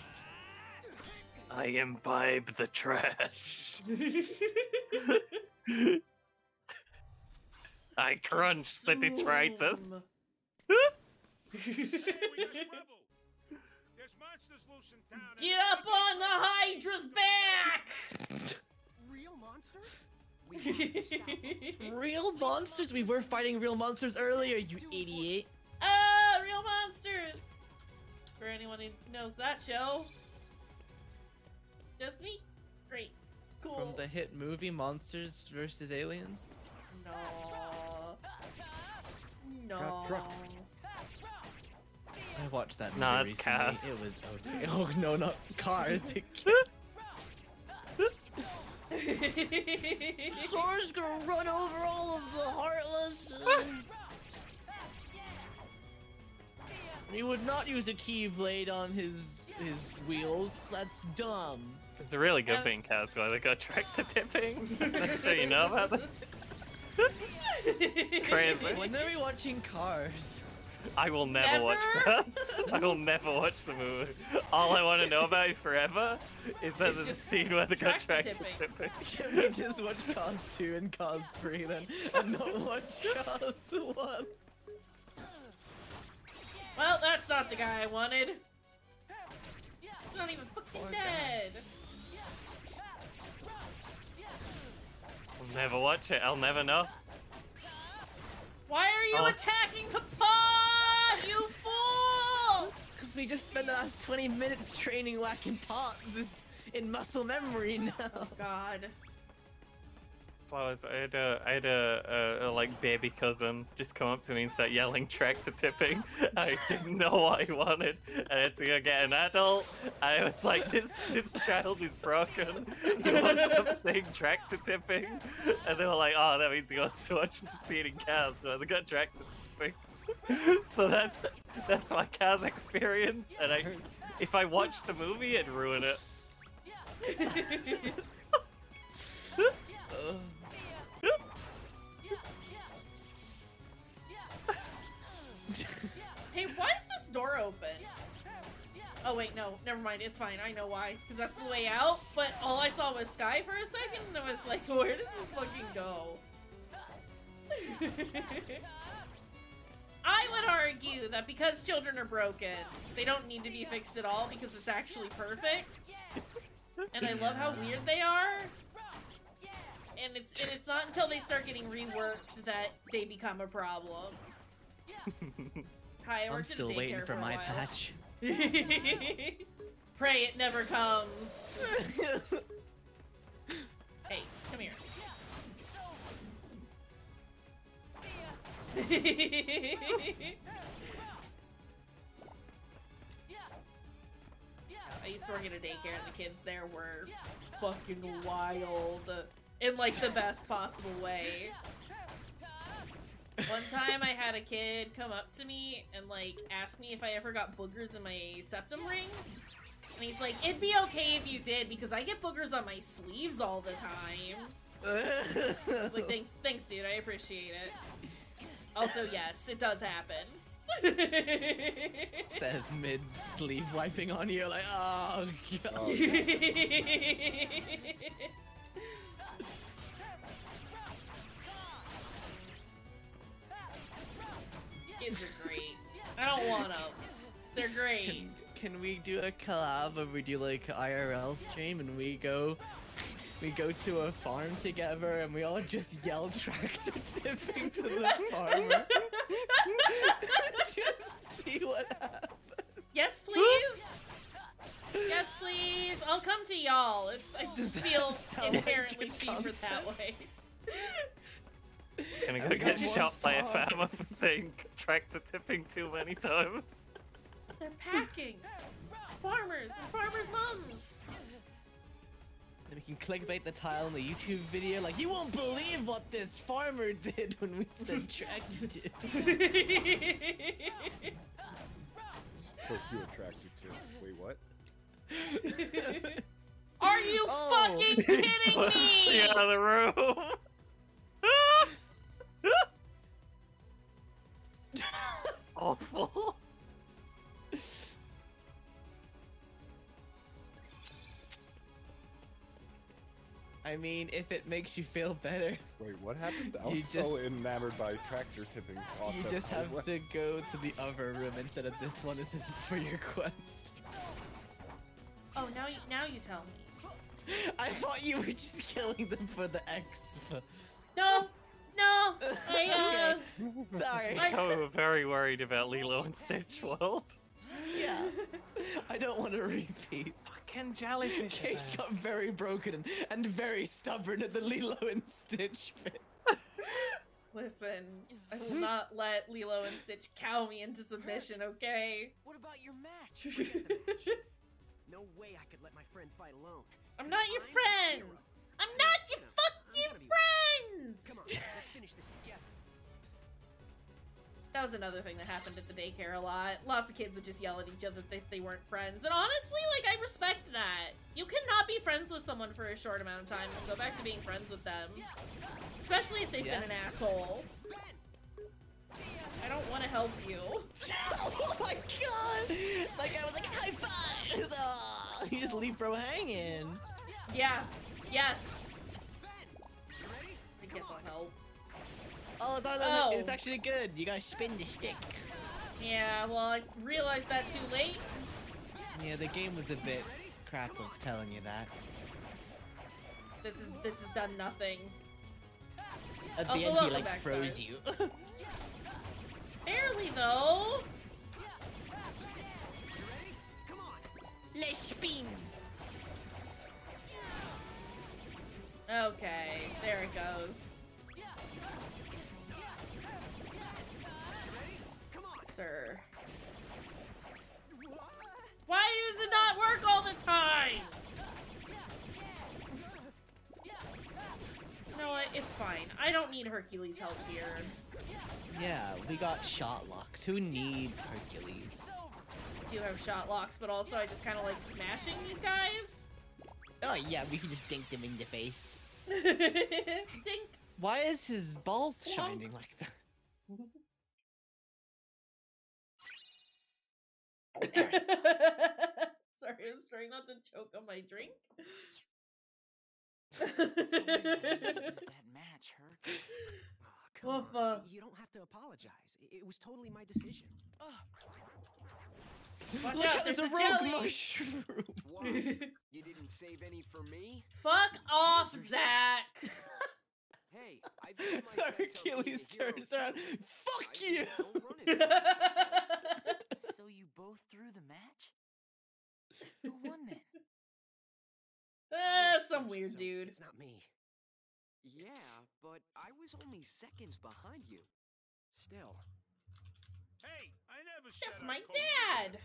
I imbibe the trash. I crunch the detritus. Hey, we got trouble. There's monsters loose in town. Get up on the Hydra's back! Real monsters? We have to stop them. Real monsters? We were fighting real monsters earlier, you idiot. Ah, real monsters! For anyone who knows that show. Just me? Great. Cool. From the hit movie Monsters vs. Aliens? No. No. Got truck. I watched that movie Nah, it's recently. Cars. It was okay. Oh no, not Cars. Sora's gonna run over all of the Heartless. He would not use a keyblade on his wheels. That's dumb. It's a really good being casual. They got tractor tipping. I'm not sure you know about this. Crazy. When are we watching Cars? I will never watch Cars. I will never watch the movie. All I want to know about it forever is that It's there's a just scene where they got tractor tractor tipping. tipping. Can we just watch Cars 2 and Cars 3 then, and not watch Cars 1? Well, that's not the guy I wanted. He's not even fucking Poor dead. I'll never watch it. I'll never know. Why are you Oh. attacking Papa, you fool? Because we just spent the last 20 minutes training whacking parts. It's in muscle memory now. Oh God. Flowers, I had a like baby cousin just come up to me and start yelling tractor tipping. I didn't know what he wanted. I had to go get an adult. I was like, this child is broken. He wants to stop saying tractor tipping. And they were like, oh, that means he wants to watch the scene in Cars where they got tractor tipping. So that's my Cars experience. And if I watched the movie, it'd ruin it. Hey, why is this door open? Oh wait, no, never mind. It's fine. I know why, because that's the way out. But all I saw was sky for a second, and I was like, where does this fucking go? I would argue that because children are broken, they don't need to be fixed at all because it's actually perfect. And I love how weird they are. And it's not until they start getting reworked that they become a problem. Hi, I I'm worked at a still waiting daycare for a my while. patch. Pray it never comes. Hey, come here. I used to work at a daycare and the kids there were fucking wild in like the best possible way. One time I had a kid come up to me and like ask me if I ever got boogers in my septum ring. And he's like, it'd be okay if you did because I get boogers on my sleeves all the time. I was like, thanks dude, I appreciate it. Also, yes, it does happen. Says mid-sleeve wiping on you, like, oh god. Oh, Kids are great. I don't want them. They're great. Can we do a collab where we do like IRL stream and we go to a farm together and we all just yell tractor tipping to the farmer? Just see what happens. Yes, please. Yes, please. I'll come to y'all. I feel inherently cheaper that way. Gonna go get shot by a farmer for saying tractor tipping too many times. They're packing. Farmers and farmers' mums. Then we can clickbait the tile in the YouTube video, like, you won't believe what this farmer did when we said tractor tip. What you attracted to? Wait, what? Are you fucking kidding me? Get out of the room. Awful. I mean, if it makes you feel better. Wait, what happened? I You was so just- enamored by tractor tipping. You just have to go to the other room instead of this one. This isn't for your quest. Oh, now you tell me. I thought you were just killing them for the exp. No. I Sorry. I'm very worried about Lilo and Stitch World. Yeah. I don't want to repeat. Fucking jellyfish. Kaysh got very broken and very stubborn at the Lilo and Stitch bit. Listen, I will not let Lilo and Stitch cow me into submission, okay? What about your match? Forget the match. No way I could let my friend fight alone. I'm not your friend! I'm not your fucking friend! Come on, let's finish this together. That was another thing that happened at the daycare a lot. Lots of kids would just yell at each other that they weren't friends. And honestly, like, I respect that. You cannot be friends with someone for a short amount of time and go back to being friends with them. Especially if they've been an asshole. I don't want to help you. Oh my god! Like, I was like, high five! Oh, you just leave bro hanging. Yeah. Yes. I guess I'll help. Oh, it's actually good. You gotta spin the stick. Yeah, well, I realized that too late. Yeah, the game was a bit crap of telling you that. This has done nothing. At the Also, end, he welcome like back, froze Stars. you. Barely though. Let's spin. Okay, there it goes. Sir. Why does it not work all the time? You know what? It's fine. I don't need Hercules' help here. Yeah, we got shot locks. Who needs Hercules? I do have shot locks, but also I just kind of like smashing these guys. Oh yeah, we can just dink them in the face. Dink. Why is his balls Wonk. shining like that? Sorry, I was trying not to choke on my drink. Sorry that match, Herc. Come on. You don't have to apologize. It was totally my decision. Watch Look out, how there's a there's a rogue jelly. mushroom. Why? You didn't save any for me? Fuck off, Zach. Hey, I've given myself Hercules turns around. Fuck you! So you both threw the match? Who won then? Some weird dude. It's not me. Yeah, but I was only seconds behind you. Still. Hey, I never said That's I'd my coach the dad. game.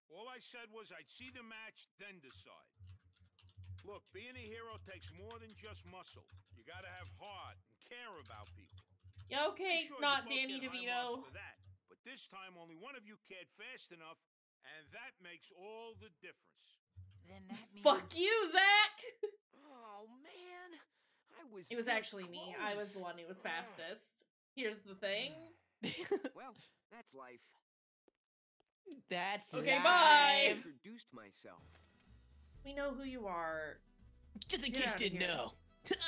All I said was I'd see the match, then decide. Look, being a hero takes more than just muscle. You gotta have heart and care about people. Yeah, okay, Sure, not you both Danny get high DeVito. marks for that, but this time only one of you cared fast enough, and that makes all the difference. Then that means... Fuck you, Zach! Oh, man. It was actually me. I was the one who was fastest. Here's the thing. Well, that's life. That's Okay, life. bye. I introduced myself. We know who you are. Just in Get case outta you didn't here. know,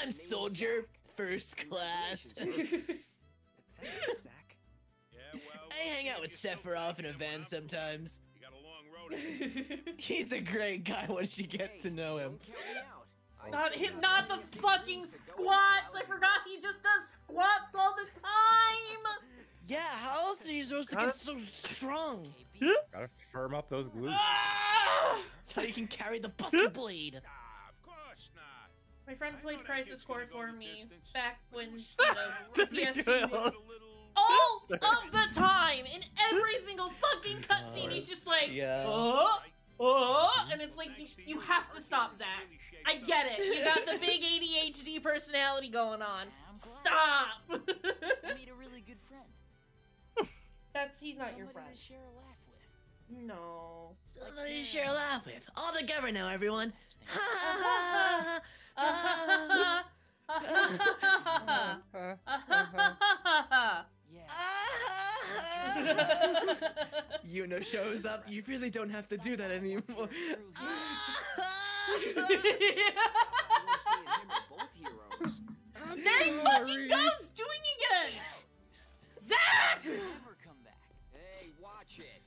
I'm Soldier, first class. Zach. Yeah, well, I hang out with Sephiroth in a van sometimes. you got a long road ahead. He's a great guy once you get to know him. Don't count me out. Not him, not the fucking squats! I forgot he just does squats all the time! Yeah, how else are you supposed to get so strong? Gotta firm up those glutes. That's how you can carry the Buster Blade. Of course not. My friend played Crisis Core for me back when, Does he do PSP it was all? all of the time! In every single fucking cutscene, he's just like, Yeah. and it's like, you have to stop, Zach. I get it. You got the big ADHD personality going on. Stop! You made a really good friend. He's not your friend. Somebody to share a laugh with. No. Somebody to share a laugh with. All together now, everyone. Yuno shows up. You really don't have to do that anymore. There he fucking goes doing it again! Zach! Never come back. Hey, watch it.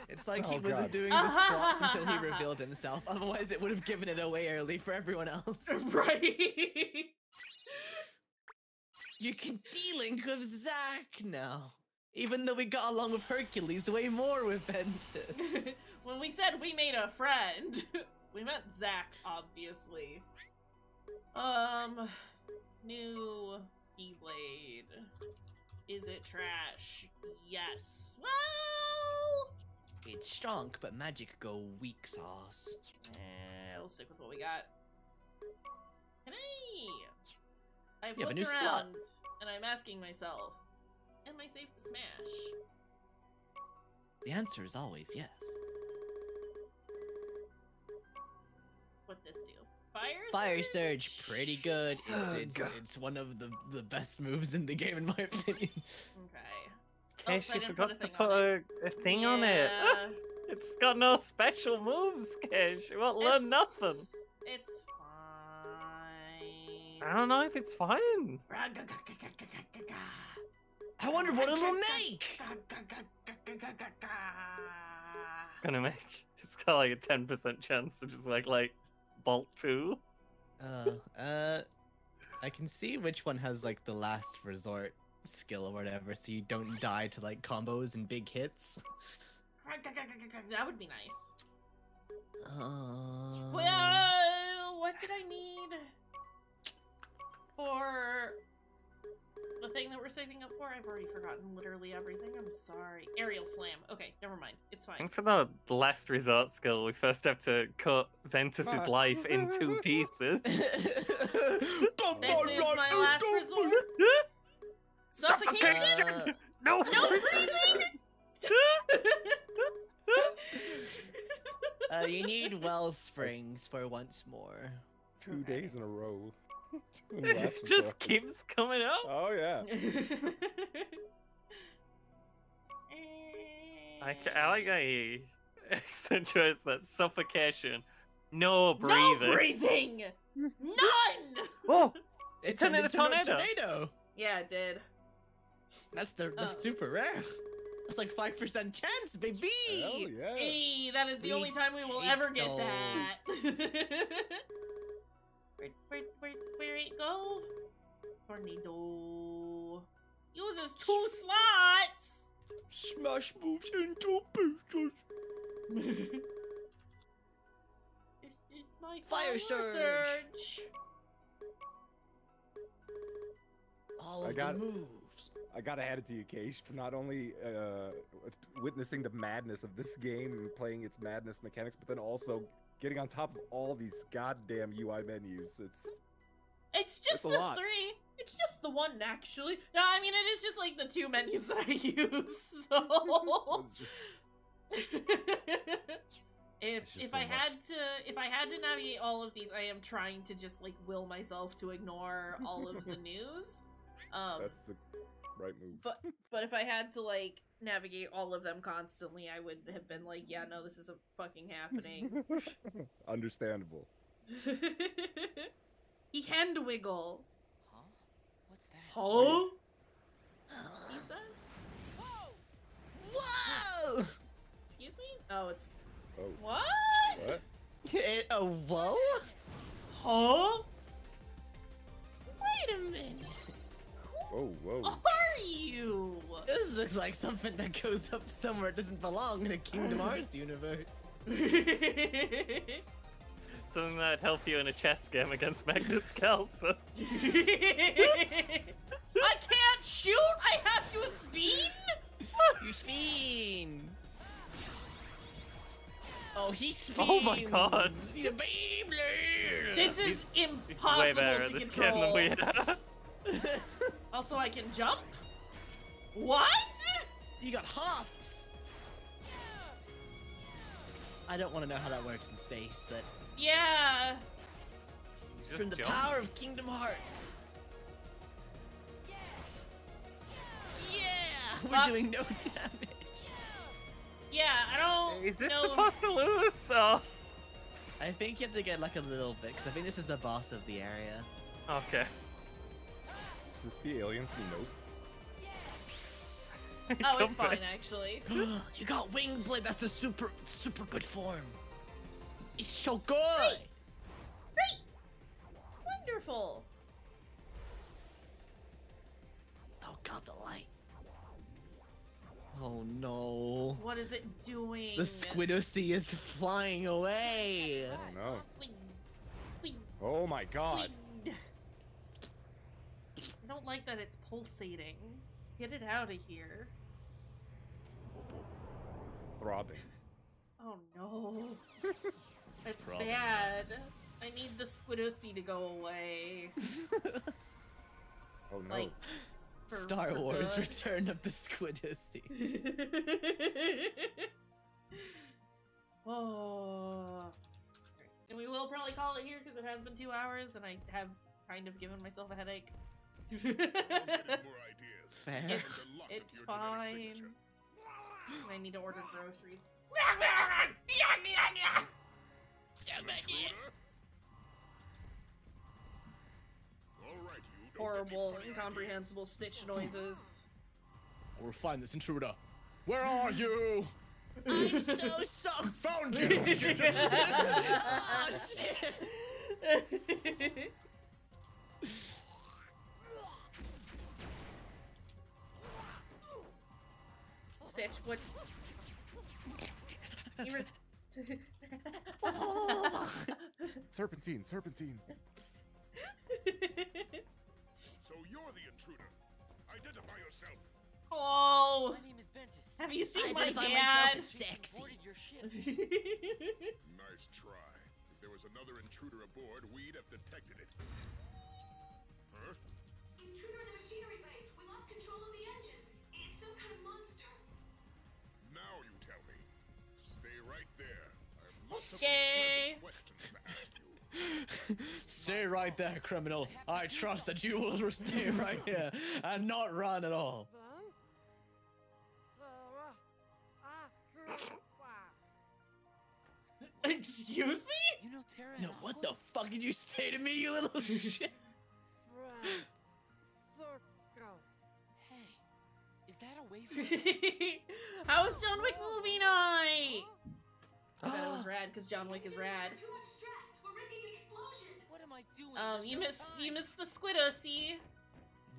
It's like he Oh, wasn't God. doing the squats until he revealed himself. Otherwise, it would have given it away early for everyone else. Right. You can de-link with Zack now. Even though we got along with Hercules way more with Ventus. When we said we made a friend, we meant Zach, obviously. New Keyblade. Is it trash? Yes. Well... It's strong, but magic go weak sauce. We'll stick with what we got. Can I've You have a looked new around, slot. and I'm asking myself, am I safe to smash? The answer is always yes. What'd this do? Fire? Fire Surge, pretty good. Surge. It's one of the best moves in the game, in my opinion. Okay. Okay, so I she didn't forgot to thing put on a thing on it. Yeah. It's got no special moves, Kish. It won't learn nothing. It's fine. I don't know if it's fine. I wonder what it'll make! It's gonna make. It's got like a 10% chance to just make like Bolt 2. I can see which one has like the last resort skill or whatever, so you don't die to like combos and big hits. That would be nice. Uh... Well, what did I need for the thing that we're saving up for? I've already forgotten literally everything. I'm sorry. Aerial slam. Okay, never mind. It's I fine. think for the last resort skill, we first have to cut Ventus's life in 2 pieces. This is my last resort. Suffocation? No! No breathing? You need well springs for once more. 2 days in a row. It just keeps coming up. Oh yeah. I like how he accentuates that suffocation. No breathing. No breathing! None! Oh! It turned turned into into a a tornado. Yeah, it did. That's super rare. That's like 5% chance, baby. Hell yeah. Hey, that is the only time we will ever get that. Where it go? Tornado. Uses 2 slots. Smash moves into pieces. This is my Fire surge. All of the moves. I gotta hand it to you, Keish, for not only witnessing the madness of this game and playing its madness mechanics, but then also getting on top of all these goddamn UI menus. It's just the lot. 3. It's just the 1, actually. No, I mean, it is just like the 2 menus that I use, so... It's just... if I had to navigate all of these, I am trying to just like will myself to ignore all of the news. That's the right move. But if I had to like navigate all of them constantly, I would have been like, yeah, no, this isn't fucking happening. Understandable. He hand wiggle. Huh? What's that? Huh? He says. Whoa! Excuse me? Oh, it's. Oh. What? What? Whoa? Huh? Wait a minute. Whoa, whoa. Who are you? This looks like something that goes up somewhere it doesn't belong in a Kingdom Hearts universe. Something that'd help you in a chess game against Magnus Carlsen. I can't shoot! I have to spin? You spin! Oh, he spins! Oh my god! He's a Beyblade! This is impossible way better to at this control. game than we are. Also, I can jump? What? You got hops! I don't want to know how that works in space, but... Yeah. From the power of Kingdom Hearts. Yeah! We're doing no damage. Yeah, I don't Is this know. supposed to lose? Oh. I think you have to get like a little bit, because I think this is the boss of the area. Okay. Is this the alien from Note? Oh, it's fine, actually. You got Wing Blade, that's a super good form. It's so good! Great! Wonderful! Oh god, the light. Oh no. What is it doing? The Squidosy is flying away! Oh no. Squid. Squid. Oh my god. Squid. I don't like that it's pulsating. Get it out of here. Throbbing. Oh no. It's Throbbing bad. nuts. I need the Squidosy to go away. Oh no. Like, Star for Wars good. Return of the Squidosy. Oh. And we will probably call it here because it has been 2 hours and I have kind of given myself a headache. Fair. It's fine. I need to order groceries. Horrible, incomprehensible stitch noises. We'll find this intruder. Where are you? I'm so sorry. Found you. Oh shit. Stitch, what? You were. Serpentine, serpentine. So you're the intruder. Identify yourself. Oh. My name is Ventus. Have you seen I my identify dad? myself as sexy. Boarded your ship. Nice try. If there was another intruder aboard, we'd have detected it. Huh? Intruder in the machinery bay. We lost control of the engines. It's some kind of monster. Now you tell me. Stay right there. I have lots of Okay. unpleasant questions to ask you. Stay right there, criminal. I trust that you will stay right here and not run at all. Excuse me? You know Terra No, what the fuck did you say to me, you little shit? Circle. Hey, is that a wafer? How was John Wick movie night? I bet it was rad because John Wick is rad. Too much stress. We're risking an explosion. What am I doing? You missed the Squidosy.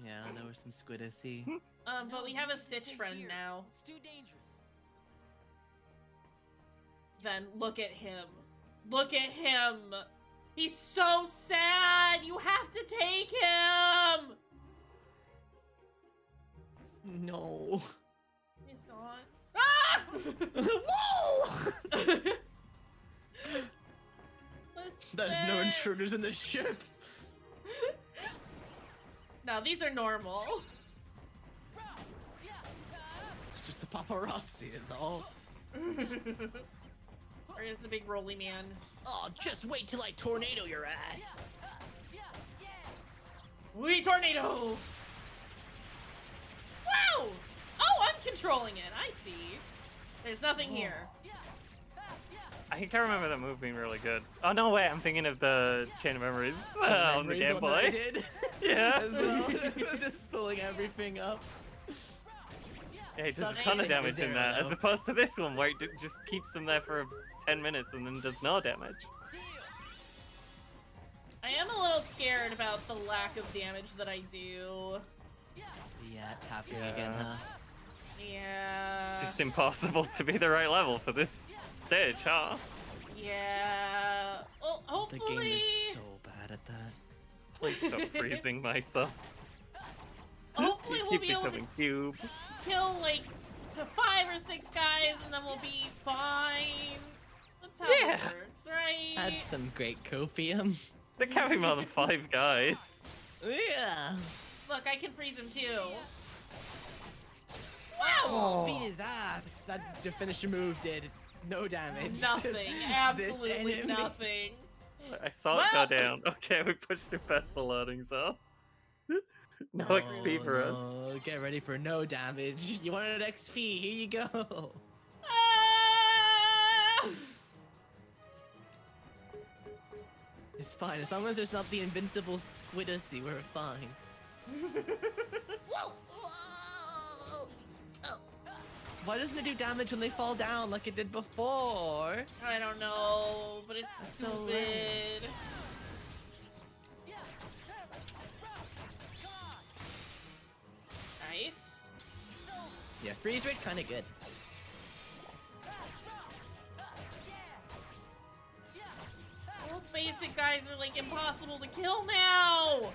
Yeah, there was some squidosy. But we have a Stitch friend now. It's too dangerous. Then look at him. Look at him. He's so sad. You have to take him. No. He's gone. Ah! Whoa! There's no intruders in the ship. No, these are normal. It's just the paparazzi is all. Where is the big rolly man? Oh, just wait till I tornado your ass. We tornado! Wow! Oh, I'm controlling it. I see. There's nothing here. I can't remember that move being really good. Oh no, wait, I'm thinking of the Chain of Memories on the Game Boy. I did. Yeah. As well. It was just pulling everything up. Yeah, he does a ton of damage in that, as opposed to this one where it just keeps them there for 10 minutes and then does no damage. I am a little scared about the lack of damage that I do. Yeah, it's happening again, huh? Yeah. It's just impossible to be the right level for this stage, huh? Yeah. Well, hopefully. The game is so bad at that. Please stop freezing myself. Hopefully You we'll keep be able to becoming cube. kill like 5 or 6 guys and then we'll be fine. That's how this works, right? That's some great copium. There can't be more than 5 guys. Yeah. Look, I can freeze him too. Wow! Beat his ass. That the finisher move did no damage. Nothing. Absolutely nothing. I saw it go down. Okay, we pushed it past the loading zone. No XP for us. No. Get ready for no damage. You wanted XP, here you go. It's fine, as long as there's not the invincible Squidosy, we're fine. Whoa! Whoa! Oh. Why doesn't it do damage when they fall down like it did before? I don't know, but it's so stupid. Nice. Yeah, freeze rate kinda good. Those basic guys are like impossible to kill now.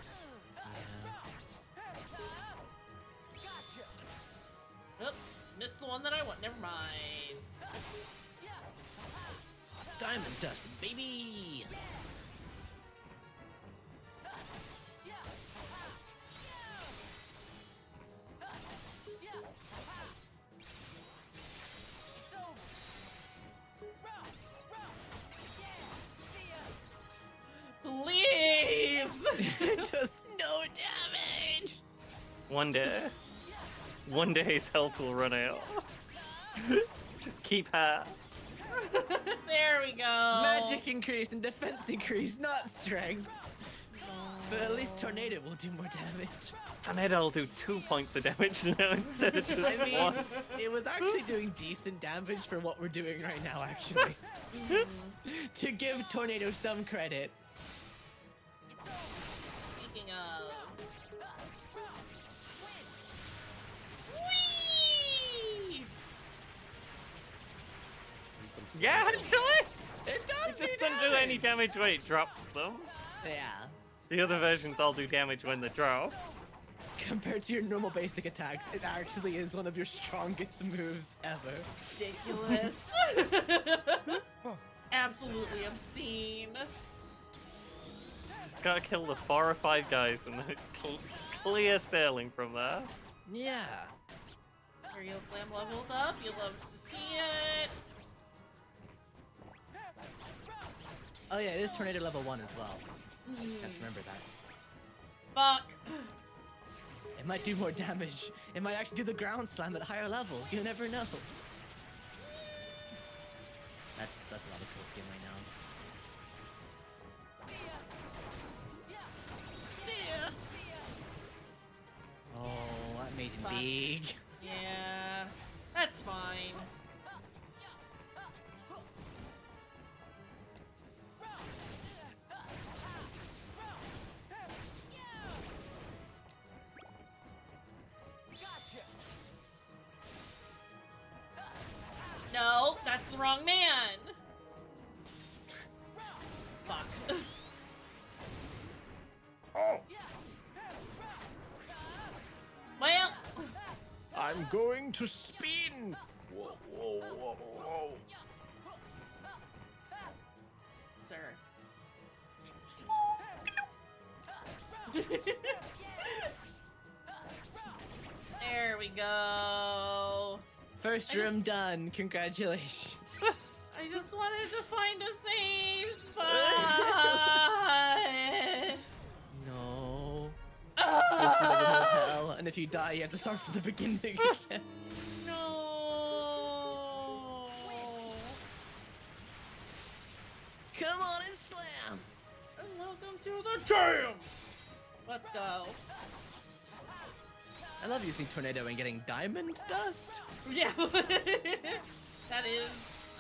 Oops, missed the one that I want. Never mind. Diamond dust, baby! Please! Just no damage! One day his health will run out. Just keep her. There we go. Magic increase and defense increase, not strength. But at least Tornado will do more damage. Tornado will do 2 points of damage now instead of just I mean, 1. it was actually doing decent damage for what we're doing right now, actually. To give Tornado some credit. Speaking of... Whee! Yeah, actually! It does It doesn't do any damage when it drops them. Yeah. The other versions all do damage when they drop. Compared to your normal basic attacks, it actually is one of your strongest moves ever. Ridiculous. Absolutely obscene. Just gotta kill the 4 or 5 guys and then it's clear sailing from there. Yeah. Aerial Slam leveled up. You'll love to see it. Oh yeah, it is Tornado level 1 as well. Have to remember that. Fuck. It might do more damage. It might actually do the ground slam at higher levels. You never know. That's a lot of copium right now. Oh, that made it Fuck. big. Yeah, that's fine. No, that's the wrong man. Fuck. Oh. Well, I'm going to spin. Whoa, whoa, whoa, whoa. sir. There we go. First room done. Congratulations. I just wanted to find a safe spot. No. Go for the room of hell, and if you die, you have to start from the beginning again. No. Come on and slam. And welcome to the jam. Let's go. I love using tornado and getting diamond dust. Yeah. That is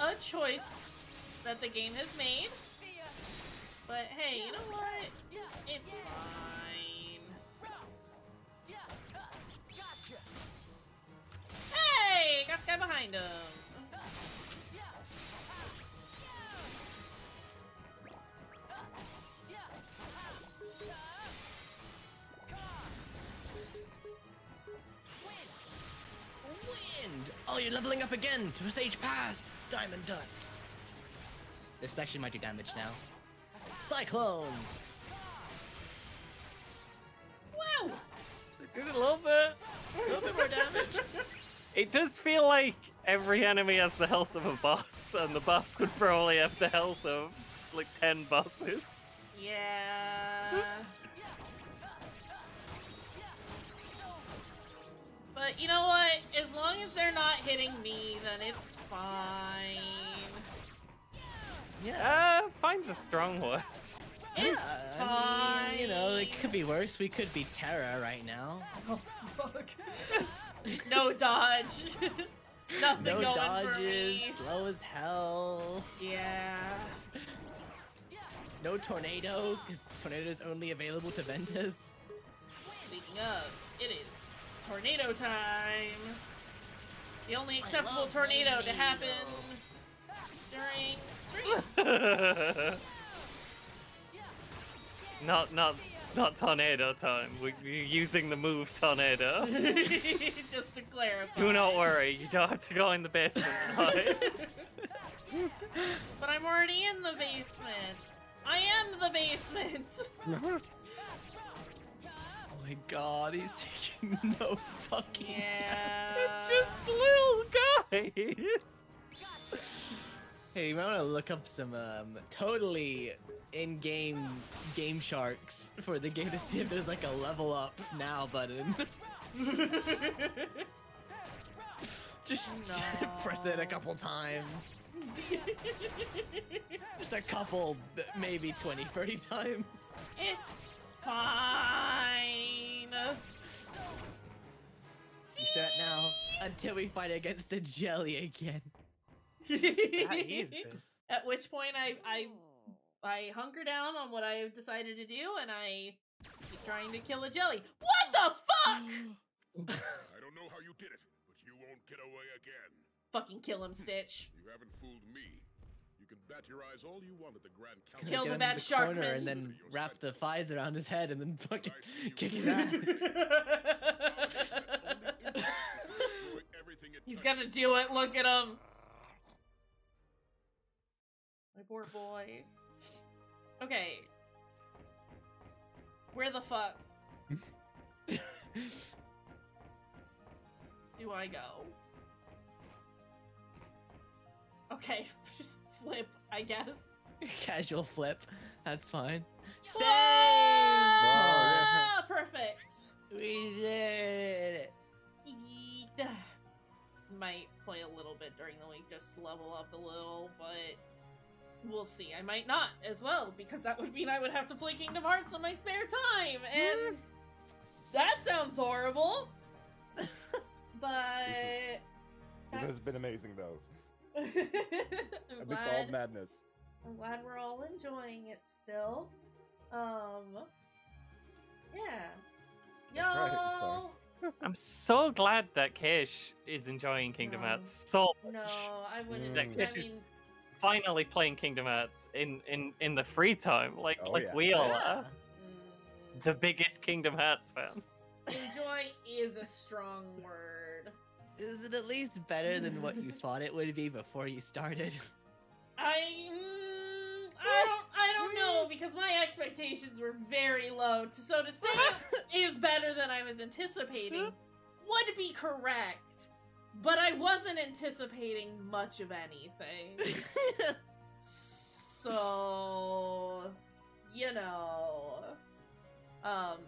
a choice that the game has made. But hey, you know what? It's fine. Hey, got the guy behind him. Wind! Oh, you're leveling up again to a stage past. Diamond dust. This actually might do damage now. Cyclone! Wow! It did a little bit. A little bit more damage. It does feel like every enemy has the health of a boss, and the boss would probably have the health of like 10 bosses. Yeah. But you know what? As long as they're not hitting me, then it's fine. Yeah, fine's a strong word. It's fine. I mean, you know, it could be worse. We could be Terra right now. Oh fuck. No dodge. Nothing No going dodges, for me. slow as hell. Yeah. No tornado, because tornado is only available to Ventus. Speaking of, it is tornado time. The only acceptable tornado to happen during stream. Not tornado time. We're using the move tornado. Just to clarify. Do not worry, you don't have to go in the basement tonight. But I'm already in the basement. I am the basement. Oh my god, he's taking no fucking damage. It's just little guys. Hey, you might want to look up some totally in-game game sharks for the game to see if there's like a level up now button. Just press it a couple times. Just a couple, maybe 20, 30 times. It's fine. You set now until we fight against the jelly again. At which point I hunker down on what I have decided to do, and I keep trying to kill a jelly. What the fuck? I don't know how you did it, but you won't get away again. Fucking kill him, Stitch. You haven't fooled me. You can bat your eyes all you want at the Grand Council. Kill Get the him bad to the corner Sharkman. and then wrap the thighs around his head and then fucking kick his ass. He's gonna do it. Look at him. My poor boy. Okay. Where the fuck do I go? Okay, just flip, I guess. Casual flip. That's fine. Save! Ah, perfect. We did it. Might play a little bit bit during the week just to level up a little, but we'll see. I might not as well, because that would mean I would have to play Kingdom Hearts on my spare time, and that sounds horrible. But this has been amazing, though. I'm Amidst glad, all madness. I'm glad we're all enjoying it still. Yeah. That's right, Stars. I'm so glad that Kish is enjoying Kingdom Hearts so much. No, I wouldn't. That Kish I is mean, finally playing Kingdom Hearts in the free time, like we all are. The biggest Kingdom Hearts fans. enjoy is a strong word. Is it at least better than what you thought it would be before you started? I don't know, because my expectations were very low. So to say it is better than I was anticipating would be correct, but I wasn't anticipating much of anything. So, you know, not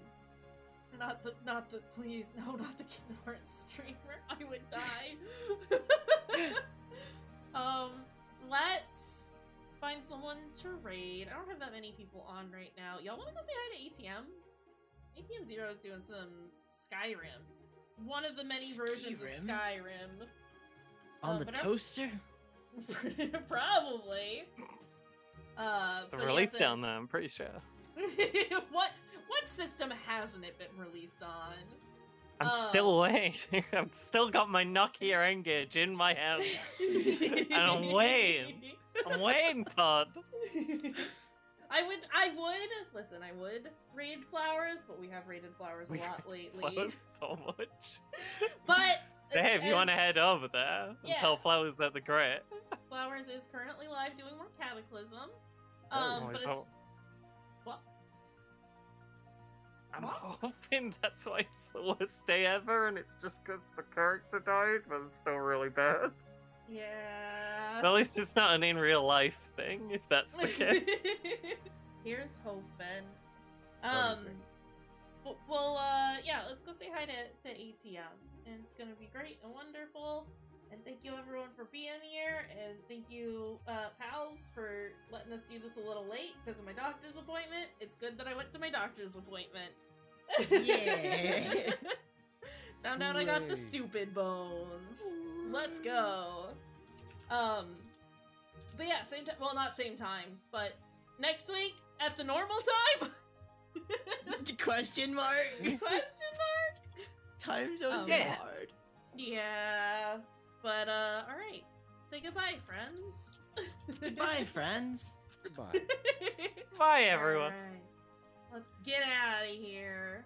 the please, no, not the Kingdom Hearts streamer. I would die. Let's find someone to raid. I don't have that many people on right now. Y'all want to go say hi to ATM? ATM Zero is doing some Skyrim. One of the many versions of Skyrim. On the toaster? Probably. The release down there, I'm pretty sure. What system hasn't it been released on? I'm still waiting. I've still got my Nokia Engage in my hand. And I'm waiting. I'm waiting, Todd. I would raid Flowers, but we have raided Flowers a lot lately. Flowers so much. But Dave, you want to head over there and tell Flowers that they're great? Flowers is currently live doing more Cataclysm. Oh, but so- it's what? I'm hoping that's why it's the worst day ever, and it's just because the character died, but it's still really bad. Yeah. At least it's not an in real life thing, if that's the case. Here's hoping. Yeah, let's go say hi to ATM. And it's gonna be great and wonderful. And thank you everyone for being here. And thank you, pals, for letting us do this a little late because of my doctor's appointment. It's good that I went to my doctor's appointment. Yeah. Found out I got the stupid bones. Let's go. But yeah, same time. Well, not same time, but next week at the normal time. Question mark? Question mark? Time zone's Yeah. hard. Yeah. But alright. Say goodbye, friends. Goodbye, friends. Goodbye. Bye, everyone. Alright. Let's get out of here.